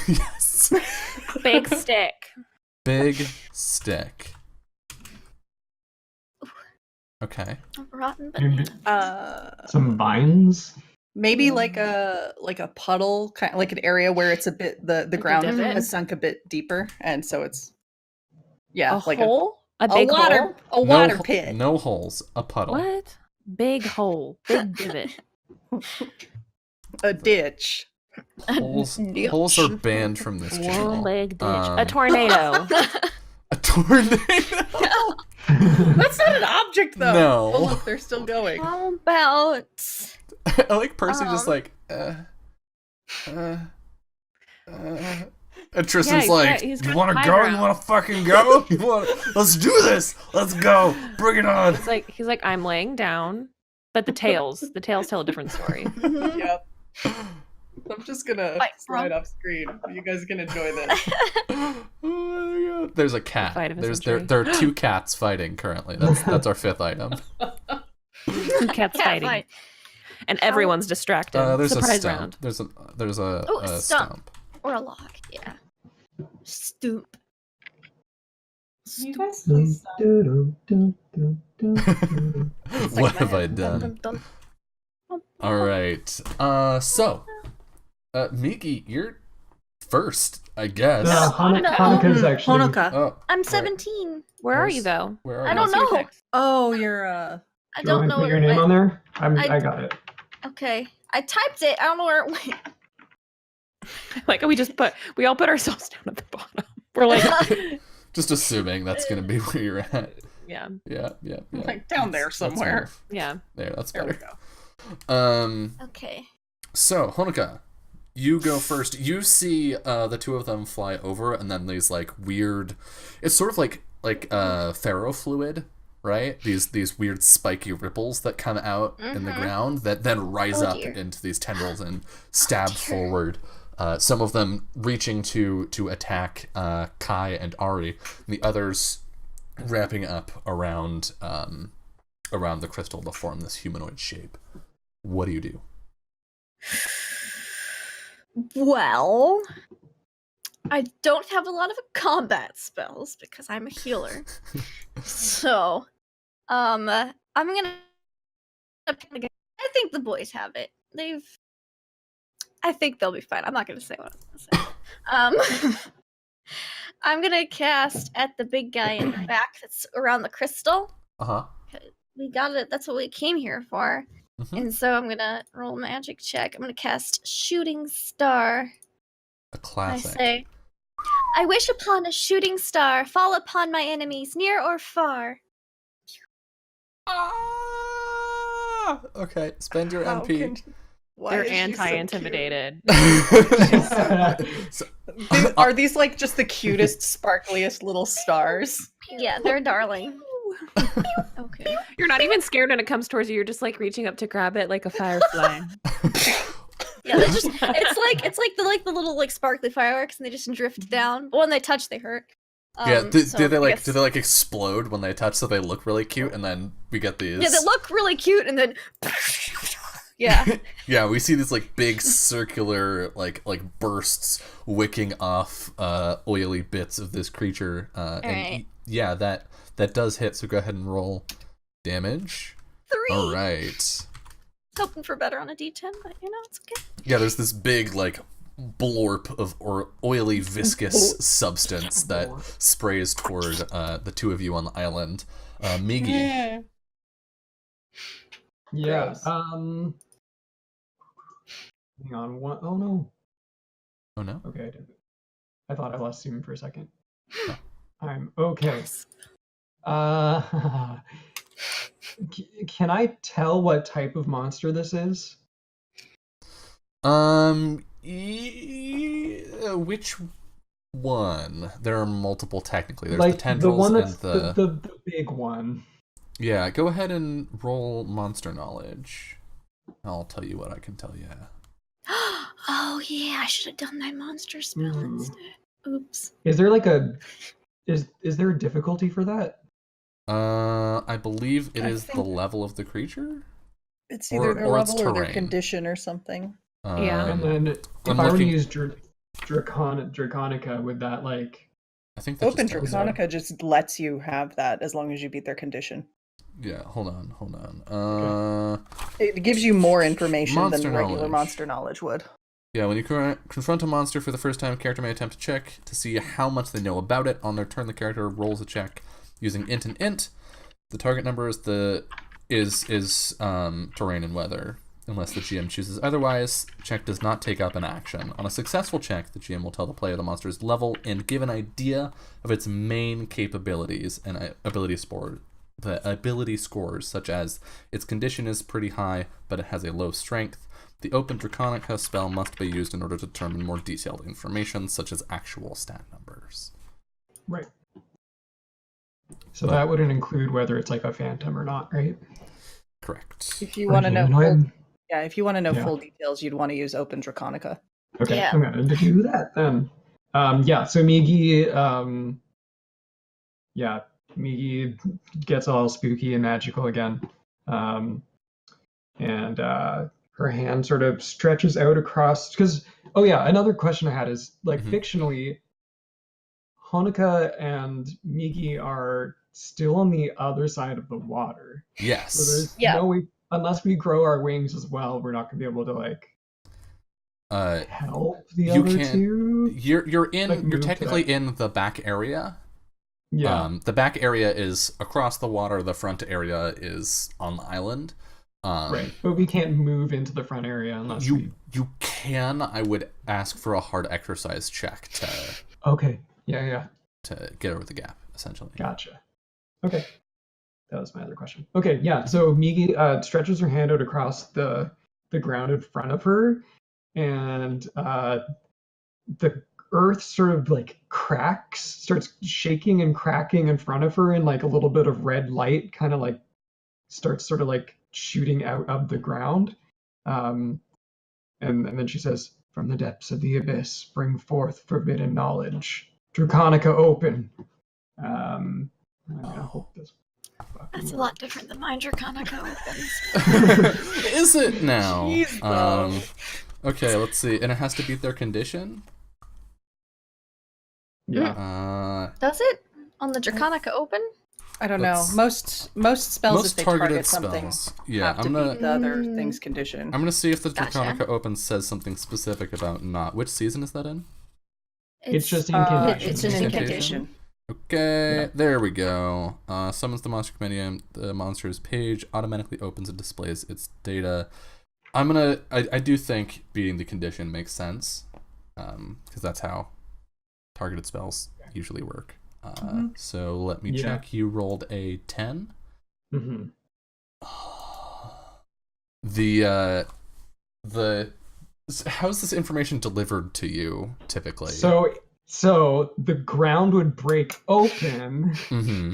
Speaker 1: Yes.
Speaker 3: Big stick.
Speaker 1: Big stick. Okay.
Speaker 5: Rotten
Speaker 4: Maybe
Speaker 5: banana.
Speaker 4: some vines.
Speaker 2: Maybe like a puddle, kind of like an area where it's a bit the
Speaker 3: a
Speaker 2: ground
Speaker 3: divot?
Speaker 2: has sunk a bit deeper, and so it's
Speaker 3: A
Speaker 2: like
Speaker 3: hole? A
Speaker 2: a
Speaker 3: big
Speaker 2: water
Speaker 3: hole?
Speaker 2: water pit.
Speaker 1: No holes. A puddle.
Speaker 3: What? Big hole. Big divot.
Speaker 2: A ditch.
Speaker 1: Holes
Speaker 5: Ditch.
Speaker 1: holes are banned from this channel.
Speaker 3: One leg ditch.
Speaker 1: Um,
Speaker 3: A tornado.
Speaker 1: A tornado.
Speaker 2: That's not an object though.
Speaker 1: No.
Speaker 2: Oh, look, they're still going.
Speaker 5: How about
Speaker 1: I like Percy just like and Tristan's
Speaker 3: he's
Speaker 1: like,
Speaker 3: got- he's
Speaker 1: you
Speaker 3: got
Speaker 1: want to
Speaker 3: high
Speaker 1: go?
Speaker 3: ground."
Speaker 1: You want to fucking go? Let's do this. Let's go. Bring it on.
Speaker 3: He's like, I'm laying down, but the tails tell a different story.
Speaker 2: Yep. I'm just gonna
Speaker 5: Fight,
Speaker 2: slide
Speaker 5: bro.
Speaker 2: off screen. You guys can enjoy this.
Speaker 1: Oh my god. There's a cat.
Speaker 3: fight of a
Speaker 1: There
Speaker 3: century.
Speaker 1: are 2 cats fighting currently. That's our 5th item.
Speaker 3: Two cats
Speaker 5: cat
Speaker 3: fighting,
Speaker 5: fight?
Speaker 3: and everyone's distracted.
Speaker 1: There's
Speaker 3: Surprise
Speaker 1: a stump.
Speaker 3: round.
Speaker 1: There's a
Speaker 5: Oh, a stump.
Speaker 1: stump.
Speaker 5: Or a log, yeah. Stoop.
Speaker 2: You guys please stop.
Speaker 1: What have I done? All right. So, Miki, you're first, I guess.
Speaker 4: No, Hanukkah's actually.
Speaker 2: Honoka.
Speaker 1: Oh,
Speaker 5: I'm
Speaker 1: right.
Speaker 5: 17.
Speaker 3: Where are you though?
Speaker 1: Where are
Speaker 5: I
Speaker 1: you?
Speaker 5: don't
Speaker 3: see your
Speaker 5: know.
Speaker 3: text.
Speaker 2: Oh, you're
Speaker 5: I
Speaker 4: Do you
Speaker 5: don't
Speaker 4: want me to
Speaker 5: know.
Speaker 4: put your name on there?
Speaker 5: I-
Speaker 4: I got it.
Speaker 5: Okay. I typed it. I don't know where it went.
Speaker 3: Like we all put ourselves down at the bottom. We're like,
Speaker 1: Just assuming that's gonna be where you're at.
Speaker 3: yeah,
Speaker 1: Yeah.
Speaker 2: like down there
Speaker 1: That's
Speaker 2: somewhere.
Speaker 1: move.
Speaker 3: yeah.
Speaker 1: There, that's
Speaker 2: There we
Speaker 1: better.
Speaker 2: go.
Speaker 5: Okay.
Speaker 1: So Honoka, you go first. You see the 2 of them fly over, and then these like weird. It's sort of like ferrofluid, right? These weird spiky ripples that come out in the ground that then rise
Speaker 5: Oh,
Speaker 1: up
Speaker 5: dear.
Speaker 1: into these tendrils and stab
Speaker 5: dear.
Speaker 1: forward. Some of them reaching to attack Kai and Ari, and the others wrapping up around the crystal to form this humanoid shape. What do you do?
Speaker 5: Well, I don't have a lot of combat spells because I'm a healer. So, I'm gonna. I think the boys have it. I think they'll be fine. I'm not gonna say what I'm gonna say. I'm gonna cast at the big guy in the back that's around the crystal.
Speaker 1: Uh-huh.
Speaker 5: We got it. That's what we came here for.
Speaker 1: Mhm.
Speaker 5: And so I'm gonna roll a magic check. I'm gonna cast Shooting Star.
Speaker 1: A classic.
Speaker 5: I say, I wish upon a shooting star fall upon my enemies, near or far.
Speaker 1: Ah! Okay, spend your
Speaker 2: How
Speaker 1: MP.
Speaker 2: can- why
Speaker 3: They're
Speaker 2: is she so cute?
Speaker 3: anti-intimidated.
Speaker 1: So-
Speaker 2: Are these like just the cutest, sparkliest little stars?
Speaker 5: Yeah, they're darling. Okay.
Speaker 3: You're not even scared when it comes towards you. You're just like reaching up to grab it like a firefly.
Speaker 5: Yeah, they're just it's like the little like sparkly fireworks and they just drift down. But when they touch they hurt.
Speaker 1: Do they
Speaker 5: I guess-
Speaker 1: do they like explode when they touch so they look really cute, and then we get these?
Speaker 5: Yeah, they look really cute, and then yeah.
Speaker 1: Yeah, we see these like big circular like bursts wicking off oily bits of this creature.
Speaker 5: Alright.
Speaker 1: Yeah, that does hit. So go ahead and roll damage.
Speaker 5: 3.
Speaker 1: All right.
Speaker 5: Hoping for better on a D10, but it's okay.
Speaker 1: Yeah, there's this big like blorp of oily viscous substance that sprays toward the two of you on the island. Miggy.
Speaker 4: Yeah.
Speaker 2: Gross.
Speaker 4: Hang on. One. Oh no.
Speaker 1: Oh no.
Speaker 4: Okay, I did. I thought I lost Steven for a second. I'm okay. Can I tell what type of monster this is?
Speaker 1: Which one? There are multiple technically. There's
Speaker 4: Like
Speaker 1: the tendrils
Speaker 4: one
Speaker 1: and
Speaker 4: that's
Speaker 1: the...
Speaker 4: the big one.
Speaker 1: Yeah, go ahead and roll monster knowledge. I'll tell you what I can tell you.
Speaker 5: Oh yeah, I should have done my monster spell
Speaker 4: Hmm.
Speaker 5: instead. Oops.
Speaker 4: Is there like is there a difficulty for that?
Speaker 1: I believe it
Speaker 2: I
Speaker 1: is the
Speaker 2: think-
Speaker 1: level of the creature.
Speaker 2: It's
Speaker 1: Or-
Speaker 2: either their
Speaker 1: or its
Speaker 2: level or their
Speaker 1: terrain.
Speaker 2: condition or something.
Speaker 3: Yeah.
Speaker 4: And then
Speaker 1: I'm
Speaker 4: if I were to
Speaker 1: looking-
Speaker 4: use Draconica, would that like?
Speaker 1: I think that
Speaker 2: Open
Speaker 1: just tells you.
Speaker 2: Draconica just lets you have that as long as you beat their condition.
Speaker 1: Yeah, hold on.
Speaker 2: It gives you more information
Speaker 1: Monster
Speaker 2: than regular
Speaker 1: knowledge.
Speaker 2: monster knowledge would.
Speaker 1: Yeah, when you confront a monster for the first time, a character may attempt to check to see how much they know about it. On their turn, the character rolls a check using int and int. The target number is terrain and weather. Unless the GM chooses otherwise, check does not take up an action. On a successful check, the GM will tell the player the monster's level and give an idea of its main capabilities and ability scores, such as its condition is pretty high, but it has a low strength. The Open Draconica spell must be used in order to determine more detailed information, such as actual stat numbers.
Speaker 4: Right. So that wouldn't include whether it's like a phantom or not, right?
Speaker 1: Correct.
Speaker 2: If you want to know
Speaker 4: Humanoid?
Speaker 2: if you want to know
Speaker 4: Yeah.
Speaker 2: full details, you'd want to use Open Draconica.
Speaker 4: Okay,
Speaker 5: Yeah.
Speaker 4: I'm gonna do that then. So Migi, Migi gets all spooky and magical again, and her hand sort of stretches out across. Because another question I had is like
Speaker 1: Mhm.
Speaker 4: fictionally, Honoka and Migi are still on the other side of the water. So
Speaker 1: Yes.
Speaker 4: there's
Speaker 5: Yeah.
Speaker 4: no way, unless we grow our wings as well, we're not gonna be able to like
Speaker 1: Uh,
Speaker 4: help the
Speaker 1: You
Speaker 4: other
Speaker 1: can't-
Speaker 4: two.
Speaker 1: you're
Speaker 4: Like,
Speaker 1: you're
Speaker 4: move to
Speaker 1: technically
Speaker 4: that.
Speaker 1: in the back area.
Speaker 4: Yeah.
Speaker 1: The back area is across the water. The front area is on the island.
Speaker 4: Right, but we can't move into the front area unless
Speaker 1: You can. I would ask for a hard exercise check
Speaker 4: Okay, yeah,
Speaker 1: to get over the gap, essentially.
Speaker 4: gotcha. Okay, that was my other question. Okay, yeah. So Migi stretches her hand out across the ground in front of her, and the earth sort of like cracks, starts shaking and cracking in front of her, and like a little bit of red light kind of like starts sort of like shooting out of the ground. And then she says, "From the depths of the abyss, bring forth forbidden knowledge. Draconica open." I hope this.
Speaker 5: That's a lot different than mine Draconica opens.
Speaker 1: Is it now?
Speaker 2: Jeez, though.
Speaker 1: Okay, let's see. And it has to beat their condition.
Speaker 4: Yeah.
Speaker 5: Does it? On the Draconica open?
Speaker 2: I don't know.
Speaker 1: Let's-
Speaker 2: Most spells,
Speaker 1: Most
Speaker 2: if they
Speaker 1: targeted
Speaker 2: target something,
Speaker 1: spells. Yeah,
Speaker 2: have to
Speaker 1: I'm
Speaker 2: beat
Speaker 1: gonna
Speaker 2: the other thing's condition.
Speaker 1: I'm gonna see if the
Speaker 5: Gotcha.
Speaker 1: Draconica Open says something specific about not. Which season is that in?
Speaker 4: It's just
Speaker 2: Uh,
Speaker 4: incantation.
Speaker 2: it's an
Speaker 1: Incantation.
Speaker 2: incantation.
Speaker 1: Okay,
Speaker 4: Yeah.
Speaker 1: there we go. Summons the monster compendium. The monster's page automatically opens and displays its data. I do think beating the condition makes sense, because that's how targeted spells usually work. So let me
Speaker 4: Yeah.
Speaker 1: check. You rolled a 10.
Speaker 4: Mhm.
Speaker 1: How's this information delivered to you typically?
Speaker 4: So the ground would break open,
Speaker 1: Mm-hmm.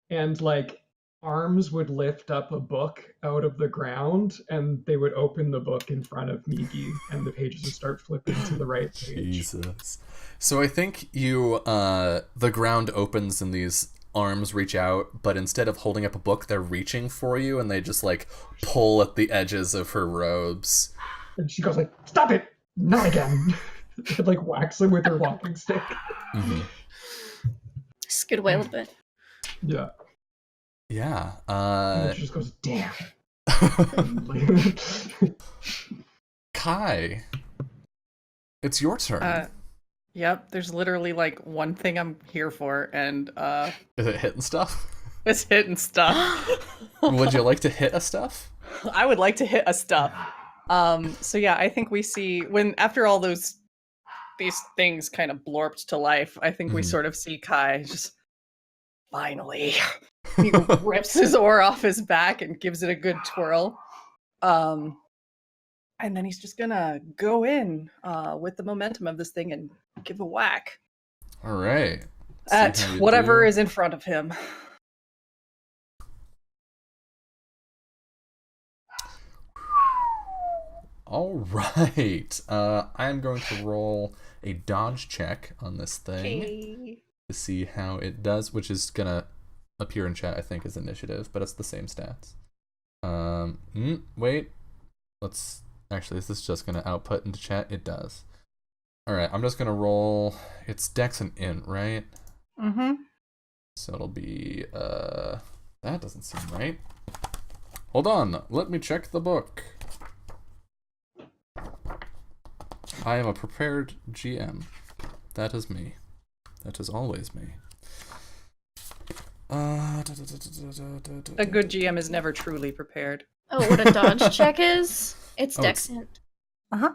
Speaker 4: and like arms would lift up a book out of the ground, and they would open the book in front of Miki, and the pages would start flipping to the right page.
Speaker 1: Jesus. So I think the ground opens and these arms reach out, but instead of holding up a book, they're reaching for you, and they just like pull at the edges of her robes.
Speaker 4: And she goes like, "Stop it! Not again!" And like whacks him with her walking stick.
Speaker 1: Mm-hmm.
Speaker 5: Scoot away a little bit.
Speaker 4: Yeah.
Speaker 1: Yeah.
Speaker 4: And then she just goes, "Damn."
Speaker 1: Kai, it's your turn.
Speaker 2: Yep, there's literally like one thing I'm here for, and
Speaker 1: Is it hitting stuff?
Speaker 2: it's hitting stuff.
Speaker 1: Would you like to hit a stuff?
Speaker 2: I would like to hit a stuff. So yeah, I think we see when after all these things kind of blorped to life, I think we sort of see Kai just finally. He rips his oar off his back and gives it a good twirl. And then he's just gonna go in with the momentum of this thing and give a whack.
Speaker 1: All right.
Speaker 2: At whatever is in front of him.
Speaker 1: All right. I'm going to roll a dodge check on this thing to see how it does, which is going to appear in chat, I think, as initiative, but it's the same stats. Wait. Actually, is this just going to output into chat? It does. All right, I'm just going to roll. It's Dex and Int, right?
Speaker 2: Mm-hmm.
Speaker 1: So it'll be, that doesn't seem right. Hold on, let me check the book. I am a prepared GM. That is me. That is always me.
Speaker 2: A good GM is never truly prepared.
Speaker 5: Oh, what a dodge check is? It's Dex Int.
Speaker 2: Uh-huh.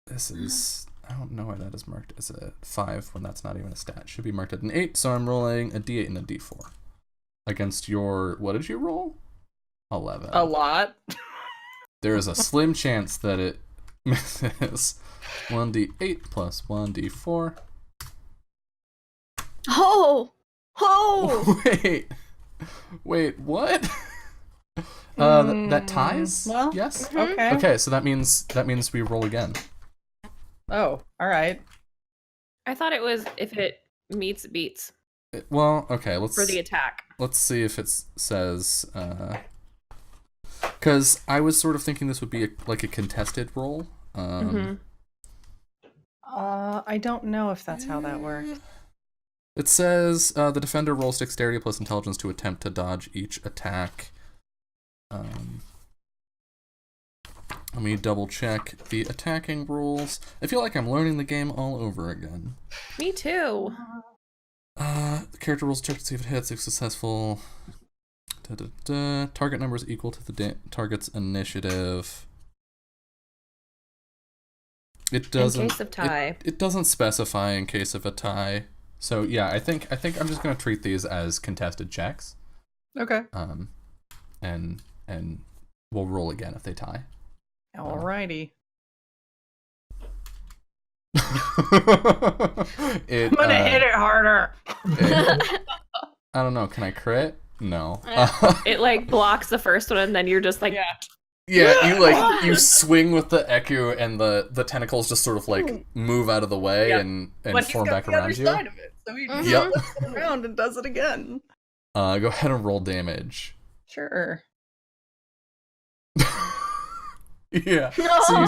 Speaker 1: This is... I don't know why that is marked as a 5 when that's not even a stat. It should be marked at an 8, so I'm rolling a D8 and a D4. Against your... What did you roll? 11.
Speaker 2: A lot.
Speaker 1: There is a slim chance that it misses. 1d8 plus 1d4.
Speaker 5: Oh! Oh!
Speaker 1: Wait, what? That ties?
Speaker 2: Well,
Speaker 1: yes?
Speaker 2: Okay.
Speaker 1: Okay, so that means we roll again.
Speaker 2: Oh, all right.
Speaker 3: I thought it was if it meets, it beats
Speaker 1: Well, okay, let's...
Speaker 3: for the attack.
Speaker 1: Let's see if it says... Because I was sort of thinking this would be like a contested roll.
Speaker 2: I don't know if that's how that works.
Speaker 1: It says the defender rolls dexterity plus intelligence to attempt to dodge each attack. Let me double check the attacking rules. I feel like I'm learning the game all over again.
Speaker 3: Me too.
Speaker 1: The character rolls check to see if it hits. If successful, target number is equal to the target's initiative. It doesn't.
Speaker 3: In case of tie.
Speaker 1: It doesn't specify in case of a tie. So yeah, I think I'm just gonna treat these as contested checks.
Speaker 2: Okay.
Speaker 1: And we'll roll again if they tie.
Speaker 2: Alrighty.
Speaker 1: I'm
Speaker 2: gonna hit it harder.
Speaker 1: I don't know. Can I crit? No.
Speaker 3: It like blocks the first one, and then you're just like,
Speaker 1: Yeah, you swing with the Eku, and the tentacles just sort of like move out of the way and
Speaker 2: but
Speaker 1: form back
Speaker 2: the other
Speaker 1: around you.
Speaker 2: side of it, so he just flips around and does it again.
Speaker 1: Go ahead and roll damage.
Speaker 2: Sure.
Speaker 1: Yeah. So you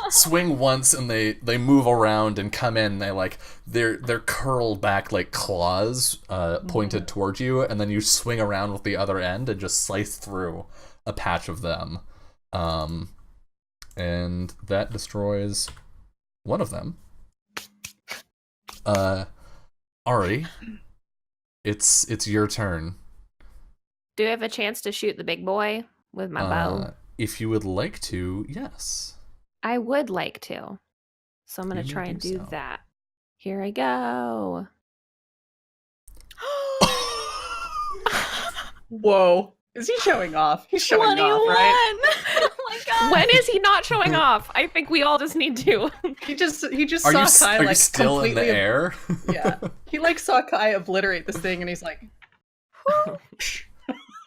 Speaker 1: swing once, and they move around and come in. And they're curled back like claws, pointed towards you, and then you swing around with the other end and just slice through a patch of them, and that destroys one of them. Ari, it's your turn.
Speaker 3: do I have a chance to shoot the big boy with my bow?
Speaker 1: If you would like to, yes.
Speaker 3: I would like to. So I'm going to
Speaker 1: You
Speaker 3: try
Speaker 1: may
Speaker 3: and
Speaker 1: do
Speaker 3: do
Speaker 1: so.
Speaker 3: that. Here I go.
Speaker 2: Whoa. Is he showing off? He's showing
Speaker 5: 21!
Speaker 2: off, right?
Speaker 5: Oh my god!
Speaker 3: When is he not showing off? I think we all just need to.
Speaker 2: He just
Speaker 1: Are
Speaker 2: saw
Speaker 1: you,
Speaker 2: Kai
Speaker 1: are
Speaker 2: like
Speaker 1: you still in the
Speaker 2: completely
Speaker 1: air?
Speaker 2: Yeah. He like saw Kai obliterate this thing and he's like,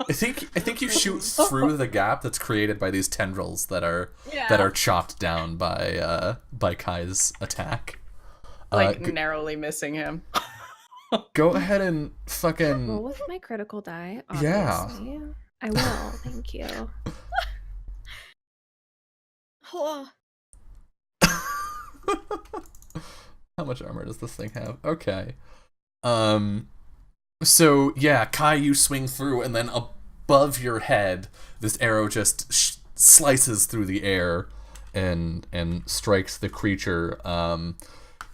Speaker 1: I think you shoot through the gap that's created by these tendrils that are chopped down by Kai's attack.
Speaker 2: Narrowly missing him.
Speaker 1: Go ahead and fucking
Speaker 3: Roll with my critical die.
Speaker 1: Yeah.
Speaker 3: Obviously. I will. Thank you.
Speaker 5: Oh,
Speaker 1: How much armor does this thing have? Okay. So yeah, Kai, you swing through, and then above your head, this arrow just slices through the air, and strikes the creature.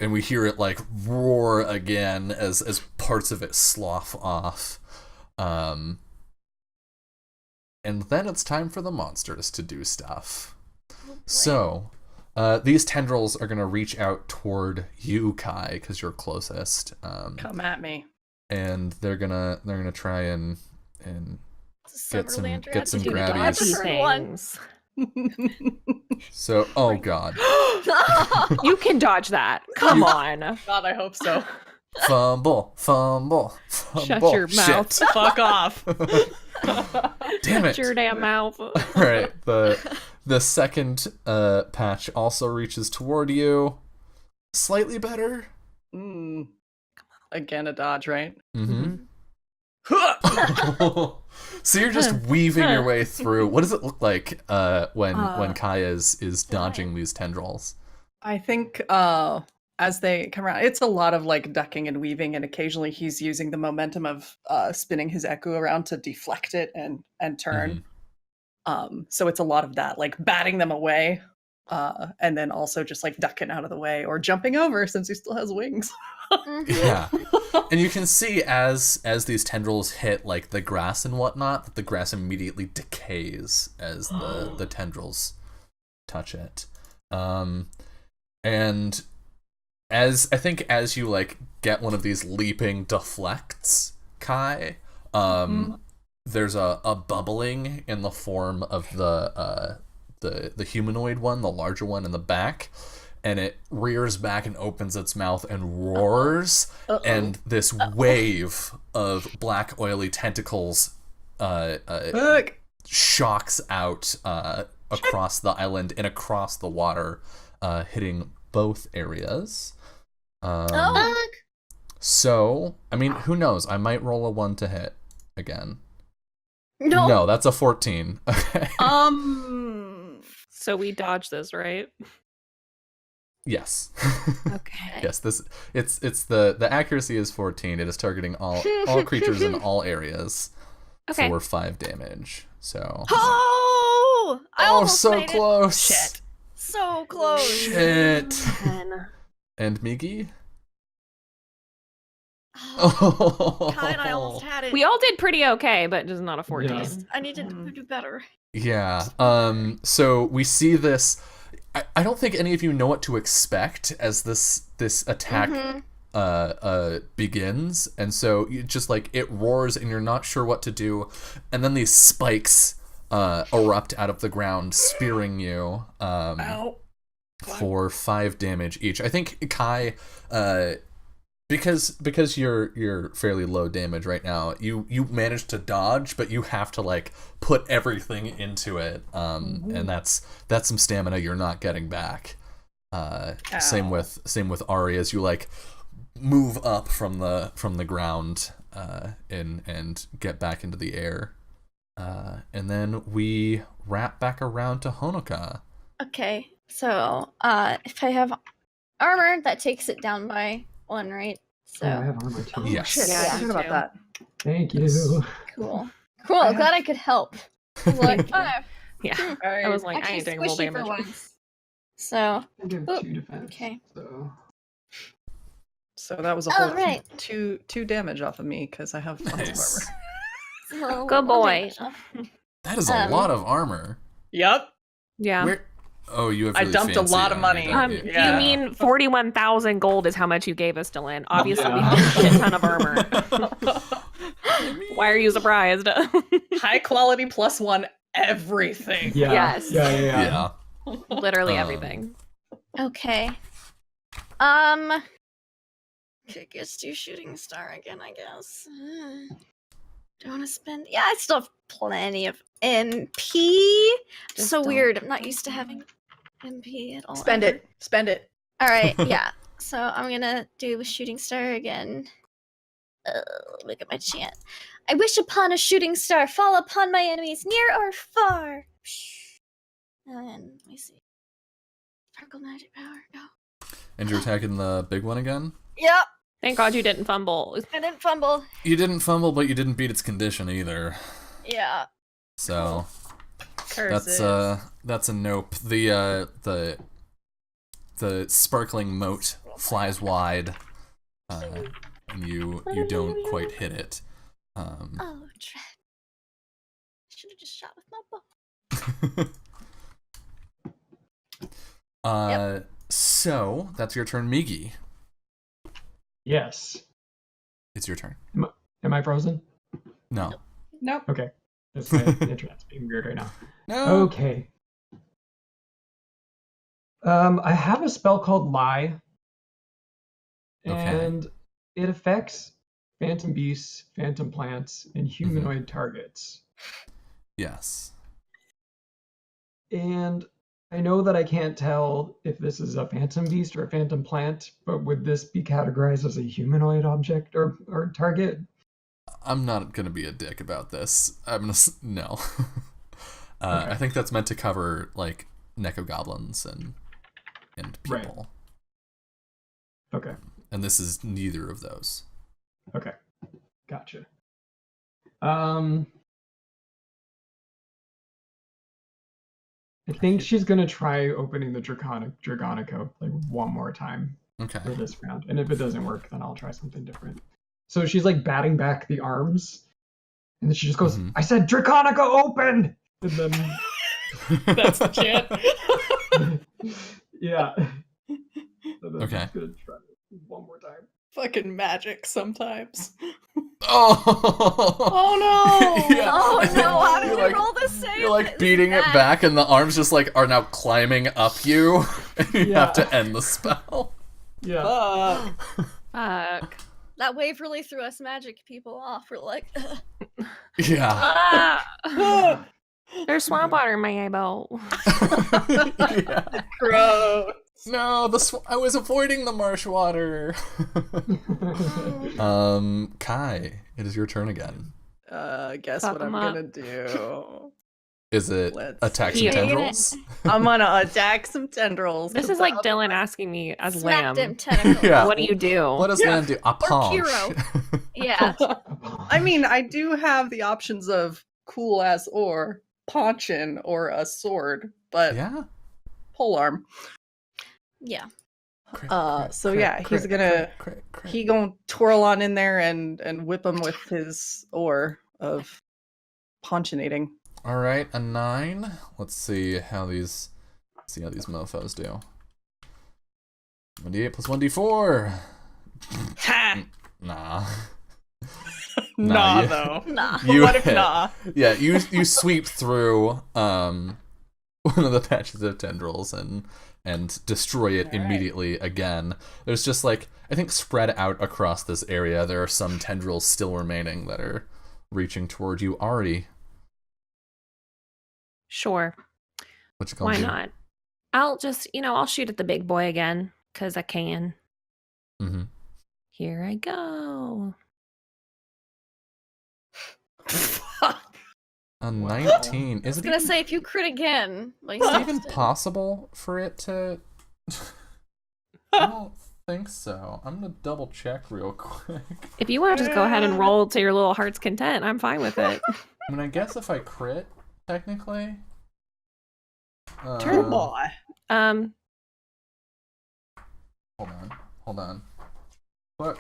Speaker 1: And we hear it like roar again as parts of it slough off. And then it's time for the monsters to do stuff. So, these tendrils are gonna reach out toward you, Kai, because you're closest.
Speaker 2: Come at me.
Speaker 1: And they're gonna try and get some grabbies.
Speaker 3: Things.
Speaker 1: So, oh god,
Speaker 3: You can dodge that. Come on.
Speaker 2: God, I hope so.
Speaker 1: fumble.
Speaker 3: Shut your mouth.
Speaker 1: Shit.
Speaker 2: Fuck off.
Speaker 1: Damn it.
Speaker 3: Shut your damn mouth.
Speaker 1: All right, the second patch also reaches toward you. Slightly better.
Speaker 2: Again, a dodge, right?
Speaker 1: Mm-hmm. So you're just weaving your way through. What does it look like when Kai is dodging these tendrils?
Speaker 2: I think as they come around, it's a lot of like ducking and weaving, and occasionally he's using the momentum of spinning his echo around to deflect it and turn. So it's a lot of that, like batting them away, and then also just like ducking out of the way or jumping over since he still has wings.
Speaker 1: Yeah. And you can see as these tendrils hit like the grass and whatnot, that the grass immediately decays as the tendrils touch it. And as you like get one of these leaping deflects, Kai, there's a bubbling in the form of the humanoid one, the larger one in the back. And it rears back and opens its mouth and roars, and this wave of black oily tentacles shocks out across the island and across the water, hitting both areas. So, I mean, who knows? I might roll a 1 to hit again. No, that's a 14. Okay.
Speaker 3: So we dodge this, right?
Speaker 1: Yes.
Speaker 3: Okay.
Speaker 1: Yes, it's the accuracy is 14. It is targeting all creatures in all areas for 5 damage. So
Speaker 5: Oh! I almost
Speaker 1: so
Speaker 5: made
Speaker 1: close.
Speaker 5: It. Shit. So close.
Speaker 1: Shit. And Miggy?
Speaker 5: Oh. Kai and I almost had it.
Speaker 3: We all did pretty okay, but just not a 14.
Speaker 4: Yeah.
Speaker 5: I needed to do better.
Speaker 1: Yeah. So we see this. I don't think any of you know what to expect as this attack begins, and so you just like it roars and you're not sure what to do, and then these spikes erupt out of the ground, spearing you for 5 damage each. I think Kai, because you're fairly low damage right now, you managed to dodge, but you have to like put everything into it, and that's some stamina you're not getting back. Same with Ari, as you like move up from the ground and get back into the air, and then we wrap back around to Honoka.
Speaker 5: Okay, so if I have armor, that takes it down by 1, right? So
Speaker 4: I have armor too.
Speaker 1: Yes.
Speaker 2: Yeah, I forgot about that.
Speaker 4: Thank you.
Speaker 5: cool. Glad I could help. I was like, 5.
Speaker 3: Yeah. I was like, I
Speaker 5: Actually
Speaker 3: ain't doing roll
Speaker 5: squishy for
Speaker 3: damage.
Speaker 5: once. So
Speaker 4: I give 2 defense.
Speaker 5: okay.
Speaker 2: So that was a whole
Speaker 5: right.
Speaker 2: two damage off of me because I have lots
Speaker 1: Nice.
Speaker 2: of armor.
Speaker 5: So,
Speaker 3: Good boy.
Speaker 1: That is a lot of armor.
Speaker 2: Yep.
Speaker 3: Yeah.
Speaker 1: You have
Speaker 2: I
Speaker 1: really
Speaker 2: dumped a
Speaker 1: fancy
Speaker 2: lot of
Speaker 1: armor,
Speaker 2: money.
Speaker 1: don't you?
Speaker 2: Yeah.
Speaker 3: You mean 41,000 gold is how much you gave us, Dylan? Obviously, we
Speaker 4: Yeah.
Speaker 3: have a shit ton of armor. Why are you surprised?
Speaker 2: High quality +1 everything.
Speaker 4: Yeah.
Speaker 3: Yes.
Speaker 1: Yeah.
Speaker 3: Literally everything.
Speaker 5: Okay. Kick is do shooting star again, I guess. Do I want to spend? Yeah, I still have plenty of MP.
Speaker 3: Just
Speaker 5: So
Speaker 3: don't-
Speaker 5: weird. I'm not used to having MP at all.
Speaker 2: Spend
Speaker 5: ever.
Speaker 2: it. Spend it.
Speaker 5: All right, yeah. So I'm gonna do a shooting star again. Look at my chant. I wish upon a shooting star fall upon my enemies near or far. And then let me see. Sparkle magic power. Go.
Speaker 1: And you're attacking the big one again?
Speaker 5: Yep.
Speaker 3: Thank God you didn't fumble.
Speaker 5: I didn't fumble.
Speaker 1: You didn't fumble, but you didn't beat its condition either.
Speaker 5: Yeah.
Speaker 1: So
Speaker 2: Curses.
Speaker 1: that's a nope. The sparkling moat flies wide, and you don't quite hit it.
Speaker 5: Oh, dread. I should have just shot with my bow.
Speaker 1: So that's your turn, Migi.
Speaker 4: Yes.
Speaker 1: It's your turn.
Speaker 4: Am I frozen?
Speaker 1: No.
Speaker 2: Nope.
Speaker 4: Okay. That's my internet's being weird right now.
Speaker 1: No.
Speaker 4: Okay. I have a spell called Lie.
Speaker 1: Okay.
Speaker 4: And it affects phantom beasts, phantom plants, and humanoid targets.
Speaker 1: Yes.
Speaker 4: And I know that I can't tell if this is a phantom beast or a phantom plant, but would this be categorized as a humanoid object or target?
Speaker 1: I'm not gonna be a dick about this. No.
Speaker 4: Okay.
Speaker 1: I think that's meant to cover like neco-goblins and
Speaker 4: Right.
Speaker 1: people.
Speaker 4: Okay.
Speaker 1: And this is neither of those.
Speaker 4: Okay. Gotcha. I think she's gonna try opening the Dragonico like one more time
Speaker 1: Okay.
Speaker 4: for this round. And if it doesn't work, then I'll try something different. So she's like batting back the arms. And then she just goes,
Speaker 1: Mhm.
Speaker 4: I said Draconico open! And then
Speaker 2: That's the chant.
Speaker 4: yeah. So then
Speaker 1: Okay.
Speaker 4: I'm just gonna try it one more time.
Speaker 2: Fucking magic sometimes.
Speaker 1: Oh!
Speaker 2: Oh no!
Speaker 1: Yeah.
Speaker 5: Oh no, how did
Speaker 1: You're
Speaker 5: you
Speaker 1: like-
Speaker 5: roll the save?
Speaker 1: You're like beating it back, and the arms just like are now climbing up you, and you
Speaker 4: Yeah.
Speaker 1: have to end the spell.
Speaker 4: Yeah.
Speaker 3: Fuck.
Speaker 5: That wave really threw us magic people off. We're like,
Speaker 1: Yeah.
Speaker 3: Ah! There's swamp water in my eyeball.
Speaker 1: Yeah.
Speaker 2: Gross.
Speaker 1: No, I was avoiding the marsh water. Kai, it is your turn again.
Speaker 2: Guess
Speaker 3: Fuck
Speaker 2: what I'm
Speaker 3: 'em up.
Speaker 2: gonna do.
Speaker 1: Is it
Speaker 2: Let's
Speaker 1: attack some
Speaker 3: see.
Speaker 1: tendrils?
Speaker 2: I'm gonna attack some tendrils.
Speaker 3: This is like Dylan asking me as
Speaker 5: smacked him
Speaker 3: Lamb.
Speaker 5: tentacle.
Speaker 1: Yeah.
Speaker 3: What do you do?
Speaker 1: What does
Speaker 2: Yeah.
Speaker 1: Lamb do? A punch.
Speaker 5: Hero. Yeah.
Speaker 2: I mean, I do have the options of cool ass or paunchin or a sword, but
Speaker 1: Yeah.
Speaker 2: polearm.
Speaker 5: Yeah.
Speaker 1: Crit,
Speaker 2: So
Speaker 1: crit,
Speaker 2: yeah, he's
Speaker 1: crit,
Speaker 2: gonna
Speaker 1: crit, crit.
Speaker 2: he gonna twirl on in there and whip him with his oar of ponchinating.
Speaker 1: All right, a 9. Let's see how these mofos do. 1d8 plus 1d4.
Speaker 2: Ha!
Speaker 1: Nah.
Speaker 2: Nah,
Speaker 1: you-
Speaker 2: though.
Speaker 5: Nah.
Speaker 1: You
Speaker 2: What if
Speaker 1: hit.
Speaker 2: nah?
Speaker 1: Yeah, you sweep through one of the patches of tendrils and destroy it
Speaker 2: All right.
Speaker 1: immediately again. There's just like, I think spread out across this area, there are some tendrils still remaining that are reaching toward you. Ari,
Speaker 3: Sure.
Speaker 1: what you gonna
Speaker 3: Why
Speaker 1: do?
Speaker 3: not? I'll just, I'll shoot at the big boy again, because I can.
Speaker 1: Mm-hmm.
Speaker 3: Here I go.
Speaker 1: A 19.
Speaker 5: I
Speaker 1: Is
Speaker 5: was
Speaker 1: it
Speaker 5: gonna
Speaker 1: even,
Speaker 5: say, if you crit again, like,
Speaker 1: is it even possible for it to... I don't think so. I'm gonna double check real quick.
Speaker 3: If you want to just go ahead and roll to your little heart's content, I'm fine with it.
Speaker 1: I mean, I guess if I crit, technically...
Speaker 2: Turn boy.
Speaker 3: Um,
Speaker 1: Hold on. Look,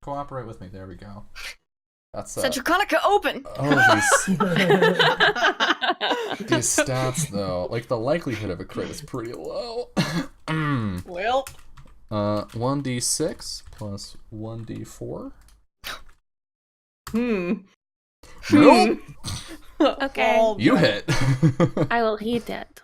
Speaker 1: cooperate with me. There we go. That's
Speaker 5: said Draconica open.
Speaker 1: these stats though, like the likelihood of a crit is pretty low.
Speaker 2: Well,
Speaker 1: 1d6 plus 1d4. Nope.
Speaker 3: Okay.
Speaker 2: Well,
Speaker 1: You hit.
Speaker 3: I will heat it.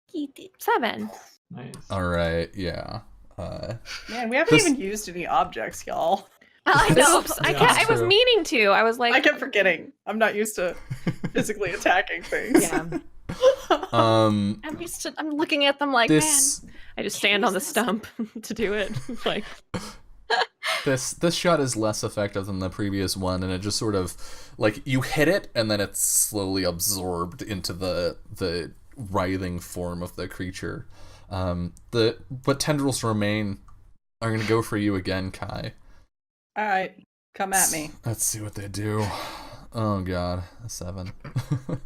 Speaker 5: He did.
Speaker 3: 7.
Speaker 4: Nice.
Speaker 1: All right. Yeah.
Speaker 2: Man, we haven't
Speaker 1: This-
Speaker 2: even used any objects, y'all.
Speaker 5: I know.
Speaker 3: Oops, I was
Speaker 1: true.
Speaker 3: meaning to. I was like,
Speaker 2: I kept forgetting. I'm not used to physically attacking things.
Speaker 3: yeah.
Speaker 1: Um,
Speaker 5: I'm looking at them like,
Speaker 1: this
Speaker 5: man.
Speaker 3: I just stand on the stump to do it. Like,
Speaker 1: this shot is less effective than the previous one, and it just sort of like you hit it, and then it's slowly absorbed into the writhing form of the creature. But tendrils remain are gonna go for you again, Kai.
Speaker 2: All right, come at me.
Speaker 1: Let's see what they do. Oh god, a 7.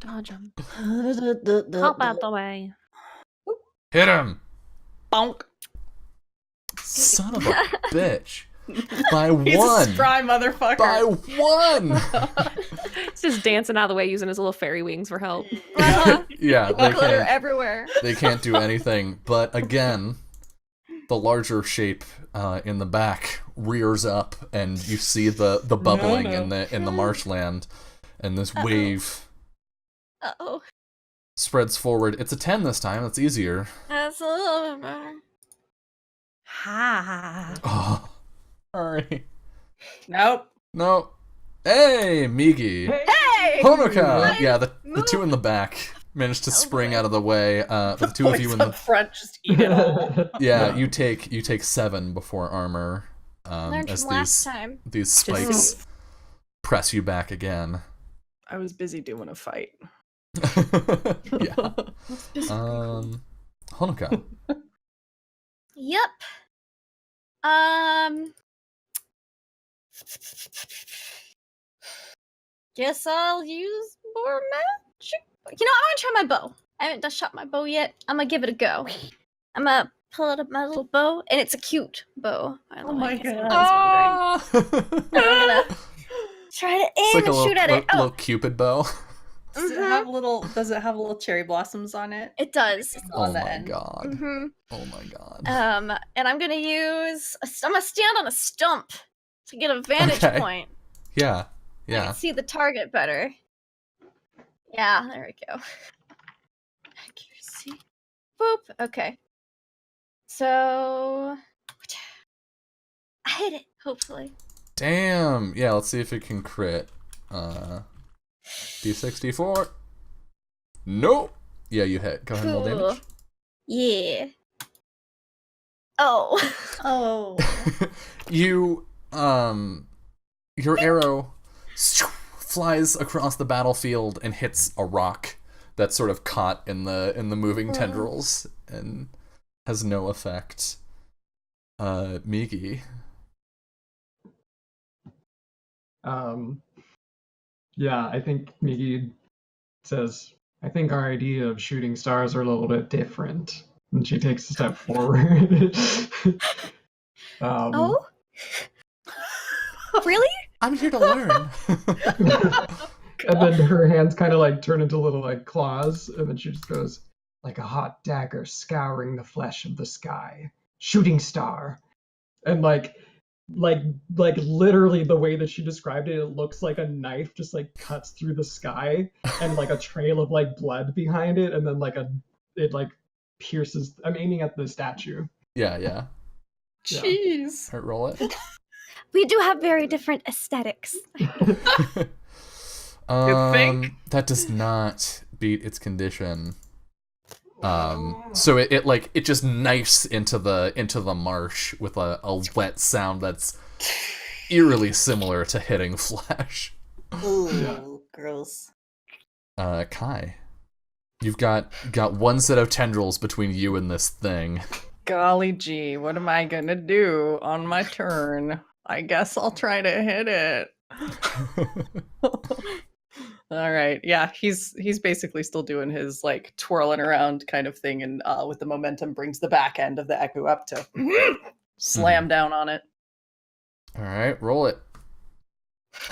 Speaker 3: dodge him. Hop out the way.
Speaker 1: Hit him!
Speaker 2: Bonk.
Speaker 1: Son of a bitch. By
Speaker 2: He's a
Speaker 1: 1.
Speaker 2: spry motherfucker.
Speaker 1: By 1.
Speaker 3: He's just dancing out of the way using his little fairy wings for help.
Speaker 1: Yeah, they
Speaker 5: Glitter
Speaker 1: can't.
Speaker 5: everywhere.
Speaker 1: They can't do anything. But again, the larger shape in the back rears up, and you see the bubbling in the marshland, and this wave
Speaker 5: Uh-oh.
Speaker 1: spreads forward. It's a 10 this time. That's easier.
Speaker 5: That's a little bit better.
Speaker 2: Ha.
Speaker 1: Oh, sorry.
Speaker 2: Nope.
Speaker 1: No. Hey, Migi.
Speaker 5: Hey!
Speaker 1: Honoka. Yeah, the two in the back managed to spring out of the way. But the two of you in
Speaker 2: up
Speaker 1: the
Speaker 2: front just eat it all.
Speaker 1: yeah, you take 7 before armor.
Speaker 5: Learned
Speaker 1: As
Speaker 5: from last time.
Speaker 1: these spikes press you back again.
Speaker 2: I was busy doing a fight.
Speaker 1: Yeah. Honoka.
Speaker 5: Yep. Guess I'll use more magic. You know, I'm gonna try my bow. I haven't shot my bow yet. I'm gonna give it a go. I'm gonna pull out my little bow, and it's a cute bow. By the
Speaker 2: Oh
Speaker 5: way,
Speaker 2: my
Speaker 5: in case
Speaker 2: God.
Speaker 5: anyone's wondering. I'm gonna try to aim
Speaker 1: It's like
Speaker 5: and shoot at it.
Speaker 1: little Cupid bow.
Speaker 2: Does it have little cherry blossoms on it?
Speaker 5: It does.
Speaker 1: Oh
Speaker 2: On the
Speaker 1: my
Speaker 2: end.
Speaker 1: god.
Speaker 5: Mm-hmm.
Speaker 1: Oh my god.
Speaker 5: And I'm gonna use. I'm gonna stand on a stump to get a vantage
Speaker 1: Okay.
Speaker 5: point.
Speaker 1: Yeah.
Speaker 5: I
Speaker 1: Yeah.
Speaker 5: can see the target better. Yeah, there we go. Accuracy. Boop. Okay. So I hit it, hopefully.
Speaker 1: Damn. Yeah, let's see if it can crit. D64. Nope. Yeah, you hit. Go ahead and roll
Speaker 5: Cool.
Speaker 1: damage.
Speaker 5: Yeah. Oh.
Speaker 2: Oh.
Speaker 1: You your arrow flies across the battlefield and hits a rock that's sort of caught in the moving tendrils and has no effect. Migi.
Speaker 4: Yeah, I think Migi says, I think our idea of shooting stars are a little bit different. And she takes a step forward.
Speaker 5: Oh? Really?
Speaker 1: I'm here to learn.
Speaker 4: And then her hands kind of like turn into little like claws, and then she just goes, like a hot dagger scouring the flesh of the sky. Shooting star. And like literally the way that she described it, it looks like a knife just like cuts through the sky and like a trail of like blood behind it, and then it like pierces. I'm aiming at the statue.
Speaker 1: Yeah.
Speaker 2: Jeez.
Speaker 1: Alright, roll it.
Speaker 5: We do have very different aesthetics.
Speaker 2: think?
Speaker 1: That does not beat its condition. So it just knifes into the marsh with a wet sound that's eerily similar to hitting flesh.
Speaker 2: Ooh, gross.
Speaker 1: Kai, you've got one set of tendrils between you and this thing.
Speaker 2: Golly gee, what am I gonna do on my turn? I guess I'll try to hit it. All right, yeah, he's basically still doing his like twirling around kind of thing, and with the momentum brings the back end of the echo up to slam down on it.
Speaker 1: All right, roll it.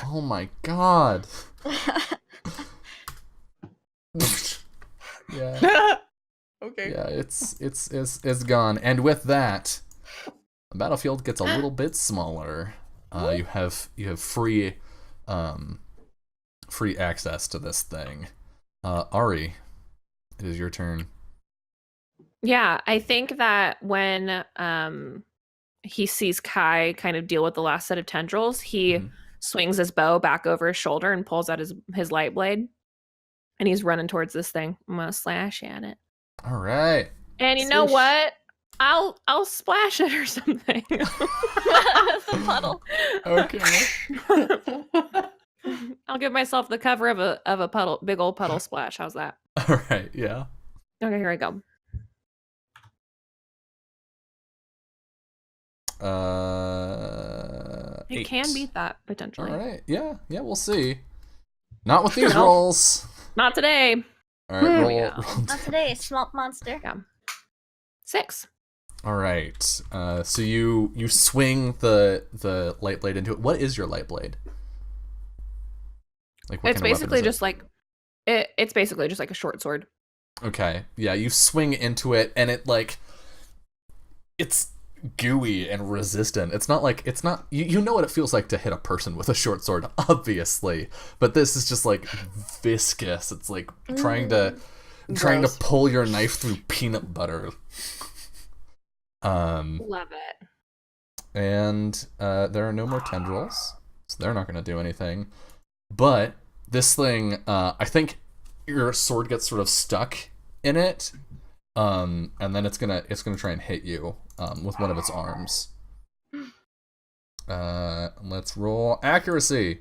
Speaker 1: Oh my god. Yeah.
Speaker 2: Okay.
Speaker 1: Yeah, it's gone. And with that, the battlefield gets a little bit smaller. You have free access to this thing. Ari, it is your turn.
Speaker 3: Yeah, I think that when he sees Kai kind of deal with the last set of tendrils, he swings his bow back over his shoulder and pulls out his light blade. And he's running towards this thing. I'm gonna slash at it.
Speaker 1: All right.
Speaker 3: And you know what? I'll splash it or something.
Speaker 5: The puddle.
Speaker 1: Okay.
Speaker 3: I'll give myself the cover of a puddle, big old puddle splash. How's that?
Speaker 1: All right. Yeah.
Speaker 3: Okay, here I go. It
Speaker 1: 8.
Speaker 3: can beat that potentially.
Speaker 1: All right. Yeah. Yeah. We'll see. Not with these rolls.
Speaker 3: Not today.
Speaker 1: All right. Roll.
Speaker 3: Yeah.
Speaker 5: Not today, swamp monster.
Speaker 3: Yeah. 6.
Speaker 1: All right. So you swing the light blade into it. What is your light blade? Like what
Speaker 3: It's
Speaker 1: kind of weapon
Speaker 3: basically
Speaker 1: is it?
Speaker 3: just like it's basically just like a short sword.
Speaker 1: Okay. Yeah, you swing into it and it's gooey and resistant. It's not you know what it feels like to hit a person with a short sword, obviously. But this is just like viscous. It's like trying to pull your knife through peanut butter.
Speaker 3: Love it.
Speaker 1: And there are no more tendrils, so they're not going to do anything. But this thing, I think your sword gets sort of stuck in it, and then it's gonna try and hit you with one of its arms. Let's roll accuracy.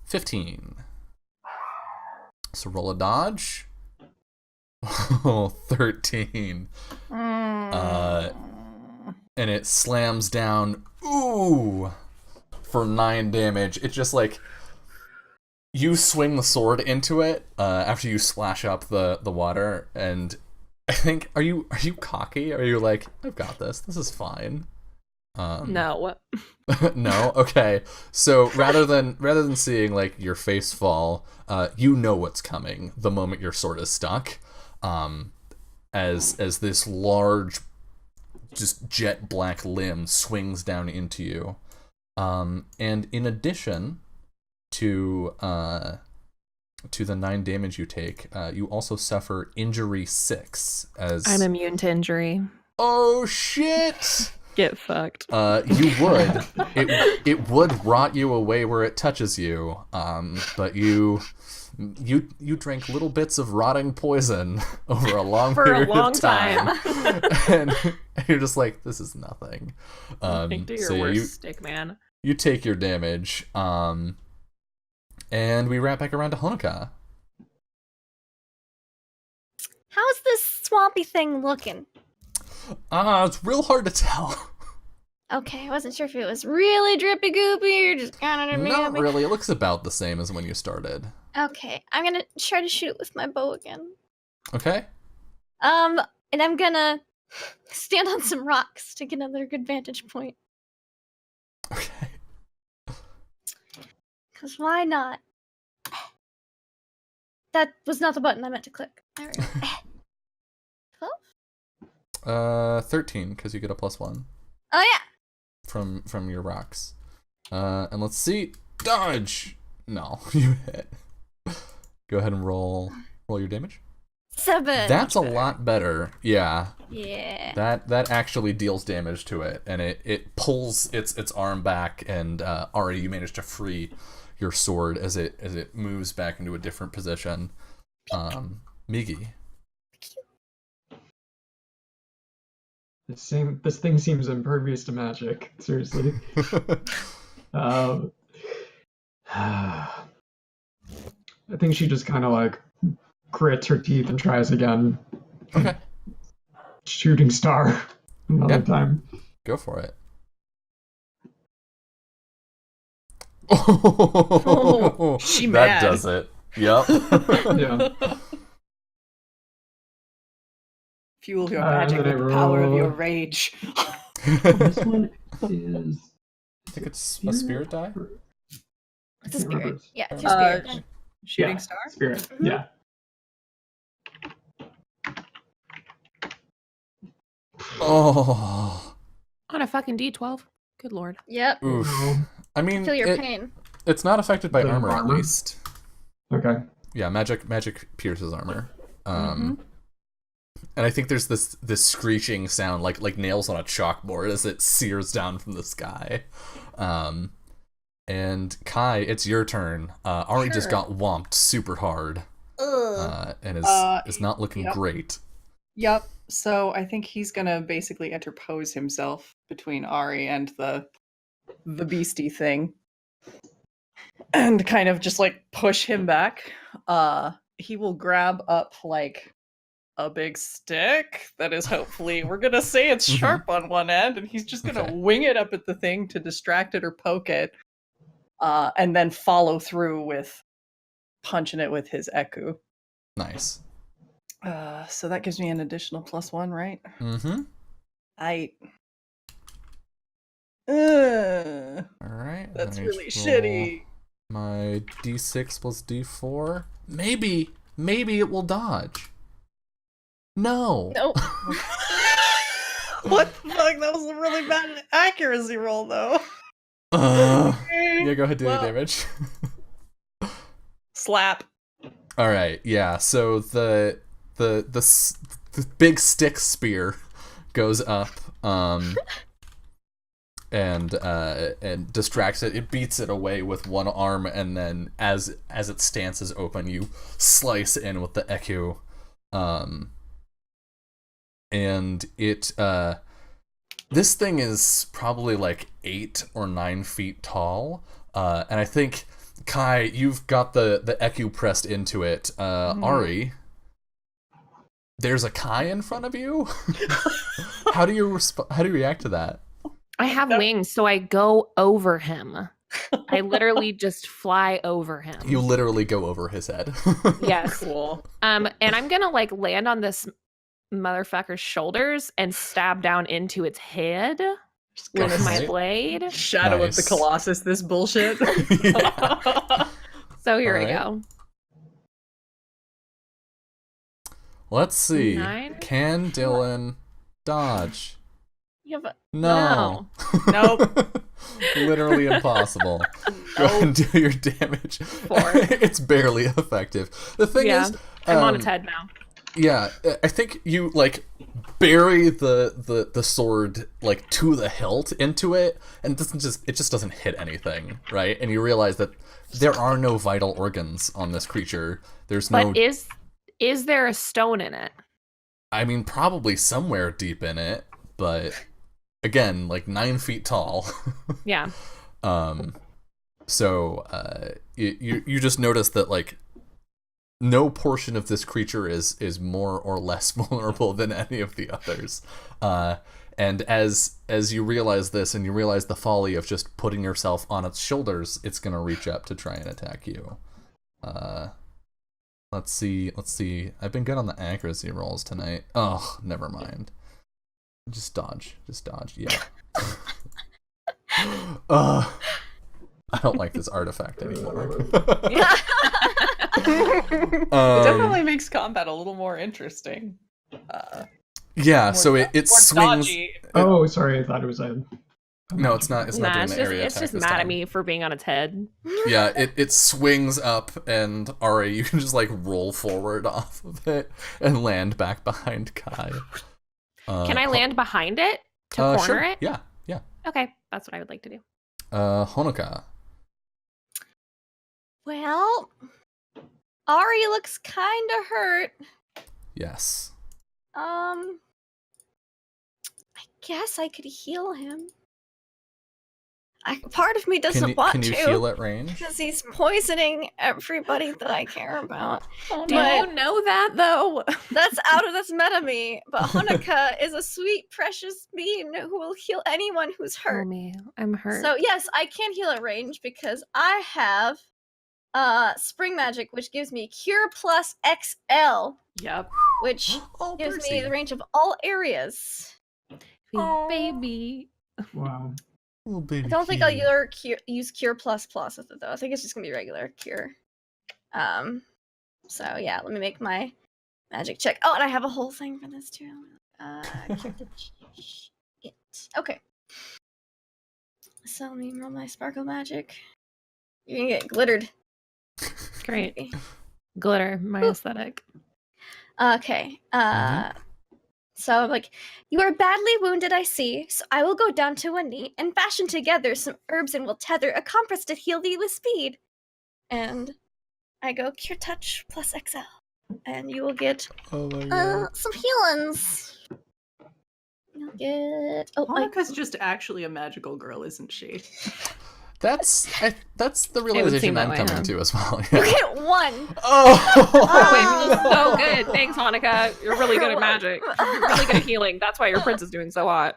Speaker 1: 15. So roll a dodge. Oh, 13. And it slams down. Ooh, for 9 damage. It just like you swing the sword into it after you splash up the water, and I think are you cocky? Are you like, I've got this. This is fine.
Speaker 3: No.
Speaker 1: No. Okay. So rather than seeing like your face fall, you know what's coming the moment your sword is stuck. As this large, just jet black limb swings down into you, and in addition to the 9 damage you take, you also suffer injury 6 as
Speaker 3: I'm immune to injury.
Speaker 1: Oh shit!
Speaker 3: Get fucked.
Speaker 1: You would. It would rot you away where it touches you. But you drank little bits of rotting poison over a long period of time. And you're just like, this is nothing.
Speaker 3: Do your worst, stick man.
Speaker 1: You take your damage. And we wrap back around to Honoka.
Speaker 5: How's this swampy thing looking?
Speaker 1: It's real hard to tell.
Speaker 5: Okay, I wasn't sure if it was really drippy goopy or just kind of
Speaker 1: Not really. It looks about the same as when you started.
Speaker 5: Okay, I'm gonna try to shoot with my bow again.
Speaker 1: Okay.
Speaker 5: And I'm gonna stand on some rocks to get another good vantage point.
Speaker 1: Okay.
Speaker 5: Cause why not? That was not the button I meant to click. There we go. 12?
Speaker 1: 13, because you get a +1
Speaker 5: Oh yeah.
Speaker 1: from your rocks. And let's see. Dodge! No, you hit. Go ahead and roll your damage.
Speaker 5: 7.
Speaker 1: That's a lot better. Yeah.
Speaker 5: Yeah.
Speaker 1: That actually deals damage to it, and it pulls its arm back, and Ari, you manage to free your sword as it moves back into a different position. Migi.
Speaker 4: This thing seems impervious to magic. Seriously. I think she just kind of like grits her teeth and tries again.
Speaker 1: Okay.
Speaker 4: Shooting star. Another time.
Speaker 1: Go for it.
Speaker 2: Oh, she
Speaker 1: that
Speaker 2: mad.
Speaker 1: does it. Yep.
Speaker 4: Yeah.
Speaker 2: Fuel your magic with the power of your rage.
Speaker 4: This one is.
Speaker 1: I think it's a spirit die.
Speaker 5: It's a spirit. Yeah, 2
Speaker 2: Uh,
Speaker 5: spirits.
Speaker 2: Shooting
Speaker 4: Yeah.
Speaker 2: star?
Speaker 4: Spirit.
Speaker 5: Mhm.
Speaker 4: Yeah.
Speaker 1: Oh.
Speaker 3: On a fucking D12. Good lord.
Speaker 5: Yep.
Speaker 1: Oof. I mean,
Speaker 5: Feel your pain.
Speaker 1: it's not affected by
Speaker 4: The
Speaker 1: armor, at
Speaker 4: armor?
Speaker 1: least.
Speaker 4: Okay.
Speaker 1: Yeah, magic pierces armor. And I think there's this screeching sound like nails on a chalkboard as it sears down from the sky. And Kai, it's your turn. Ari just got whomped super hard. And is not looking great.
Speaker 2: Yep. So I think he's gonna basically interpose himself between Ari and the beastie thing, and kind of just like push him back. He will grab up like a big stick that is hopefully, we're gonna say it's sharp on one end, and he's just gonna wing it up at the thing to distract it or poke it, and then follow through with punching it with his Eku.
Speaker 1: Nice.
Speaker 2: So that gives me an additional +1, right?
Speaker 1: Mm-hmm. All right.
Speaker 2: That's really shitty.
Speaker 1: My D6 plus D4. Maybe it will dodge. No.
Speaker 5: Nope.
Speaker 2: What the fuck? That was a really bad accuracy roll, though.
Speaker 1: Yeah, go ahead, do the damage.
Speaker 2: Slap.
Speaker 1: All right. Yeah. So the big stick spear goes up, and distracts it. It beats it away with one arm, and then as its stance is open, you slice in with the Eku, and it this thing is probably like 8 or 9 feet tall, and I think Kai, you've got the Eku pressed into it. Ari, there's a Kai in front of you. How do you react to that?
Speaker 3: I have wings, so I go over him. I literally just fly over him.
Speaker 1: You literally go over his head.
Speaker 3: Yes.
Speaker 2: Cool.
Speaker 3: And I'm gonna like land on this motherfucker's shoulders and stab down into its head with my blade.
Speaker 2: Shadow of the Colossus, this bullshit.
Speaker 1: Yeah.
Speaker 3: So here we go.
Speaker 1: Let's see.
Speaker 3: 9?
Speaker 1: Can Dylan dodge?
Speaker 5: You have a...
Speaker 1: No.
Speaker 2: Nope.
Speaker 1: Literally impossible. Go ahead and do your damage.
Speaker 3: 4.
Speaker 1: It's barely effective. The thing is,
Speaker 3: I'm on its head now.
Speaker 1: Yeah, I think you like bury the sword like to the hilt into it, and it just doesn't hit anything, right? And you realize that there are no vital organs on this creature.
Speaker 3: But is there a stone in it?
Speaker 1: I mean, probably somewhere deep in it, but again, like 9 feet tall.
Speaker 3: Yeah.
Speaker 1: So you just notice that like no portion of this creature is more or less vulnerable than any of the others. And as you realize this, and you realize the folly of just putting yourself on its shoulders, it's gonna reach up to try and attack you. Let's see. I've been good on the accuracy rolls tonight. Oh, never mind. Just dodge. Yeah. I don't like this artifact anymore.
Speaker 2: It definitely makes combat a little more interesting.
Speaker 1: Yeah, so it swings.
Speaker 4: Oh, sorry, I thought it was a...
Speaker 1: No, it's not. It's not doing the area
Speaker 3: it's
Speaker 1: attack
Speaker 3: just
Speaker 1: this
Speaker 3: mad
Speaker 1: time.
Speaker 3: at me for being on its head.
Speaker 1: Yeah, it swings up, and Ari, you can just like roll forward off of it and land back behind Kai.
Speaker 3: Can I land behind it to corner
Speaker 1: sure.
Speaker 3: it?
Speaker 1: Yeah.
Speaker 3: Okay, that's what I would like to do.
Speaker 1: Honoka.
Speaker 5: Well, Ari looks kind of hurt.
Speaker 1: Yes.
Speaker 5: I guess I could heal him. Part of me doesn't want to.
Speaker 1: Can you heal at range?
Speaker 5: Because he's poisoning everybody that I care about.
Speaker 3: Do you know that though?
Speaker 5: That's meta me. But Honoka is a sweet, precious being who will heal anyone who's hurt.
Speaker 3: Oh man, I'm hurt.
Speaker 5: So yes, I can heal at range because I have spring magic, which gives me cure plus XL.
Speaker 3: Yep.
Speaker 5: Which gives me the range of all areas.
Speaker 3: Baby.
Speaker 4: Wow.
Speaker 1: Oh, baby.
Speaker 5: I don't think I'll use cure plus with it though. I think it's just gonna be regular cure. So yeah, let me make my magic check. Oh, and I have a whole thing for this too. Okay. So let me roll my sparkle magic. You're gonna get glittered.
Speaker 3: Great. Glitter, my aesthetic.
Speaker 5: Okay. So I'm like, you are badly wounded, I see. So I will go down to one knee and fashion together some herbs and will tether a compress to heal thee with speed. And I go Cure Touch plus XL. And you will get
Speaker 1: Oh my god.
Speaker 5: some healings. You'll get... Oh,
Speaker 2: Monica's just actually a magical girl, isn't she?
Speaker 1: That's the
Speaker 3: seem
Speaker 1: realization
Speaker 3: that
Speaker 1: I'm
Speaker 3: way,
Speaker 1: coming
Speaker 3: huh?
Speaker 1: to as well.
Speaker 5: you
Speaker 1: Yeah.
Speaker 5: get 1.
Speaker 1: Oh!
Speaker 3: So good. Thanks, Monica. You're really good at magic. You're really good at healing. That's why your prince is doing so hot.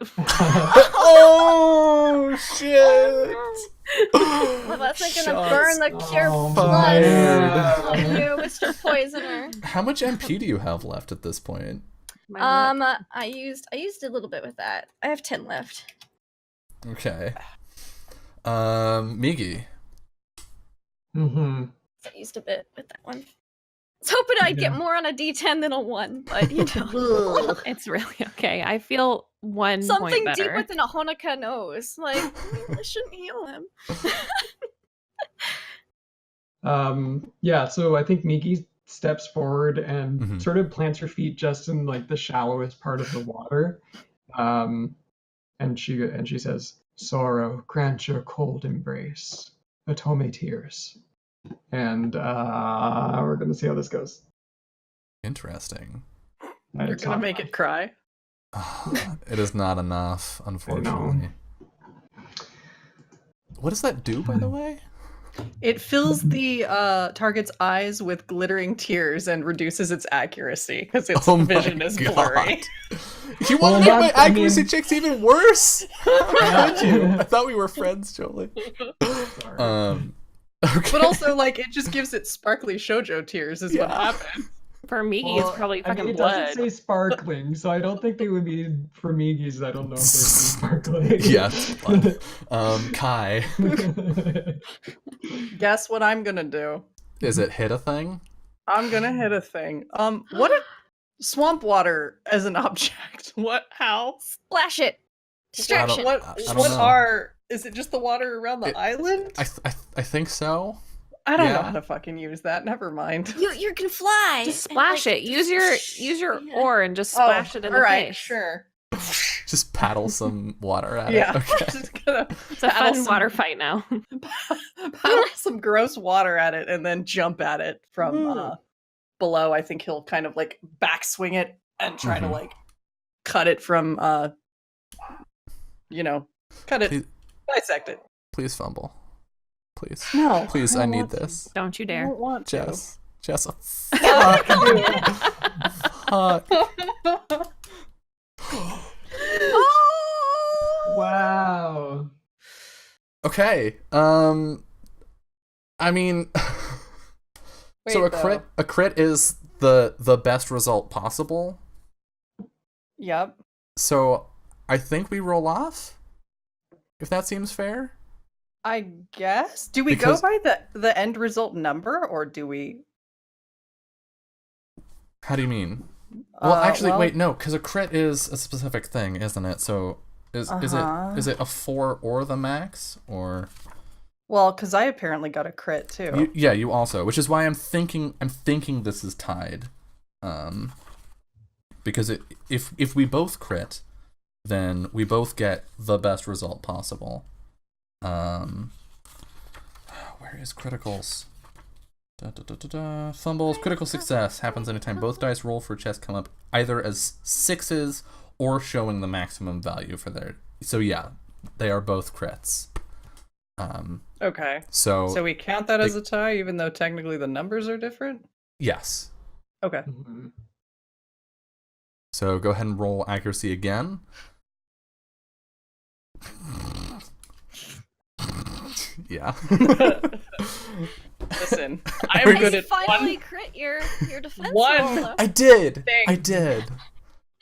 Speaker 1: Oh shit!
Speaker 5: I wasn't gonna burn the Cure
Speaker 4: Oh,
Speaker 5: Plus
Speaker 4: man.
Speaker 5: on you, Mr. Poisoner.
Speaker 1: How much MP do you have left at this point?
Speaker 5: I used a little bit with that. I have 10 left.
Speaker 1: Okay. Migi.
Speaker 4: Mm-hmm.
Speaker 5: So I used a bit with that one. I was hoping I'd get more on a D10 than a 1, but you know.
Speaker 3: It's really okay. I feel 1
Speaker 5: Something
Speaker 3: point
Speaker 5: deep
Speaker 3: better.
Speaker 5: within a Honoka knows. Like, I shouldn't heal him.
Speaker 4: Yeah, so I think Miki steps forward and
Speaker 1: Mhm.
Speaker 4: sort of plants her feet just in like the shallowest part of the water. And she says, "Sorrow, grant your cold embrace. Atome tears." And we're gonna see how this goes.
Speaker 1: Interesting.
Speaker 2: You're gonna make it cry.
Speaker 1: It is not enough, unfortunately. What does that do, by the way?
Speaker 2: It fills the target's eyes with glittering tears and reduces its accuracy because its
Speaker 1: Oh my
Speaker 2: vision is
Speaker 1: God.
Speaker 2: blurry.
Speaker 1: You
Speaker 4: Well,
Speaker 1: want to make my
Speaker 4: that- I
Speaker 1: accuracy
Speaker 4: mean-
Speaker 1: checks even worse? How could you? I thought we were friends, Jolie.
Speaker 4: Sorry.
Speaker 1: Okay.
Speaker 2: But also, like, it just gives it sparkly shoujo tears is what
Speaker 1: Yeah.
Speaker 2: happened.
Speaker 3: For Migi,
Speaker 4: Well,
Speaker 3: it's probably
Speaker 4: I mean,
Speaker 3: fucking
Speaker 4: it
Speaker 3: blood.
Speaker 4: doesn't say sparkling, so I don't think they would be for Migis. I don't know if they'd be sparkling.
Speaker 1: Yeah, it's blood. Kai,
Speaker 2: Guess what I'm gonna do?
Speaker 1: is it hit a thing?
Speaker 2: I'm gonna hit a thing. What a swamp water as an object. What? How?
Speaker 5: Splash it. Distraction.
Speaker 2: What?
Speaker 1: I don't
Speaker 2: What
Speaker 1: know.
Speaker 2: are? Is it just the water around the
Speaker 1: It-
Speaker 2: island?
Speaker 1: I think so.
Speaker 2: I don't know
Speaker 1: yeah.
Speaker 2: how to fucking use that. Never mind.
Speaker 5: You can fly.
Speaker 3: Just
Speaker 5: and,
Speaker 3: splash
Speaker 5: like,
Speaker 3: it. Use your
Speaker 5: yeah.
Speaker 3: oar and just splash it in the
Speaker 2: alright,
Speaker 3: face.
Speaker 2: sure.
Speaker 1: Just paddle some water at
Speaker 2: Yeah,
Speaker 1: it. Okay.
Speaker 2: just gonna
Speaker 3: It's a
Speaker 2: paddle
Speaker 3: fun
Speaker 2: some-
Speaker 3: water fight now.
Speaker 2: paddle some gross water at it and then jump at it from below. I think he'll kind of like backswing it and try to
Speaker 1: Mhm.
Speaker 2: like cut it from cut it,
Speaker 1: Please,
Speaker 2: dissect it.
Speaker 1: please fumble. Please.
Speaker 2: No,
Speaker 1: Please,
Speaker 2: don't
Speaker 1: I need
Speaker 2: want to.
Speaker 1: this.
Speaker 3: Don't you
Speaker 2: I
Speaker 3: dare.
Speaker 2: don't want to.
Speaker 1: Jess. Jess. Fuck. Fuck.
Speaker 4: Wow.
Speaker 1: Okay. I mean, so
Speaker 2: Wait,
Speaker 1: a crit is the best result possible.
Speaker 2: Yep.
Speaker 1: So I think we roll off. If that seems fair.
Speaker 2: I guess. Do we
Speaker 1: Because-
Speaker 2: go by the end result number or do we?
Speaker 1: How do you mean? Well, actually,
Speaker 2: well-
Speaker 1: wait, no, because a crit is a specific thing, isn't it? So is
Speaker 2: Uh-huh.
Speaker 1: it a 4 or the max, or
Speaker 2: Well, because I apparently got a crit too.
Speaker 1: you also, which is why I'm thinking this is tied, because if we both crit, then we both get the best result possible. Where is criticals? Fumbles. Critical success happens anytime both dice roll for chest come up either as 6s or showing the maximum value for their. So yeah, they are both crits.
Speaker 2: Okay.
Speaker 1: So
Speaker 2: So we count that as a tie, even though technically the numbers are different?
Speaker 1: yes.
Speaker 2: Okay.
Speaker 4: Mhm.
Speaker 1: So go ahead and roll accuracy again. Yeah.
Speaker 2: Listen, I'm
Speaker 1: I
Speaker 2: good
Speaker 5: I
Speaker 2: at
Speaker 5: finally
Speaker 2: one.
Speaker 5: crit your defense
Speaker 2: One.
Speaker 5: roll, though.
Speaker 1: I did.
Speaker 2: Dang.
Speaker 1: I did.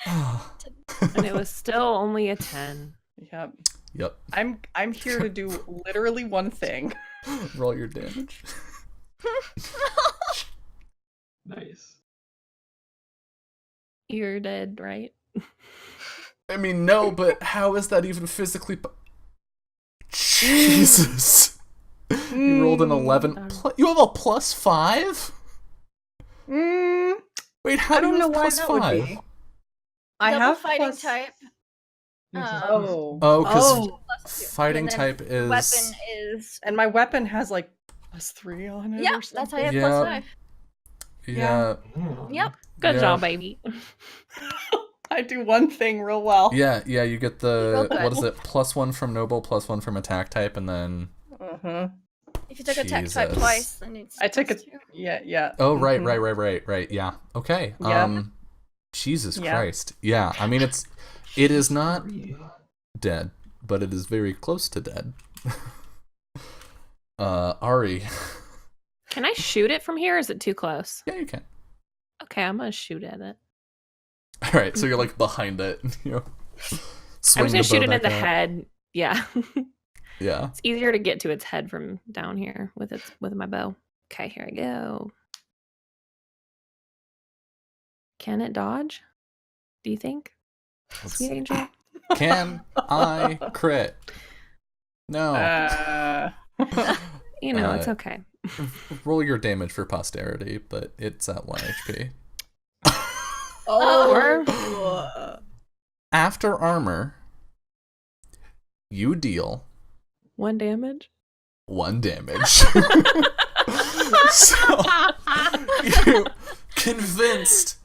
Speaker 3: And it was still only a 10.
Speaker 2: Yep.
Speaker 1: Yep.
Speaker 2: I'm here to do literally one thing.
Speaker 1: Roll your damage.
Speaker 4: Nice.
Speaker 3: You're dead, right?
Speaker 1: I mean, no, but how is that even physically? Jesus. You rolled an 11. You have a +5?
Speaker 2: Mm,
Speaker 1: Wait, how
Speaker 2: I
Speaker 1: do
Speaker 2: don't
Speaker 1: you
Speaker 2: know
Speaker 1: have
Speaker 2: why
Speaker 1: +5?
Speaker 2: that would be. I
Speaker 5: Double
Speaker 2: have
Speaker 5: fighting
Speaker 2: plus...
Speaker 5: type.
Speaker 1: Oh, because
Speaker 5: +2.
Speaker 1: fighting
Speaker 5: And then
Speaker 1: type is...
Speaker 5: Weapon is.
Speaker 2: And my weapon has like +3 on it.
Speaker 5: Yeah,
Speaker 2: or
Speaker 5: that's how you have
Speaker 1: Yeah.
Speaker 5: +5.
Speaker 1: Yeah.
Speaker 5: Yep.
Speaker 3: Good
Speaker 1: Yeah.
Speaker 3: job, baby.
Speaker 2: I do one thing real well.
Speaker 1: Yeah, you get the...
Speaker 5: Real good.
Speaker 1: What is it? +1 from noble, +1 from attack type, and then...
Speaker 2: Uh-huh.
Speaker 5: If you took attack type
Speaker 1: Jesus.
Speaker 5: twice, then it's.
Speaker 2: I took it.
Speaker 5: +2.
Speaker 2: Yeah.
Speaker 1: Oh, right,
Speaker 2: Mhm.
Speaker 1: right. Yeah. Okay.
Speaker 2: Yeah.
Speaker 1: Jesus
Speaker 2: Yeah.
Speaker 1: Christ. Yeah, I mean, it is not dead, but it is very close to dead. Ari.
Speaker 3: Can I shoot it from here? Or is it too close?
Speaker 1: Yeah, you can.
Speaker 3: Okay, I'm gonna shoot at it.
Speaker 1: All right, so you're like behind it. You know,
Speaker 3: I'm
Speaker 1: swing
Speaker 3: just gonna
Speaker 1: the
Speaker 3: shoot
Speaker 1: bow
Speaker 3: it in
Speaker 1: back
Speaker 3: the
Speaker 1: up.
Speaker 3: head. Yeah.
Speaker 1: Yeah.
Speaker 3: It's easier to get to its head from down here with my bow. Okay, here I go. Can it dodge? Do you think?
Speaker 1: Let's
Speaker 3: Sweet
Speaker 1: see.
Speaker 3: angel.
Speaker 1: Can I crit? No.
Speaker 3: You know, it's okay.
Speaker 1: Roll your damage for posterity, but it's at 1 HP.
Speaker 2: Oh.
Speaker 1: After armor, you deal
Speaker 3: 1 damage.
Speaker 1: 1 damage. So, you convinced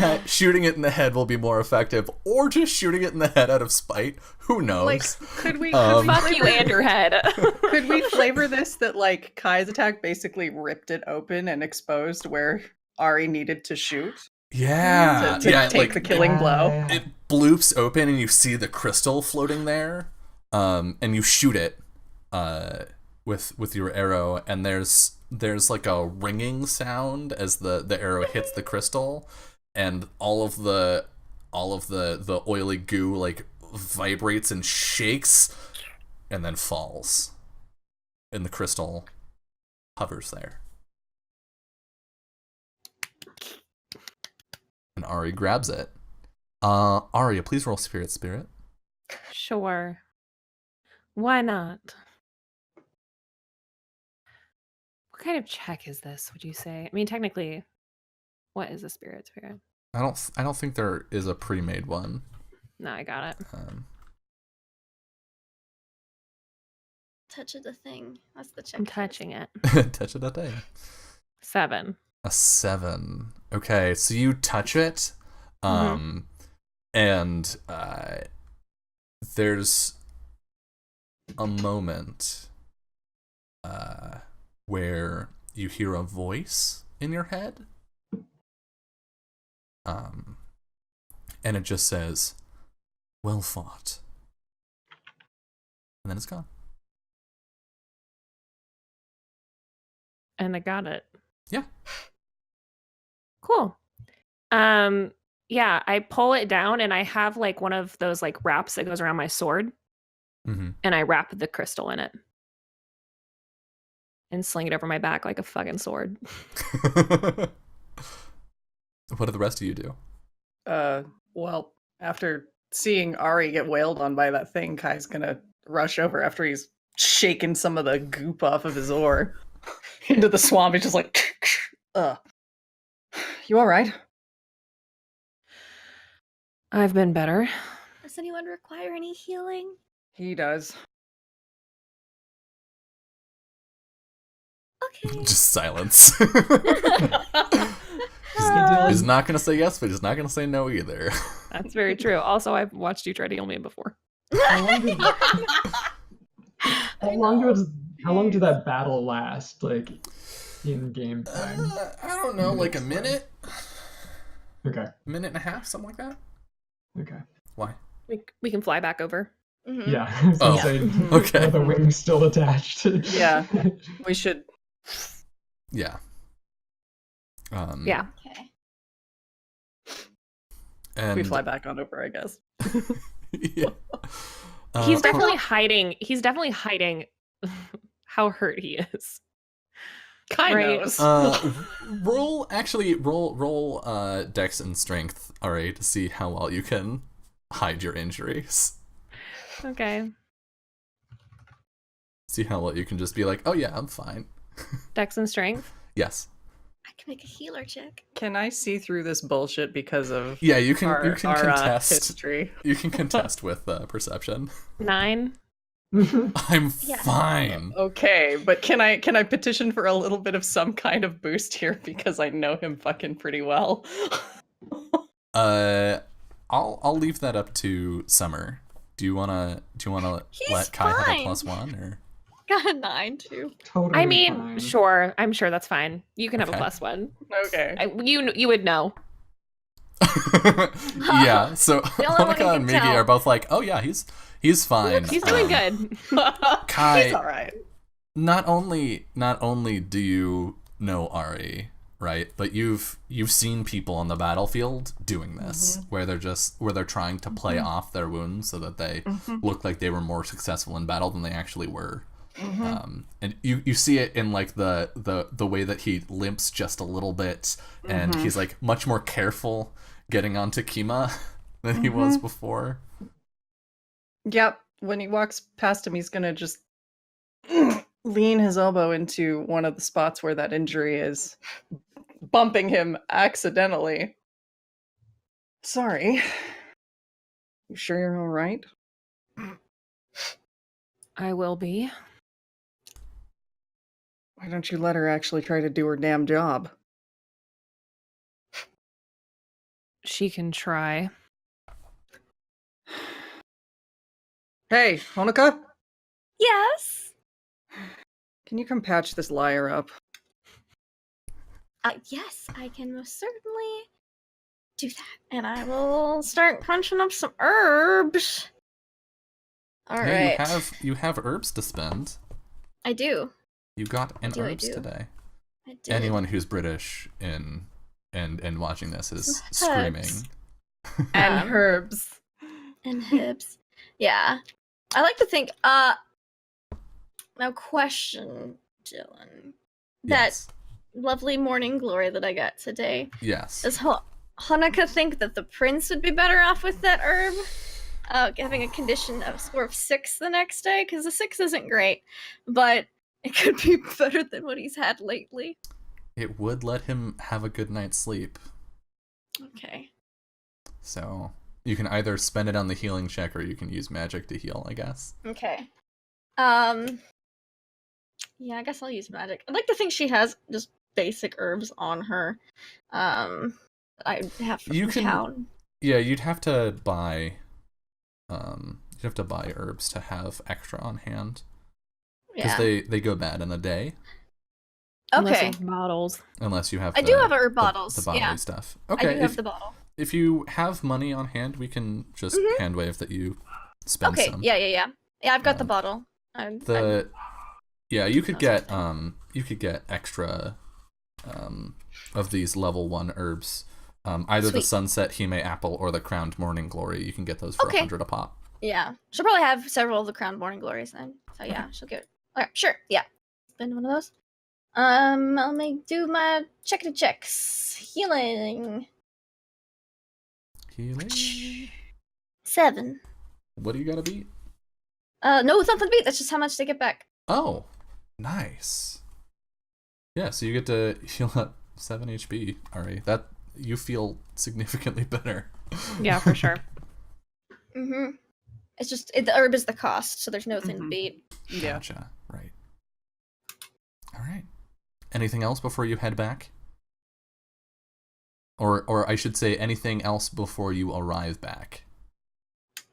Speaker 1: that shooting it in the head will be more effective, or just shooting it in the head out of spite. Who knows?
Speaker 2: Like, could we
Speaker 3: Fuck you and your head.
Speaker 2: could we flavor this that like Kai's attack basically ripped it open and exposed where Ari needed to shoot
Speaker 1: Yeah.
Speaker 2: to
Speaker 1: Yeah,
Speaker 2: take
Speaker 1: like,
Speaker 2: the killing blow?
Speaker 1: it bloops open and you see the crystal floating there, and you shoot it with your arrow, and there's like a ringing sound as the arrow hits the crystal, and all of the oily goo like vibrates and shakes and then falls, and the crystal hovers there. And Ari grabs it. Aria, please roll Spirit.
Speaker 3: Sure. Why not? What kind of check is this, would you say? I mean, technically, what is a spirit?
Speaker 1: I don't think there is a pre-made one.
Speaker 3: No, I got it.
Speaker 5: Touch of the thing. That's the check.
Speaker 3: I'm touching it.
Speaker 1: Touch of the day.
Speaker 3: 7.
Speaker 1: A 7. Okay, so you touch it, and there's a moment where you hear a voice in your head, and it just says, "Well fought," and then it's gone.
Speaker 3: And I got it.
Speaker 1: Yeah.
Speaker 3: Cool. Yeah, I pull it down and I have like one of those like wraps that goes around my sword,
Speaker 1: Mm-hmm.
Speaker 3: and I wrap the crystal in it and sling it over my back like a fucking sword.
Speaker 1: What do the rest of you do?
Speaker 2: Well, after seeing Ari get wailed on by that thing, Kai's gonna rush over after he's shaken some of the goop off of his oar into the swamp. He's just like, you all right?
Speaker 3: I've been better.
Speaker 5: Does anyone require any healing?
Speaker 2: He does.
Speaker 5: Okay.
Speaker 1: Just silence. He's not gonna say yes, but he's not gonna say no either.
Speaker 3: That's very true. Also, I've watched you try to heal me before.
Speaker 4: How long did that battle last? Like in game time?
Speaker 1: I don't know, like a minute,
Speaker 4: Okay.
Speaker 1: minute and a half, something like that.
Speaker 4: Okay.
Speaker 1: Why?
Speaker 3: We can fly back over.
Speaker 5: Mm-hmm.
Speaker 4: Yeah. I was gonna say,
Speaker 1: Okay.
Speaker 4: are the wings still attached?
Speaker 2: Yeah. We should.
Speaker 1: Yeah.
Speaker 3: Yeah.
Speaker 5: Okay.
Speaker 1: And
Speaker 2: We fly back on over, I guess.
Speaker 1: yeah.
Speaker 3: He's definitely hiding. He's definitely hiding how hurt he is.
Speaker 2: Kai
Speaker 3: Right.
Speaker 2: knows.
Speaker 1: roll Dex and Strength, Ari, to see how well you can hide your injuries.
Speaker 3: Okay.
Speaker 1: See how well you can just be like, oh yeah, I'm fine.
Speaker 3: Dex and strength.
Speaker 1: Yes.
Speaker 5: I can make a healer check.
Speaker 2: Can I see through this bullshit because of
Speaker 1: Yeah, you can
Speaker 2: our
Speaker 1: contest.
Speaker 2: history?
Speaker 1: You can contest with perception.
Speaker 3: 9.
Speaker 1: I'm
Speaker 5: Yeah.
Speaker 1: fine.
Speaker 2: Okay, but can I petition for a little bit of some kind of boost here because I know him fucking pretty well?
Speaker 1: I'll leave that up to Summer. Do you wanna
Speaker 5: He's
Speaker 1: let Kai have a
Speaker 5: fine.
Speaker 1: +1 or?
Speaker 5: Got a 9 too.
Speaker 4: Totally
Speaker 3: I mean,
Speaker 4: fine.
Speaker 3: sure. I'm sure that's fine. You can have
Speaker 1: Okay.
Speaker 3: a +1.
Speaker 2: Okay.
Speaker 3: You would know.
Speaker 1: Yeah. So
Speaker 5: The only one who
Speaker 1: Monica and
Speaker 5: can
Speaker 1: Miggy
Speaker 5: tell.
Speaker 1: are both like, oh yeah, he's fine.
Speaker 3: He's doing good.
Speaker 1: Kai,
Speaker 2: He's all right.
Speaker 1: not only do you know Ari, right, but you've seen people on the battlefield doing this, where they're trying to play off their wounds so that they look like they were more successful in battle than they actually were. And you see it in like the way that he limps just a little bit, and he's like much more careful getting onto Kima than he was before.
Speaker 2: Yep. When he walks past him, he's gonna just lean his elbow into one of the spots where that injury is, bumping him accidentally. Sorry. You sure you're all right?
Speaker 3: I will be.
Speaker 2: Why don't you let her actually try to do her damn job?
Speaker 3: She can try.
Speaker 2: Hey, Honoka?
Speaker 5: Yes.
Speaker 2: Can you come patch this liar up?
Speaker 5: Yes, I can most certainly do that. And I will start crunching up some herbs. All
Speaker 1: Hey,
Speaker 5: right.
Speaker 1: you have herbs to spend.
Speaker 5: I do.
Speaker 1: You got an
Speaker 5: I
Speaker 1: herbs
Speaker 5: do.
Speaker 1: today.
Speaker 5: I do.
Speaker 1: Anyone who's British and watching this is
Speaker 5: Some
Speaker 1: screaming.
Speaker 5: herbs.
Speaker 2: And herbs.
Speaker 5: And hips. Yeah. I like to think, now question, Dylan. That
Speaker 1: Yes.
Speaker 5: lovely morning glory that I got today.
Speaker 1: Yes.
Speaker 5: Does Hanukkah think that the prince would be better off with that herb? Having a condition of score of 6 the next day? Because a 6 isn't great, but it could be better than what he's had lately.
Speaker 1: It would let him have a good night's sleep.
Speaker 5: Okay.
Speaker 1: So you can either spend it on the healing check or you can use magic to heal, I guess.
Speaker 5: Okay. Yeah, I guess I'll use magic. I'd like to think she has just basic herbs on her. I have from
Speaker 1: You can-
Speaker 5: town.
Speaker 1: Yeah, you'd have to buy herbs to have extra on hand. Because
Speaker 5: Yeah.
Speaker 1: they go bad in a day.
Speaker 3: Unless
Speaker 5: Okay.
Speaker 3: it's bottles.
Speaker 1: Unless you have
Speaker 5: I do have herb
Speaker 1: the
Speaker 5: bottles.
Speaker 1: bodily
Speaker 5: Yeah.
Speaker 1: stuff.
Speaker 5: I
Speaker 1: Okay,
Speaker 5: do have the bottle.
Speaker 1: if you have money on hand, we can just hand wave that you spend
Speaker 5: Okay.
Speaker 1: some.
Speaker 5: Yeah. Yeah, I've got the
Speaker 1: Um,
Speaker 5: bottle.
Speaker 1: You could get
Speaker 5: Sounds
Speaker 1: extra of these level 1 herbs. Either the
Speaker 5: Sweet.
Speaker 1: Sunset Hime Apple or the Crowned Morning Glory. You can get those for
Speaker 5: Okay.
Speaker 1: 100 a pop.
Speaker 5: Yeah. She'll probably have several of the Crown Morning Glories then. So yeah, she'll get. Alright, sure. Yeah. Spend one of those. I'll do my checks. Healing.
Speaker 1: Healing.
Speaker 5: 7.
Speaker 1: What do you gotta beat?
Speaker 5: No, it's not the beat. That's just how much they get back.
Speaker 1: Oh, nice. Yeah, so you get to heal up 7 HP, Ari. That you feel significantly better.
Speaker 3: Yeah, for sure.
Speaker 5: Mm-hmm. It's just the herb is the cost, so there's no thing to
Speaker 2: Mhm.
Speaker 5: beat.
Speaker 2: Yeah.
Speaker 1: Gotcha. Right. All right. Anything else before you head back? Or I should say anything else before you arrive back?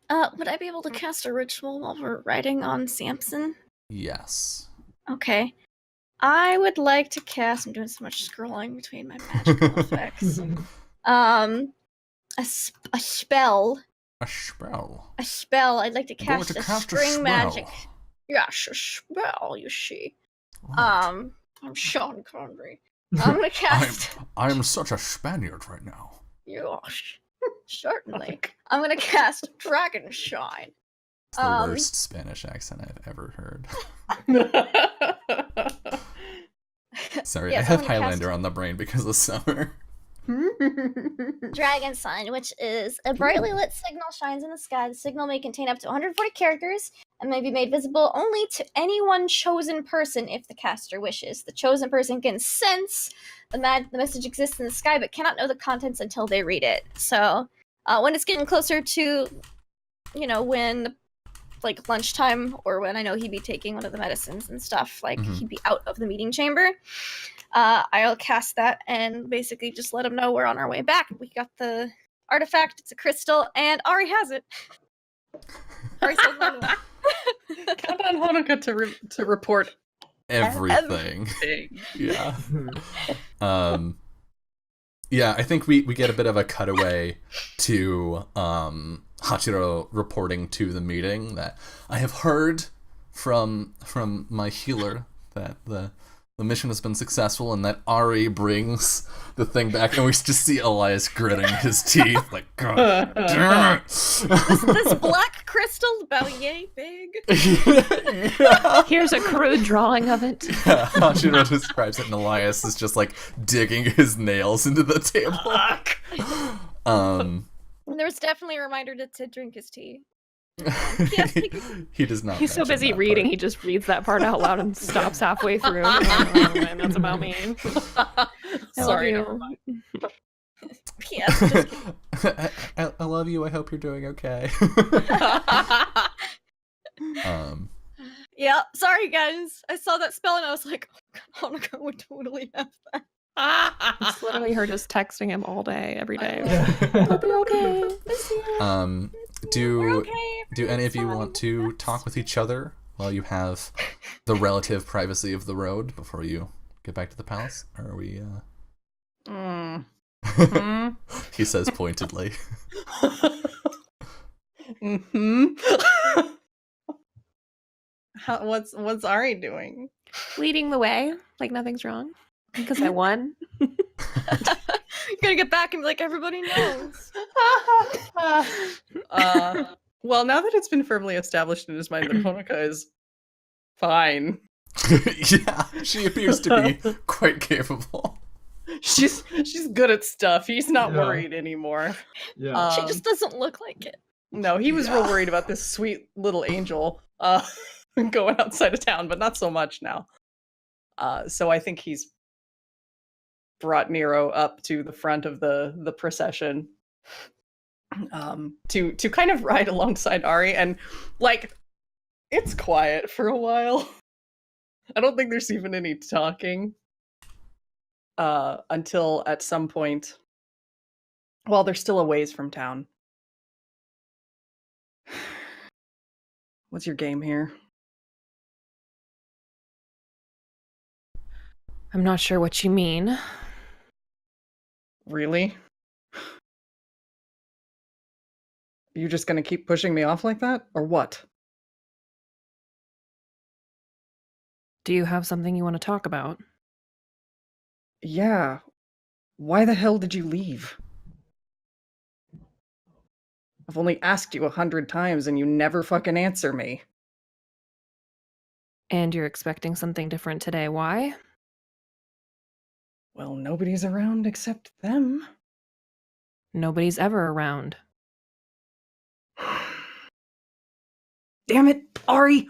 Speaker 5: Would I be able to cast a ritual while we're riding on Samson?
Speaker 1: Yes.
Speaker 5: Okay. I would like to cast. I'm doing so much scrolling between my magical effects. A spell.
Speaker 1: A spell.
Speaker 5: A spell. I'd like to
Speaker 1: I'm going
Speaker 5: cast
Speaker 1: to
Speaker 5: a
Speaker 1: cast a
Speaker 5: string
Speaker 1: spell.
Speaker 5: magic. Yes, a spell. You see.
Speaker 1: Right.
Speaker 5: I'm Sean Connery. I'm gonna cast.
Speaker 1: I'm such a Spaniard right now.
Speaker 5: Yes, certainly. I'm gonna cast Dragon Shine.
Speaker 1: It's the worst Spanish accent I've ever heard. Sorry,
Speaker 5: Yes,
Speaker 1: I have
Speaker 5: I'm gonna
Speaker 1: Highlander
Speaker 5: cast-
Speaker 1: on the brain because of summer.
Speaker 5: Dragon Sign, which is a brightly lit signal shines in the sky. The signal may contain up to 140 characters. and may be made visible only to any one chosen person if the caster wishes. The chosen person can sense the message exists in the sky, but cannot know the contents until they read it. So when it's getting closer to, when like lunchtime, or when I know he'd be taking one of the medicines and stuff, like he'd be out of the meeting chamber, I'll cast that and basically just let him know we're on our way back. We got the artifact, it's a crystal, and Ari has it. Ari says no.
Speaker 2: Count on Honoka to report
Speaker 1: everything. Yeah. Yeah, I think we get a bit of a cutaway to Hachiro reporting to the meeting that I have heard from my healer that the mission has been successful and that Ari brings the thing back, and we just see Elias gritting his teeth like, God damn it.
Speaker 5: This black crystal about yay big.
Speaker 1: Yeah.
Speaker 3: Here's a crude drawing of it.
Speaker 1: Yeah, Hachiro describes it, and Elias is just like digging his nails into the table.
Speaker 5: There was definitely a reminder to drink his tea.
Speaker 1: He does not.
Speaker 3: He's so
Speaker 1: mention
Speaker 3: busy
Speaker 1: that
Speaker 3: reading,
Speaker 1: part.
Speaker 3: he just reads that part out loud and stops halfway through. Oh, man, that's about me.
Speaker 2: Sorry.
Speaker 3: I love you.
Speaker 5: P.S. Just kidding.
Speaker 1: I love you. I hope you're doing okay.
Speaker 5: Yeah, sorry guys. I saw that spell and I was like, oh my god, would totally have that.
Speaker 3: It's literally her just texting him all day, every day.
Speaker 4: Yeah.
Speaker 3: Hope you're okay. Miss you.
Speaker 5: We're
Speaker 1: Do
Speaker 5: okay,
Speaker 1: any of you
Speaker 5: everything's
Speaker 1: want to
Speaker 5: fine.
Speaker 1: talk with each other while you have the relative privacy of the road before you get back to the palace? Or are we? He says pointedly.
Speaker 2: What's Ari doing?
Speaker 3: Leading the way, like nothing's wrong. Because I won.
Speaker 5: You're gonna get back and be like, everybody knows.
Speaker 2: Well, now that it's been firmly established in his mind that Honoka is fine,
Speaker 1: Yeah, she appears to be quite capable.
Speaker 2: she's good at stuff. He's not
Speaker 4: Yeah.
Speaker 2: worried anymore.
Speaker 4: Yeah.
Speaker 5: She just doesn't look like it.
Speaker 2: No, he was real worried about this sweet little angel going outside of town, but not so much now. So I think he's brought Nero up to the front of the procession to kind of ride alongside Ari, and like it's quiet for a while. I don't think there's even any talking until at some point, well, they're still a ways from town. What's your game here?
Speaker 3: I'm not sure what you mean.
Speaker 2: Really? You're just gonna keep pushing me off like that, or what?
Speaker 3: Do you have something you want to talk about?
Speaker 2: Yeah. Why the hell did you leave? I've only asked you 100 times and you never fucking answer me.
Speaker 3: And you're expecting something different today. Why?
Speaker 2: Well, nobody's around except them.
Speaker 3: Nobody's ever around.
Speaker 2: Damn it, Ari!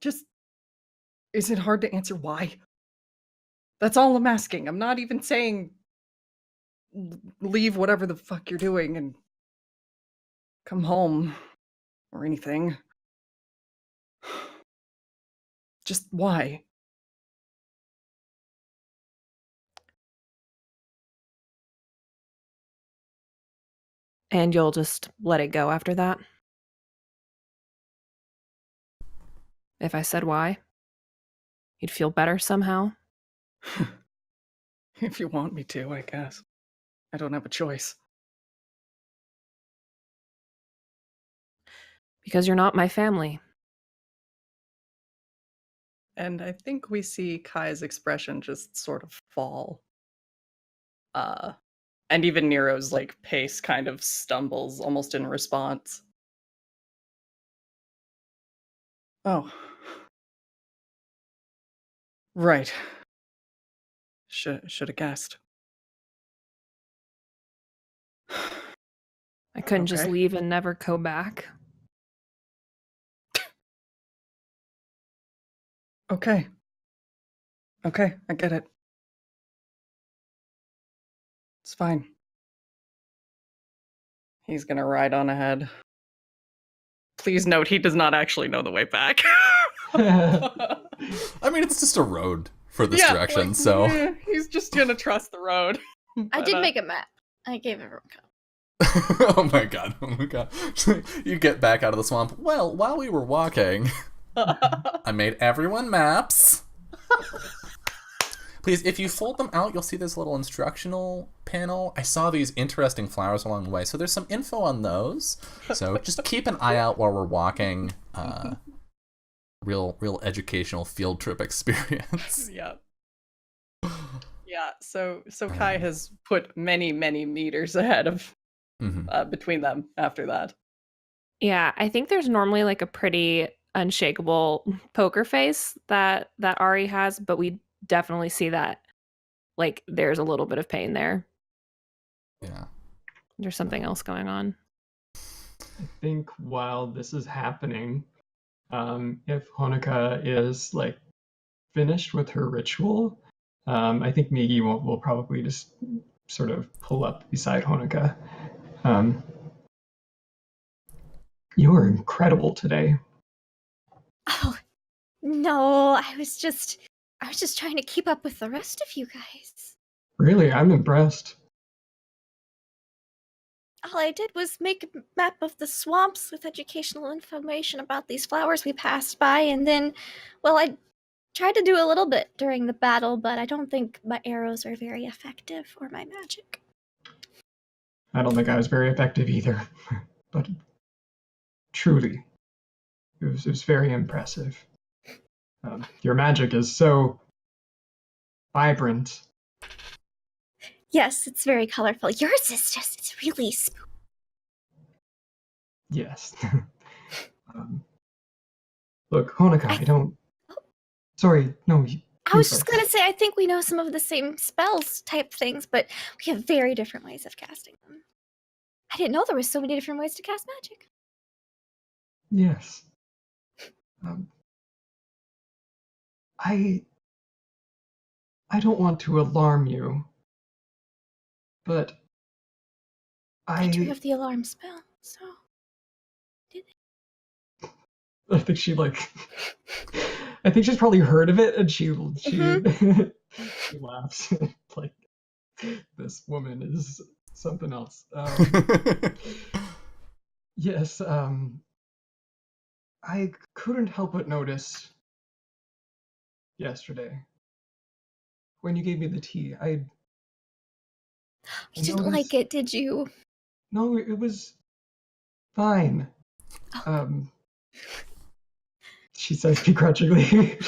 Speaker 2: Just, is it hard to answer why? That's all I'm asking. I'm not even saying leave whatever the fuck you're doing and come home or anything. Just why?
Speaker 3: And you'll just let it go after that? If I said why? You'd feel better somehow?
Speaker 2: If you want me to, I guess. I don't have a choice.
Speaker 3: Because you're not my family.
Speaker 2: And I think we see Kai's expression just sort of fall. And even Nero's like pace kind of stumbles almost in response. Oh. Right. Should have guessed.
Speaker 3: I couldn't just
Speaker 2: Okay.
Speaker 3: leave and never go back.
Speaker 2: Okay. Okay, I get it. It's fine. He's gonna ride on ahead. Please note, he does not actually know the way back.
Speaker 1: I mean, it's just a road for this direction, so...
Speaker 2: He's just gonna trust the road.
Speaker 5: I did make a map. I gave everyone a copy.
Speaker 1: Oh my god. You get back out of the swamp. Well, while we were walking, I made everyone maps. Please, if you fold them out, you'll see this little instructional panel. I saw these interesting flowers along the way, so there's some info on those. So just keep an eye out while we're walking. Real educational field trip experience.
Speaker 2: Yeah. Yeah, so Kai has put many meters ahead of between them after that.
Speaker 3: Yeah, I think there's normally like a pretty unshakable poker face that Ari has, but we definitely see that like there's a little bit of pain there.
Speaker 1: Yeah.
Speaker 3: There's something else going on.
Speaker 4: I think while this is happening, if Honoka is like finished with her ritual, I think Migi will probably just sort of pull up beside Honoka. You are incredible today.
Speaker 5: Oh, no, I was just trying to keep up with the rest of you guys.
Speaker 4: Really, I'm impressed.
Speaker 5: All I did was make a map of the swamps with educational information about these flowers we passed by, and then, well, I tried to do a little bit during the battle, but I don't think my arrows are very effective or my magic.
Speaker 4: I don't think I was very effective either, but truly, it was very impressive. Your magic is so vibrant.
Speaker 5: Yes, it's very colorful. Yours is just, it's really spooky.
Speaker 4: Yes. Look, Honoka, I don't... Sorry, no.
Speaker 5: I was just going to say, I think we know some of the same spells type things, but we have very different ways of casting them. I didn't know there were so many different ways to cast magic.
Speaker 4: Yes. I don't want to alarm you, but
Speaker 5: I do have the alarm spell, so...
Speaker 4: I think she I think she's probably heard of it, and she she laughs like this woman is something else. Yes, I couldn't help but notice yesterday when you gave me the tea.
Speaker 5: You didn't like it, did you?
Speaker 4: No, it was fine. She says begrudgingly.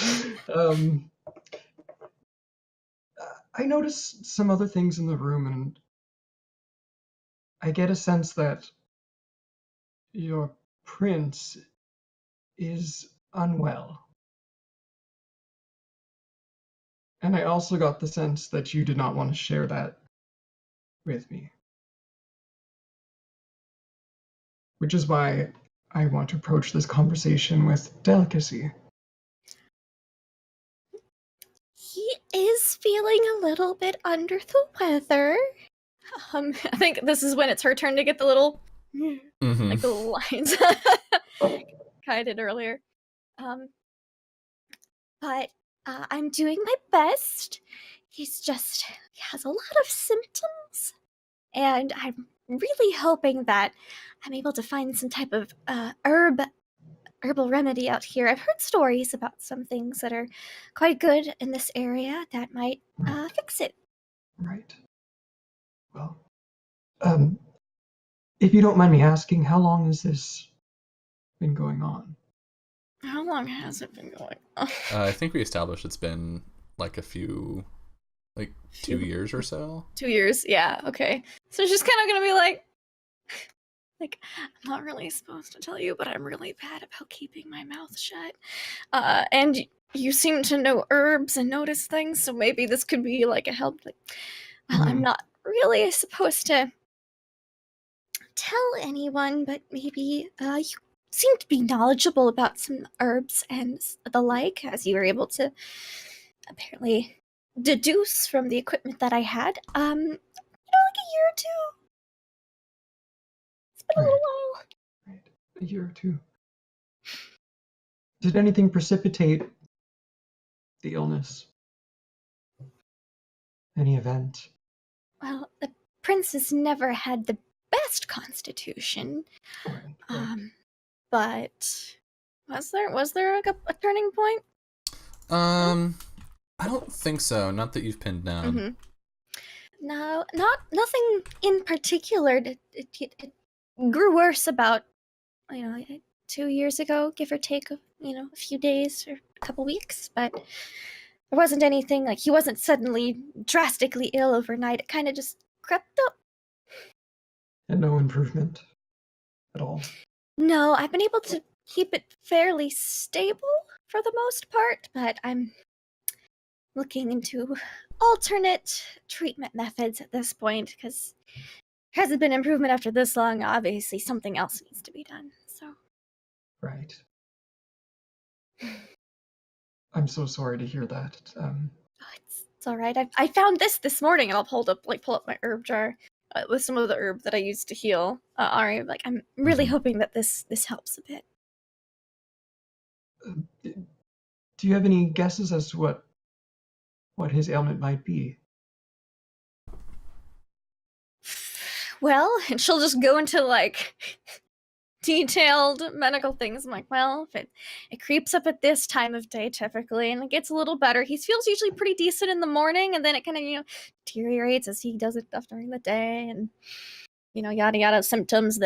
Speaker 4: I noticed some other things in the room, and I get a sense that your prince is unwell. And I also got the sense that you did not want to share that with me. Which is why I want to approach this conversation with delicacy.
Speaker 5: He is feeling a little bit under the weather. I think this is when it's her turn to get the little, like the little lines Kai did earlier. But I'm doing my best. He has a lot of symptoms. And I'm really hoping that I'm able to find some type of herbal remedy out here. I've heard stories about some things that are quite good in this area that might fix it.
Speaker 4: Right. Well, if you don't mind me asking, how long has this been going on?
Speaker 5: How long has it been going on?
Speaker 1: I think we established it's been like 2 years or so.
Speaker 5: 2 years, yeah, okay. So it's just kind of gonna be like, I'm not really supposed to tell you, but I'm really bad about keeping my mouth shut. And you seem to know herbs and notice things, so maybe this could be like a help. I'm not really supposed to tell anyone, but maybe seem to be knowledgeable about some herbs and the like, as you were able to apparently deduce from the equipment that I had. Like a year or two. It's been a little while.
Speaker 4: Right. A year or two. Did anything precipitate the illness? Any event?
Speaker 5: Well, the princess never had the best constitution.
Speaker 4: Right.
Speaker 5: But was there like a turning point?
Speaker 1: I don't think so. Not that you've pinned down.
Speaker 5: Mm-hmm. No, nothing in particular. It grew worse about 2 years ago, give or take, a few days or a couple weeks, but there wasn't anything like he wasn't suddenly drastically ill overnight. It kind of just crept up.
Speaker 4: And no improvement at all.
Speaker 5: No, I've been able to keep it fairly stable for the most part, but I'm looking into alternate treatment methods at this point because there hasn't been improvement after this long. Obviously, something else needs to be done. So.
Speaker 4: Right. I'm so sorry to hear that.
Speaker 5: It's all right. I found this morning, and I'll pull up my herb jar with some of the herb that I used to heal Ari. Like, I'm really hoping that this helps a bit.
Speaker 4: Do you have any guesses as to what his ailment might be?
Speaker 5: Well, and she'll just go into like detailed medical things. I'm like, well, if it creeps up at this time of day typically, and it gets a little better. He feels usually pretty decent in the morning, and then it kind of deteriorates as he does it stuff during the day, and yada yada symptoms.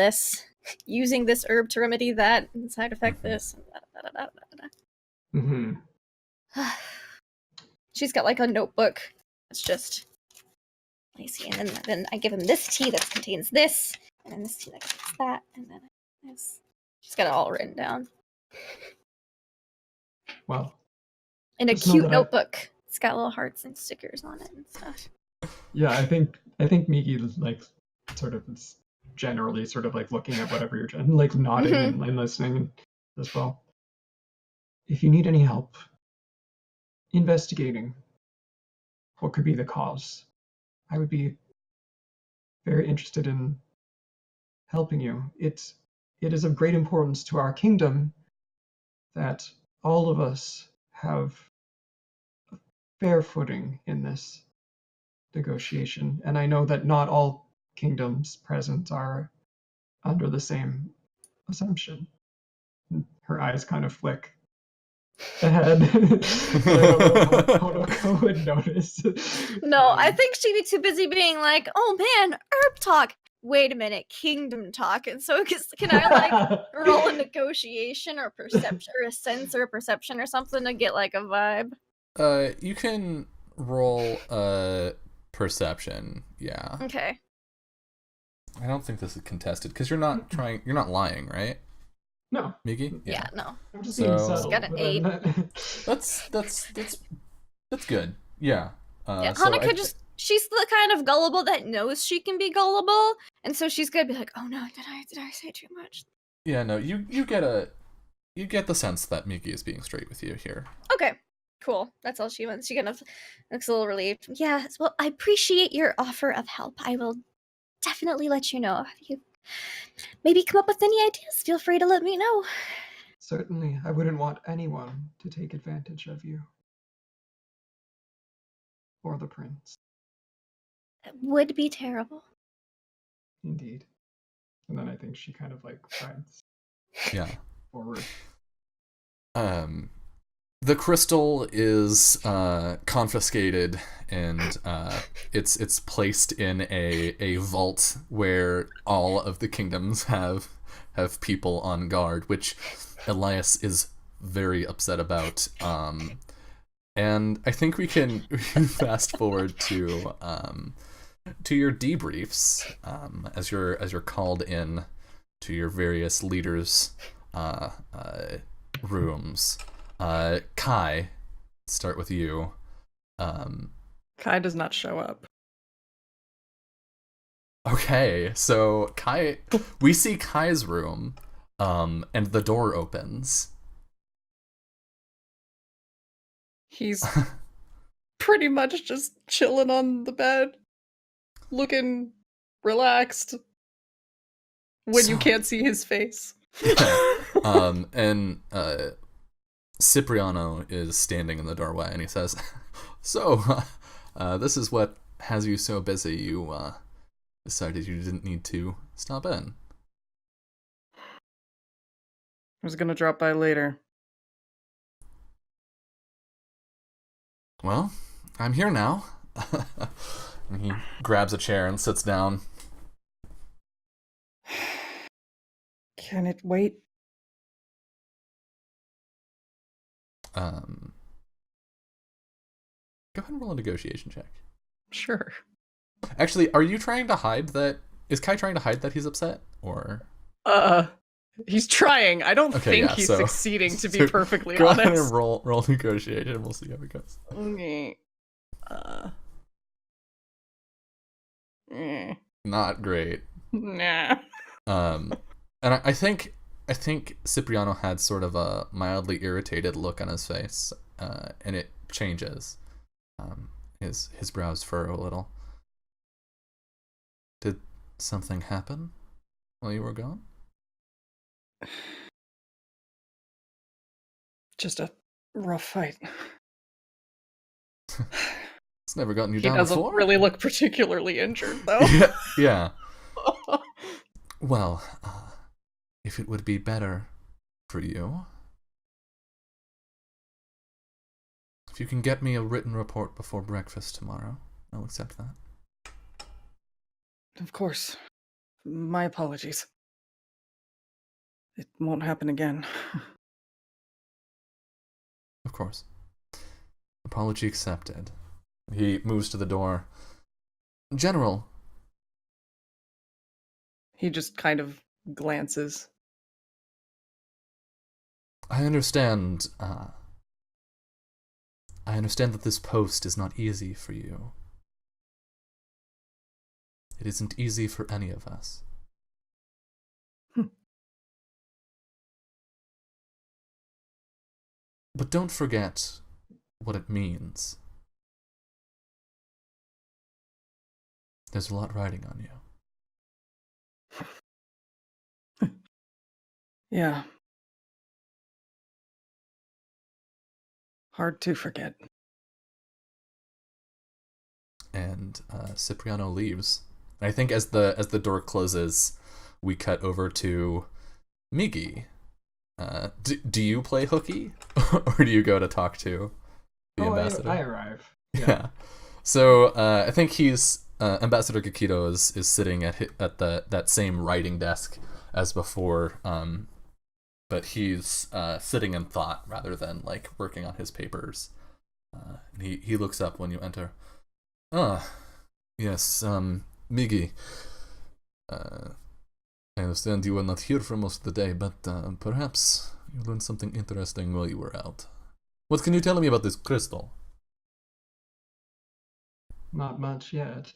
Speaker 5: Using this herb to remedy that, and side effect this.
Speaker 4: Mm-hmm.
Speaker 5: She's got like a notebook. It's just lazy, and then I give him this tea that contains this, and then this tea that contains that, and then this. She's got it all written down.
Speaker 4: Well,
Speaker 5: in a cute notebook. It's got little hearts and stickers on it and stuff.
Speaker 4: Yeah, I think Miki like sort of is generally sort of like looking at whatever you're trying, like nodding and listening as well. If you need any help investigating what could be the cause, I would be very interested in helping you. It is of great importance to our kingdom that all of us have a fair footing in this negotiation. And I know that not all kingdoms present are under the same assumption. Her eyes kind of flick ahead. I don't know how would notice.
Speaker 5: No, I think she'd be too busy being like, oh man, herb talk. Wait a minute, kingdom talk. And so can I like roll a negotiation or perception or a sense or a perception or something to get like a vibe?
Speaker 1: You can roll a perception, yeah.
Speaker 5: Okay.
Speaker 1: I don't think this is contested because you're not lying, right?
Speaker 4: No.
Speaker 1: Miki?
Speaker 5: Yeah, no.
Speaker 4: I'm just being subtle.
Speaker 5: Got an 8.
Speaker 1: That's good. Yeah.
Speaker 5: Hanukkah she's the kind of gullible that knows she can be gullible, and so she's gonna be like, oh no, did I say too much?
Speaker 1: Yeah, no, you get the sense that Miki is being straight with you here.
Speaker 5: Okay. Cool. That's all she wants. She kind of looks a little relieved. Yeah, well, I appreciate your offer of help. I will definitely let you know. If you maybe come up with any ideas, feel free to let me know.
Speaker 4: Certainly. I wouldn't want anyone to take advantage of you. Or the prince.
Speaker 5: It would be terrible.
Speaker 4: Indeed. And then I think she kind of like strides forward.
Speaker 1: The crystal is confiscated and it's placed in a vault where all of the kingdoms have people on guard, which Elias is very upset about. And I think we can fast forward to your debriefs as you're called in to your various leaders' rooms. Kai, start with you.
Speaker 2: Kai does not show up.
Speaker 1: Okay, so Kai, we see Kai's room. And the door opens.
Speaker 2: He's pretty much just chilling on the bed, looking relaxed when you can't see his face.
Speaker 1: Yeah. And Cipriano is standing in the doorway, and he says, "So, this is what has you so busy. You decided you didn't need to stop in."
Speaker 2: I was gonna drop by later.
Speaker 1: Well, I'm here now. And he grabs a chair and sits down.
Speaker 2: Can it wait?
Speaker 1: Go ahead and roll a negotiation check.
Speaker 2: Sure.
Speaker 1: Actually, are you trying to hide that? Is Kai trying to hide that he's upset, or?
Speaker 2: He's trying. I don't
Speaker 1: Okay,
Speaker 2: think
Speaker 1: yeah,
Speaker 2: he's
Speaker 1: so-
Speaker 2: succeeding, to be
Speaker 1: so
Speaker 2: perfectly
Speaker 1: Go
Speaker 2: honest.
Speaker 1: ahead and roll negotiation. We'll see how it goes.
Speaker 2: Okay.
Speaker 1: Not great.
Speaker 2: Nah.
Speaker 1: And I think Cipriano had sort of a mildly irritated look on his face, and it changes. His brows furrow a little. Did something happen while you were gone?
Speaker 2: Just a rough fight.
Speaker 1: It's never gotten you
Speaker 2: He
Speaker 1: down
Speaker 2: doesn't
Speaker 1: before.
Speaker 2: really look particularly injured, though.
Speaker 1: Yeah. Well, if it would be better for you, if you can get me a written report before breakfast tomorrow, I'll accept that.
Speaker 2: Of course. My apologies. It won't happen again.
Speaker 1: Of course. Apology accepted. He moves to the door. General.
Speaker 2: He just kind of glances.
Speaker 1: I understand that this post is not easy for you. It isn't easy for any of us. But don't forget what it means. There's a lot riding on you.
Speaker 2: Yeah. Hard to forget.
Speaker 1: And Cipriano leaves. I think as the door closes, we cut over to Migi. Do you play hooky, or do you go to talk to the ambassador?
Speaker 4: I arrive.
Speaker 1: Yeah. So I think he's Ambassador Kikito is sitting at that same writing desk as before, but he's sitting in thought rather than like working on his papers. And he looks up when you enter. Ah, yes, Migi. I understand you were not here for most of the day, but perhaps you learned something interesting while you were out. What can you tell me about this crystal?
Speaker 4: Not much yet.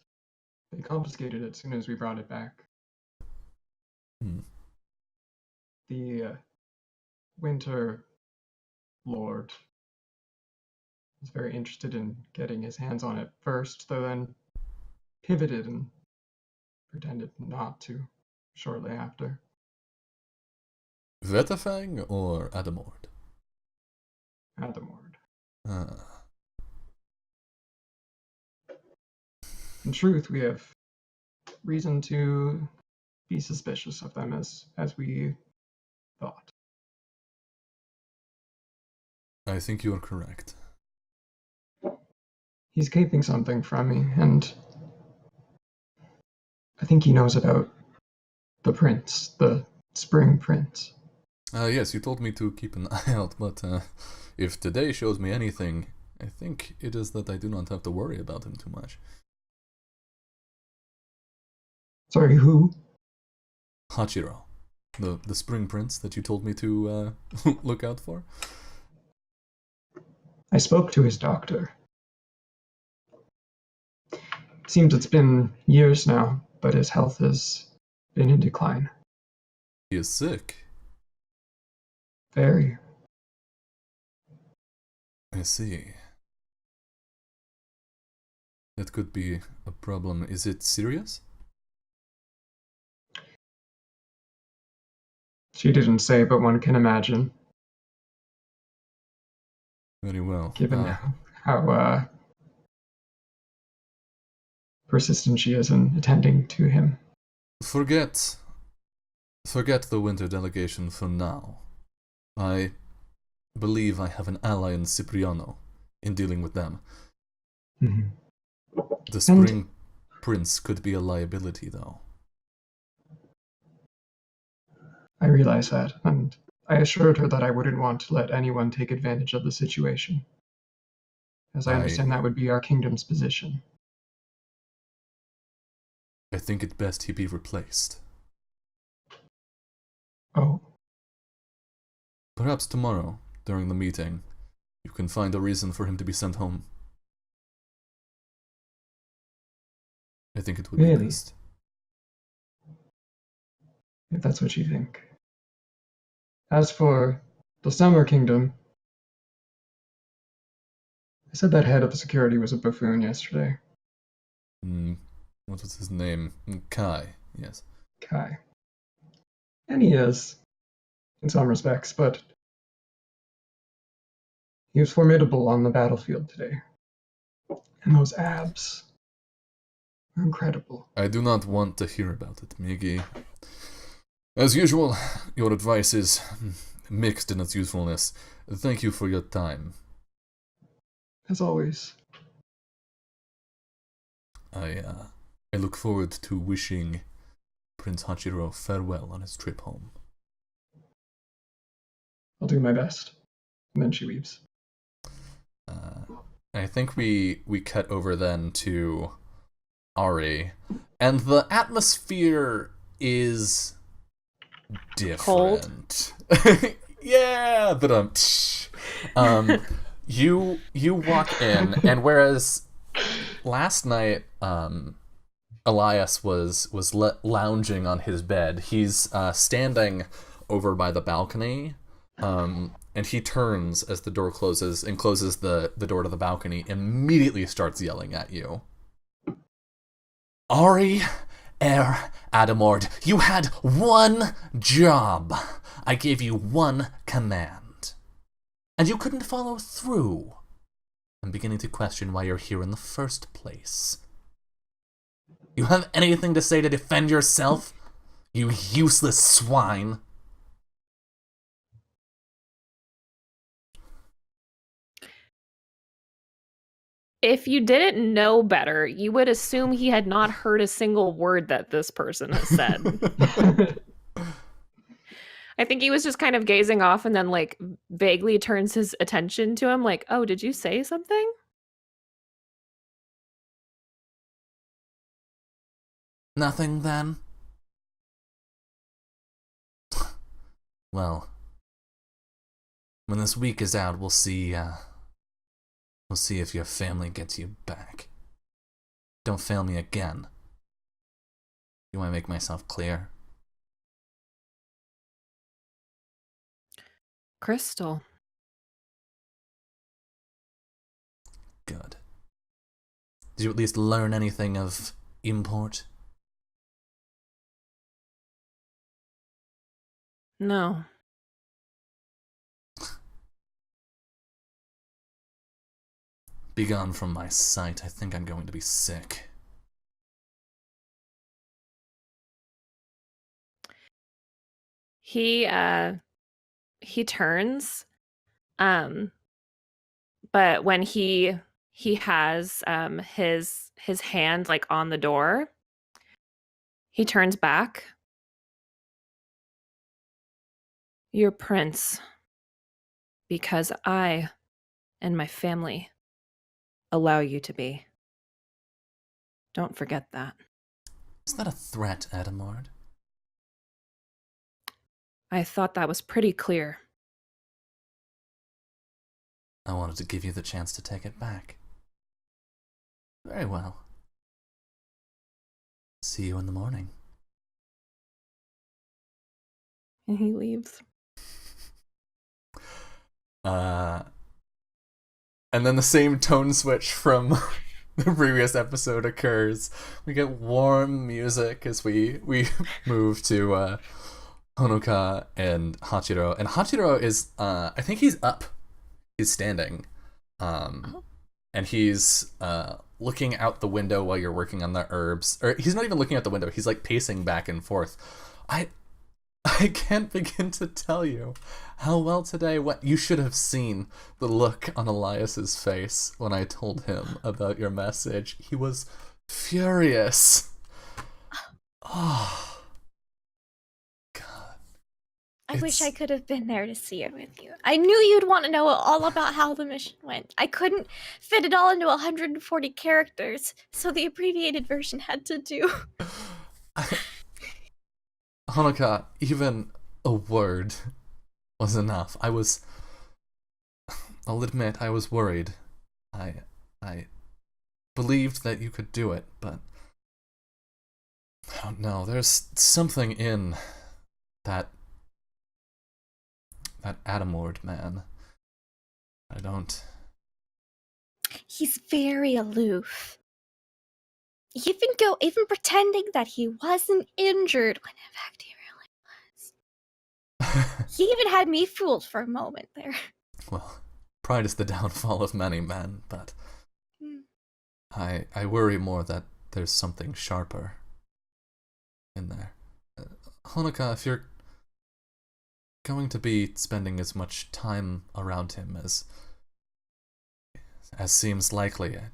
Speaker 4: They confiscated it as soon as we brought it back. The Winter Lord was very interested in getting his hands on it first, though then pivoted and pretended not to shortly after.
Speaker 1: Vetafang or Adamord?
Speaker 4: Adamord.
Speaker 1: Ah.
Speaker 4: In truth, we have reason to be suspicious of them as we thought.
Speaker 1: I think you're correct.
Speaker 4: He's keeping something from me, and I think he knows about the prince, the spring prince.
Speaker 1: Yes, you told me to keep an eye out, but if today shows me anything, I think it is that I do not have to worry about him too much.
Speaker 4: Sorry, who?
Speaker 1: Hachiro, the spring prince that you told me to look out for?
Speaker 4: I spoke to his doctor. Seems it's been years now, but his health has been in decline.
Speaker 1: He is sick.
Speaker 4: Very.
Speaker 1: I see. That could be a problem. Is it serious?
Speaker 4: She didn't say, but one can imagine.
Speaker 1: Very well.
Speaker 4: Given how persistent she is in attending to him.
Speaker 1: Forget the winter delegation for now. I believe I have an ally in Cipriano in dealing with them.
Speaker 4: Mm-hmm.
Speaker 1: The Spring Prince could be a liability, though.
Speaker 4: I realize that, and I assured her that I wouldn't want to let anyone take advantage of the situation, as I understand that would be our kingdom's position.
Speaker 1: I think it best he be replaced.
Speaker 4: Oh.
Speaker 1: Perhaps tomorrow, during the meeting, you can find a reason for him to be sent home. I think it would be best.
Speaker 4: If that's what you think. As for the Summer Kingdom, I said that head of the security was a buffoon yesterday.
Speaker 1: What was his name? Kai, yes.
Speaker 4: Kai. And he is, in some respects, but he was formidable on the battlefield today. And those abs are incredible.
Speaker 1: I do not want to hear about it, Miggy. As usual, your advice is mixed in its usefulness. Thank you for your time.
Speaker 4: As always.
Speaker 1: I look forward to wishing Prince Hachiro farewell on his trip home.
Speaker 4: I'll do my best. And then she leaves.
Speaker 1: I think we cut over then to Ari, and the atmosphere is different. Cold. Yeah, but you walk in, and whereas last night Elias was lounging on his bed, he's standing over by the balcony, and he turns as the door closes and closes the door to the balcony, immediately starts yelling at you. Ari Adamord, you had one job. I gave you one command. And you couldn't follow through. I'm beginning to question why you're here in the first place. You have anything to say to defend yourself? You useless swine.
Speaker 3: If you didn't know better, you would assume he had not heard a single word that this person has said. I think he was just kind of gazing off and then like vaguely turns his attention to him like, oh, did you say something?
Speaker 1: Nothing then? Well, when this week is out, we'll see if your family gets you back. Don't fail me again. You want to make myself clear?
Speaker 3: Crystal.
Speaker 1: Good. Did you at least learn anything of import?
Speaker 3: No.
Speaker 1: Be gone from my sight. I think I'm going to be sick.
Speaker 3: He turns, but when he has his hand like on the door, he turns back. You're Prince, because I and my family allow you to be. Don't forget that.
Speaker 1: Is that a threat, Adamord?
Speaker 3: I thought that was pretty clear.
Speaker 1: I wanted to give you the chance to take it back. Very well. See you in the morning.
Speaker 3: And he leaves.
Speaker 1: And then the same tone switch from the previous episode occurs. We get warm music as we move to Honoka and Hachiro. And Hachiro is, I think he's up. He's standing. And he's looking out the window while you're working on the herbs. Or he's not even looking out the window. He's like pacing back and forth. I can't begin to tell you how well today went. You should have seen the look on Elias's face when I told him about your message. He was furious. Oh, God.
Speaker 5: I wish I could have been there to see it with you. I knew you'd want to know all about how the mission went. I couldn't fit it all into 140 characters, so the abbreviated version had to do.
Speaker 1: Honoka, even a word was enough. I'll admit, I was worried. I believed that you could do it, but I don't know. There's something in that Atom Lord man. I don't...
Speaker 5: He's very aloof. Even pretending that he wasn't injured when in fact he really was. He even had me fooled for a moment there.
Speaker 1: Well, pride is the downfall of many men, but I worry more that there's something sharper in there. Honoka, if you're going to be spending as much time around him as seems likely, I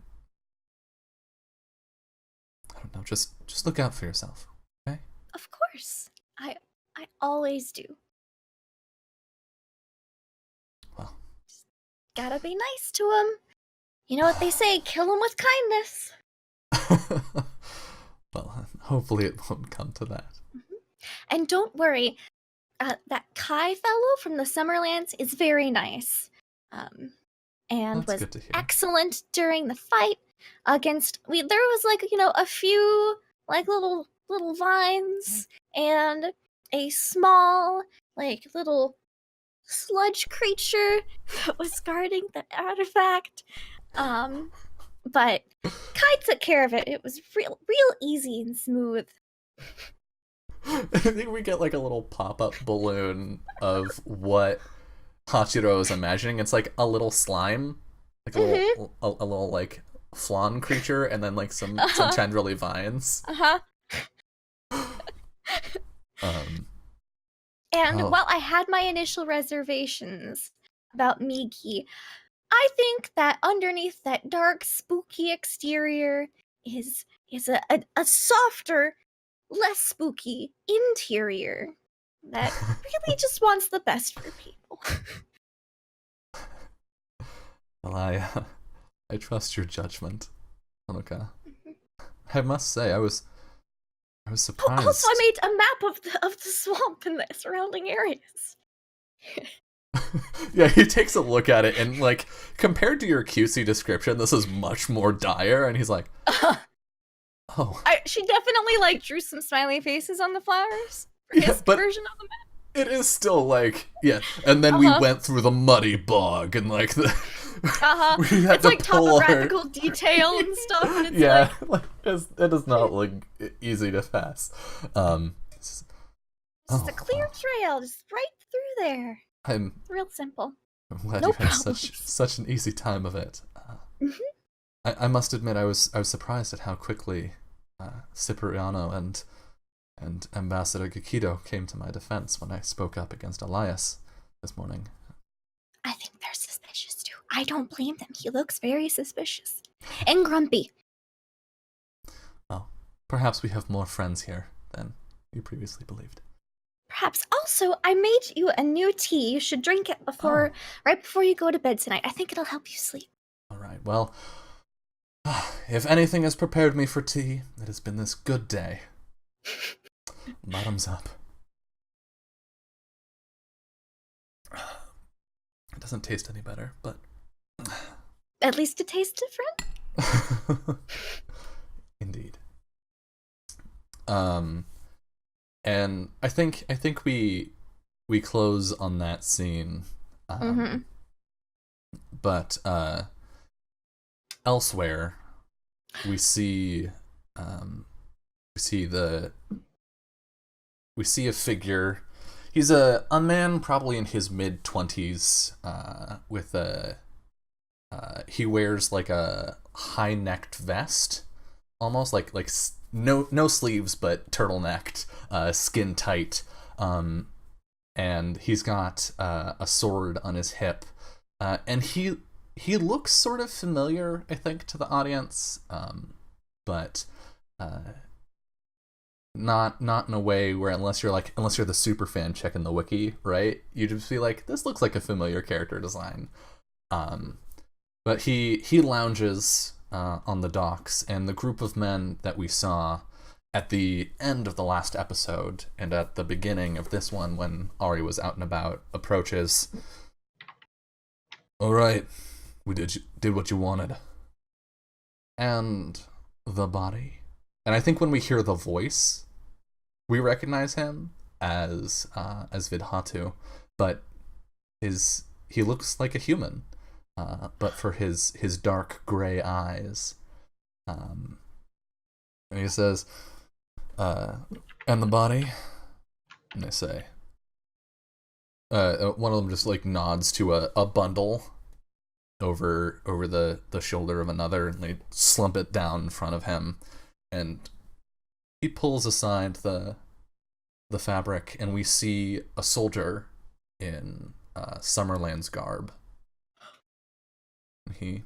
Speaker 1: don't know, just look out for yourself, okay?
Speaker 5: Of course. I always do.
Speaker 1: Well.
Speaker 5: Just gotta be nice to him. You know what they say, kill him with kindness.
Speaker 1: Well, hopefully it won't come to that.
Speaker 5: And don't worry, that Kai fellow from the Summerlands is very nice. And
Speaker 1: That's
Speaker 5: was
Speaker 1: good to hear.
Speaker 5: excellent during the fight against there was a few little vines and a small little sludge creature that was guarding the artifact. But Kai took care of it. It was real easy and smooth.
Speaker 1: I think we get like a little pop-up balloon of what Hachiro is imagining. It's like a little slime, like a little like flan creature, and then like some tendrily vines.
Speaker 5: And while I had my initial reservations about Miki, I think that underneath that dark, spooky exterior is a softer, less spooky interior that really just wants the best for people.
Speaker 1: Well, I trust your judgment, Honoka. I must say, I was surprised.
Speaker 5: Also, I made a map of the swamp and the surrounding areas.
Speaker 1: Yeah, he takes a look at it, and like compared to your QC description, this is much more dire. And he's like, "Oh."
Speaker 5: She definitely drew some smiley faces on the flowers for his version of the map.
Speaker 1: It is still like, yeah. And then we went through the muddy bog, and like the we had
Speaker 5: it's
Speaker 1: to
Speaker 5: like
Speaker 1: pull
Speaker 5: topographical detail and stuff. And it's
Speaker 1: yeah, it does not look easy to pass.
Speaker 5: It's just a clear trail, just right through there.
Speaker 1: I'm
Speaker 5: real simple.
Speaker 1: I'm glad
Speaker 5: No
Speaker 1: you had
Speaker 5: problems.
Speaker 1: such an easy time of it. I must admit, I was surprised at how quickly Cipriano and Ambassador Gakido came to my defense when I spoke up against Elias this morning.
Speaker 5: I think they're suspicious too. I don't blame them. He looks very suspicious and grumpy.
Speaker 1: Well, perhaps we have more friends here than you previously believed.
Speaker 5: Perhaps. Also, I made you a new tea. You should drink it right before you go to bed tonight. I think it'll help you sleep.
Speaker 1: All right. Well, if anything has prepared me for tea, it has been this good day. Bottoms up. It doesn't taste any better, but
Speaker 5: At least it tastes different.
Speaker 1: Indeed. And I think we close on that scene But elsewhere, we see a figure. He's a man probably in his mid-20s, with he wears like a high-necked vest, almost like no sleeves but turtlenecked, skin tight, and he's got a sword on his hip, and he looks sort of familiar, I think, to the audience, but not in a way where unless you're the super fan checking the wiki, right, you just be like, this looks like a familiar character design. But he lounges on the docks, and the group of men that we saw at the end of the last episode and at the beginning of this one when Ari was out and about approaches. All right, we did what you wanted. And the body. And I think when we hear the voice, we recognize him as Vidhatu, but he looks like a human, but for his dark gray eyes. And he says, and the body? And they say, one of them just like nods to a bundle over the shoulder of another, and they slump it down in front of him, and he pulls aside the fabric, and we see a soldier in Summerland's garb. He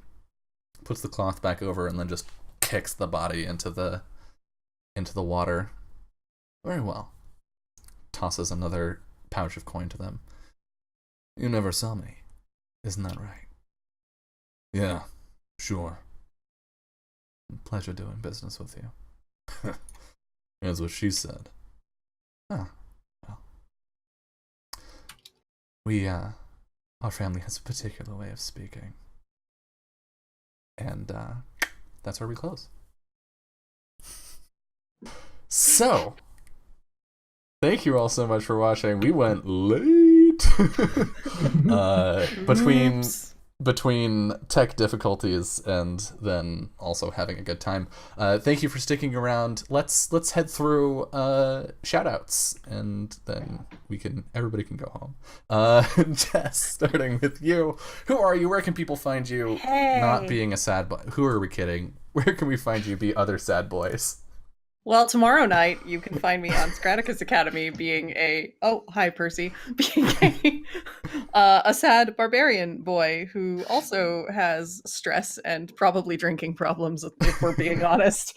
Speaker 1: puts the cloth back over and then just kicks the body into the water. Very well. Tosses another pouch of coin to them. You never saw me, isn't that right? Yeah, sure. Pleasure doing business with you. That's what she said. Oh, well. Our family has a particular way of speaking. And, that's where we close. So, thank you all so much for watching. We went late. Between tech difficulties and then also having a good time. Thank you for sticking around. Let's head through shoutouts, and then everybody can go home. Jess, starting with you. Who are you? Where can people find you?
Speaker 2: Hey.
Speaker 1: Not being a sad boy. Who are we kidding? Where can we find you be other sad boys?
Speaker 2: Well, tomorrow night you can find me on Scraticus Academy being hi Percy, being a sad barbarian boy who also has stress and probably drinking problems, if we're being honest.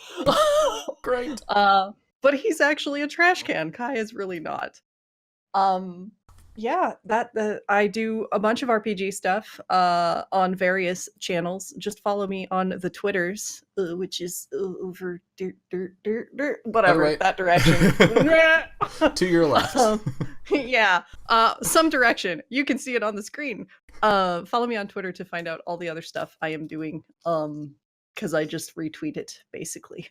Speaker 1: Great.
Speaker 2: But he's actually a trash can. Kai is really not. Yeah, that I do a bunch of RPG stuff on various channels. Just follow me on the Twitters, which is over whatever that direction.
Speaker 1: To your left.
Speaker 2: Yeah, some direction. You can see it on the screen. Follow me on Twitter to find out all the other stuff I am doing. Because I just retweet it basically.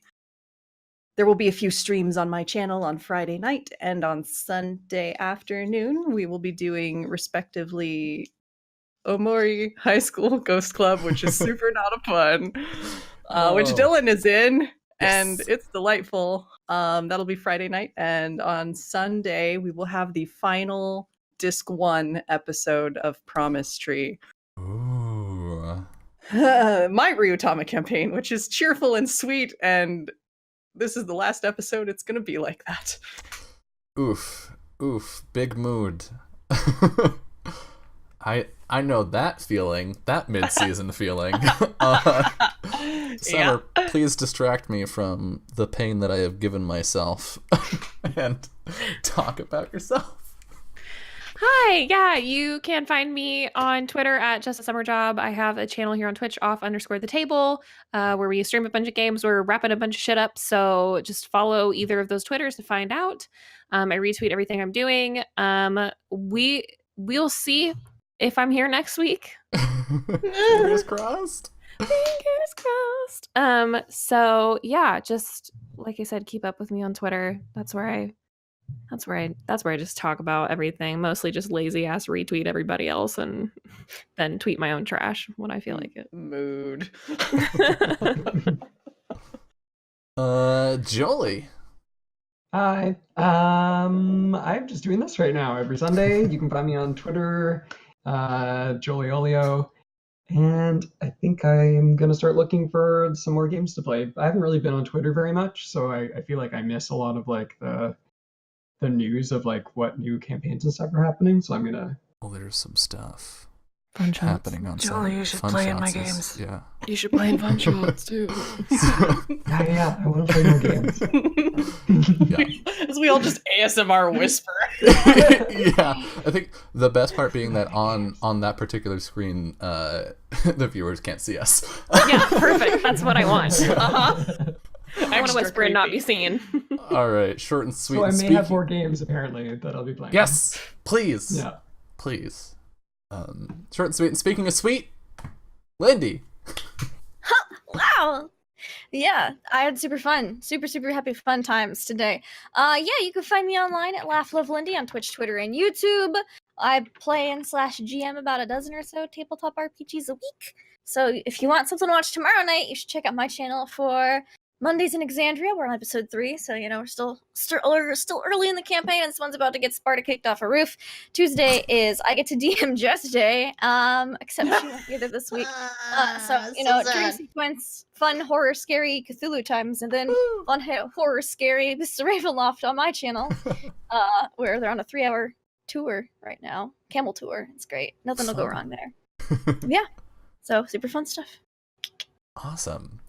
Speaker 2: There will be a few streams on my channel on Friday night and on Sunday afternoon. We will be doing, respectively, Omori High School Ghost Club, which is super not a fun, which Dylan is in, yes. And it's delightful. That'll be Friday night. And on Sunday, we will have the final Disc 1 episode of Promise Tree.
Speaker 1: Ooh.
Speaker 2: My Ryutama campaign, which is cheerful and sweet, and this is the last episode. It's gonna be like that. Oof,
Speaker 1: big mood. I know that feeling, that mid-season feeling. Summer, please distract me from the pain that I have given myself and talk about yourself.
Speaker 3: Hi, yeah, you can find me on Twitter at JustASummerJob. I have a channel here on Twitch, off_the_table, where we stream a bunch of games. We're wrapping a bunch of shit up, so just follow either of those Twitters to find out. I retweet everything I'm doing. We'll see if I'm here next week.
Speaker 1: Fingers crossed.
Speaker 3: Fingers crossed. So yeah, just like I said, keep up with me on Twitter. That's where I That's where I just talk about everything, mostly just lazy ass retweet everybody else and then tweet my own trash when I feel like it.
Speaker 2: Mood.
Speaker 1: Jolie.
Speaker 4: Hi. I'm just doing this right now every Sunday. You can find me on Twitter, Joliolio, and I think I'm gonna start looking for some more games to play. I haven't really been on Twitter very much, so I feel like I miss a lot of like the news of like what new campaigns and stuff are happening. So I'm gonna.
Speaker 1: Well, there's some stuff
Speaker 3: Fun shots.
Speaker 1: happening on
Speaker 6: Jolie, you should play in my games.
Speaker 1: Yeah.
Speaker 3: You should play in Fun Shots too.
Speaker 4: Yeah, I want to play more games.
Speaker 1: Yeah.
Speaker 2: As we all just ASMR whisper.
Speaker 1: Yeah, I think the best part being that on that particular screen, the viewers can't see us.
Speaker 3: Yeah, perfect. That's what I want.
Speaker 2: Uh-huh.
Speaker 3: I want to whisper and not be seen.
Speaker 1: All right, short and sweet.
Speaker 4: So I
Speaker 1: and
Speaker 4: may have more games apparently that I'll be playing.
Speaker 1: Yes, please.
Speaker 4: Yeah.
Speaker 1: Please. Short and sweet. And speaking of sweet, Lindy.
Speaker 5: Wow. Yeah, I had super happy fun times today. Yeah, you can find me online at Laugh Love Lindy on Twitch, Twitter, and YouTube. I play and /GM about a dozen or so tabletop RPGs a week. So if you want something to watch tomorrow night, you should check out my channel for Mondays in Exandria. We're on episode 3, so we're still early in the campaign, and this one's about to get Sparta kicked off a roof. Tuesday is I get to DM Jess Day, except she won't be there this week. Dream sequence, fun horror scary Cthulhu times, and then fun horror scary This is Ravenloft on my channel, where they're on a 3-hour tour right now, camel tour. It's great. Nothing will go wrong there. Yeah, so super fun stuff.
Speaker 1: Awesome.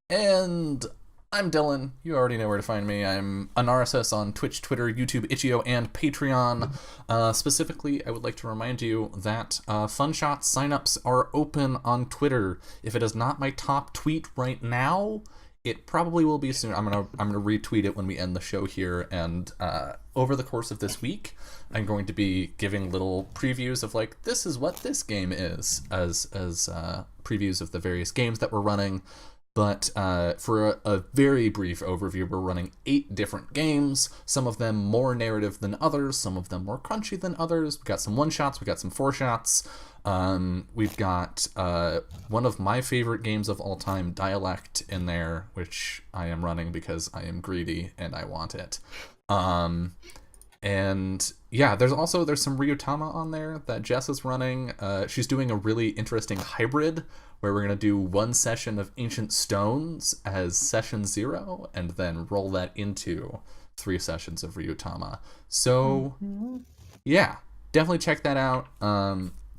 Speaker 1: And I'm Dylan. You already know where to find me. I'm Anarsis on Twitch, Twitter, YouTube, Itch.io, and Patreon. Specifically, I would like to remind you that Fun Shots signups are open on Twitter. If it is not my top tweet right now, it probably will be soon. I'm gonna retweet it when we end the show here. And over the course of this week, I'm going to be giving little previews of like, this is what this game is, as previews of the various games that we're running. But for a very brief overview, we're running 8 different games, some of them more narrative than others, some of them more crunchy than others. We've got some one-shots, we've got some 4-shots. We've got one of my favorite games of all time, Dialect, in there, which I am running because I am greedy and I want it. And yeah, there's some Ryutama on there that Jess is running. She's doing a really interesting hybrid where we're going to do 1 session of Ancient Stones as session 0 and then roll that into 3 sessions of Ryutama. So yeah, definitely check that out.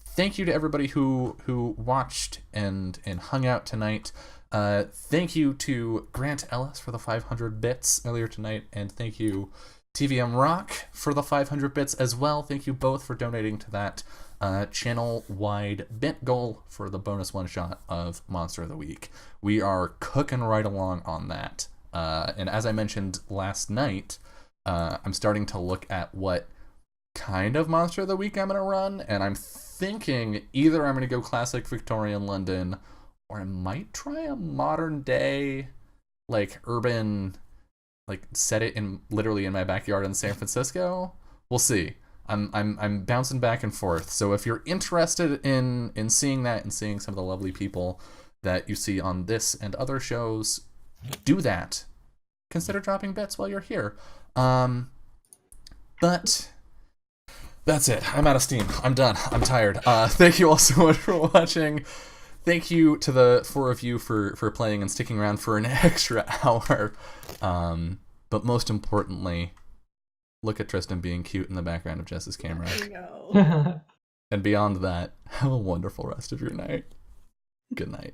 Speaker 1: Thank you to everybody who watched and hung out tonight. Thank you to Grant Ellis for the 500 bits earlier tonight, and thank you TVM Rock for the 500 bits as well. Thank you both for donating to that channel-wide bit goal for the bonus one-shot of Monster of the Week. We are cooking right along on that. And as I mentioned last night, I'm starting to look at what kind of Monster of the Week I'm going to run, and I'm thinking either I'm going to go classic Victorian London, or I might try a modern day, like, urban, like, set it in literally in my backyard in San Francisco. We'll see. I'm bouncing back and forth. So if you're interested in seeing that and seeing some of the lovely people that you see on this and other shows, do that. Consider dropping bits while you're here. But that's it. I'm out of steam. I'm done. I'm tired. Thank you all so much for watching. Thank you to the 4 of you for playing and sticking around for an extra hour. But most importantly, look at Tristan being cute in the background of Jess's camera.
Speaker 2: No.
Speaker 1: And beyond that, have a wonderful rest of your night. Good night.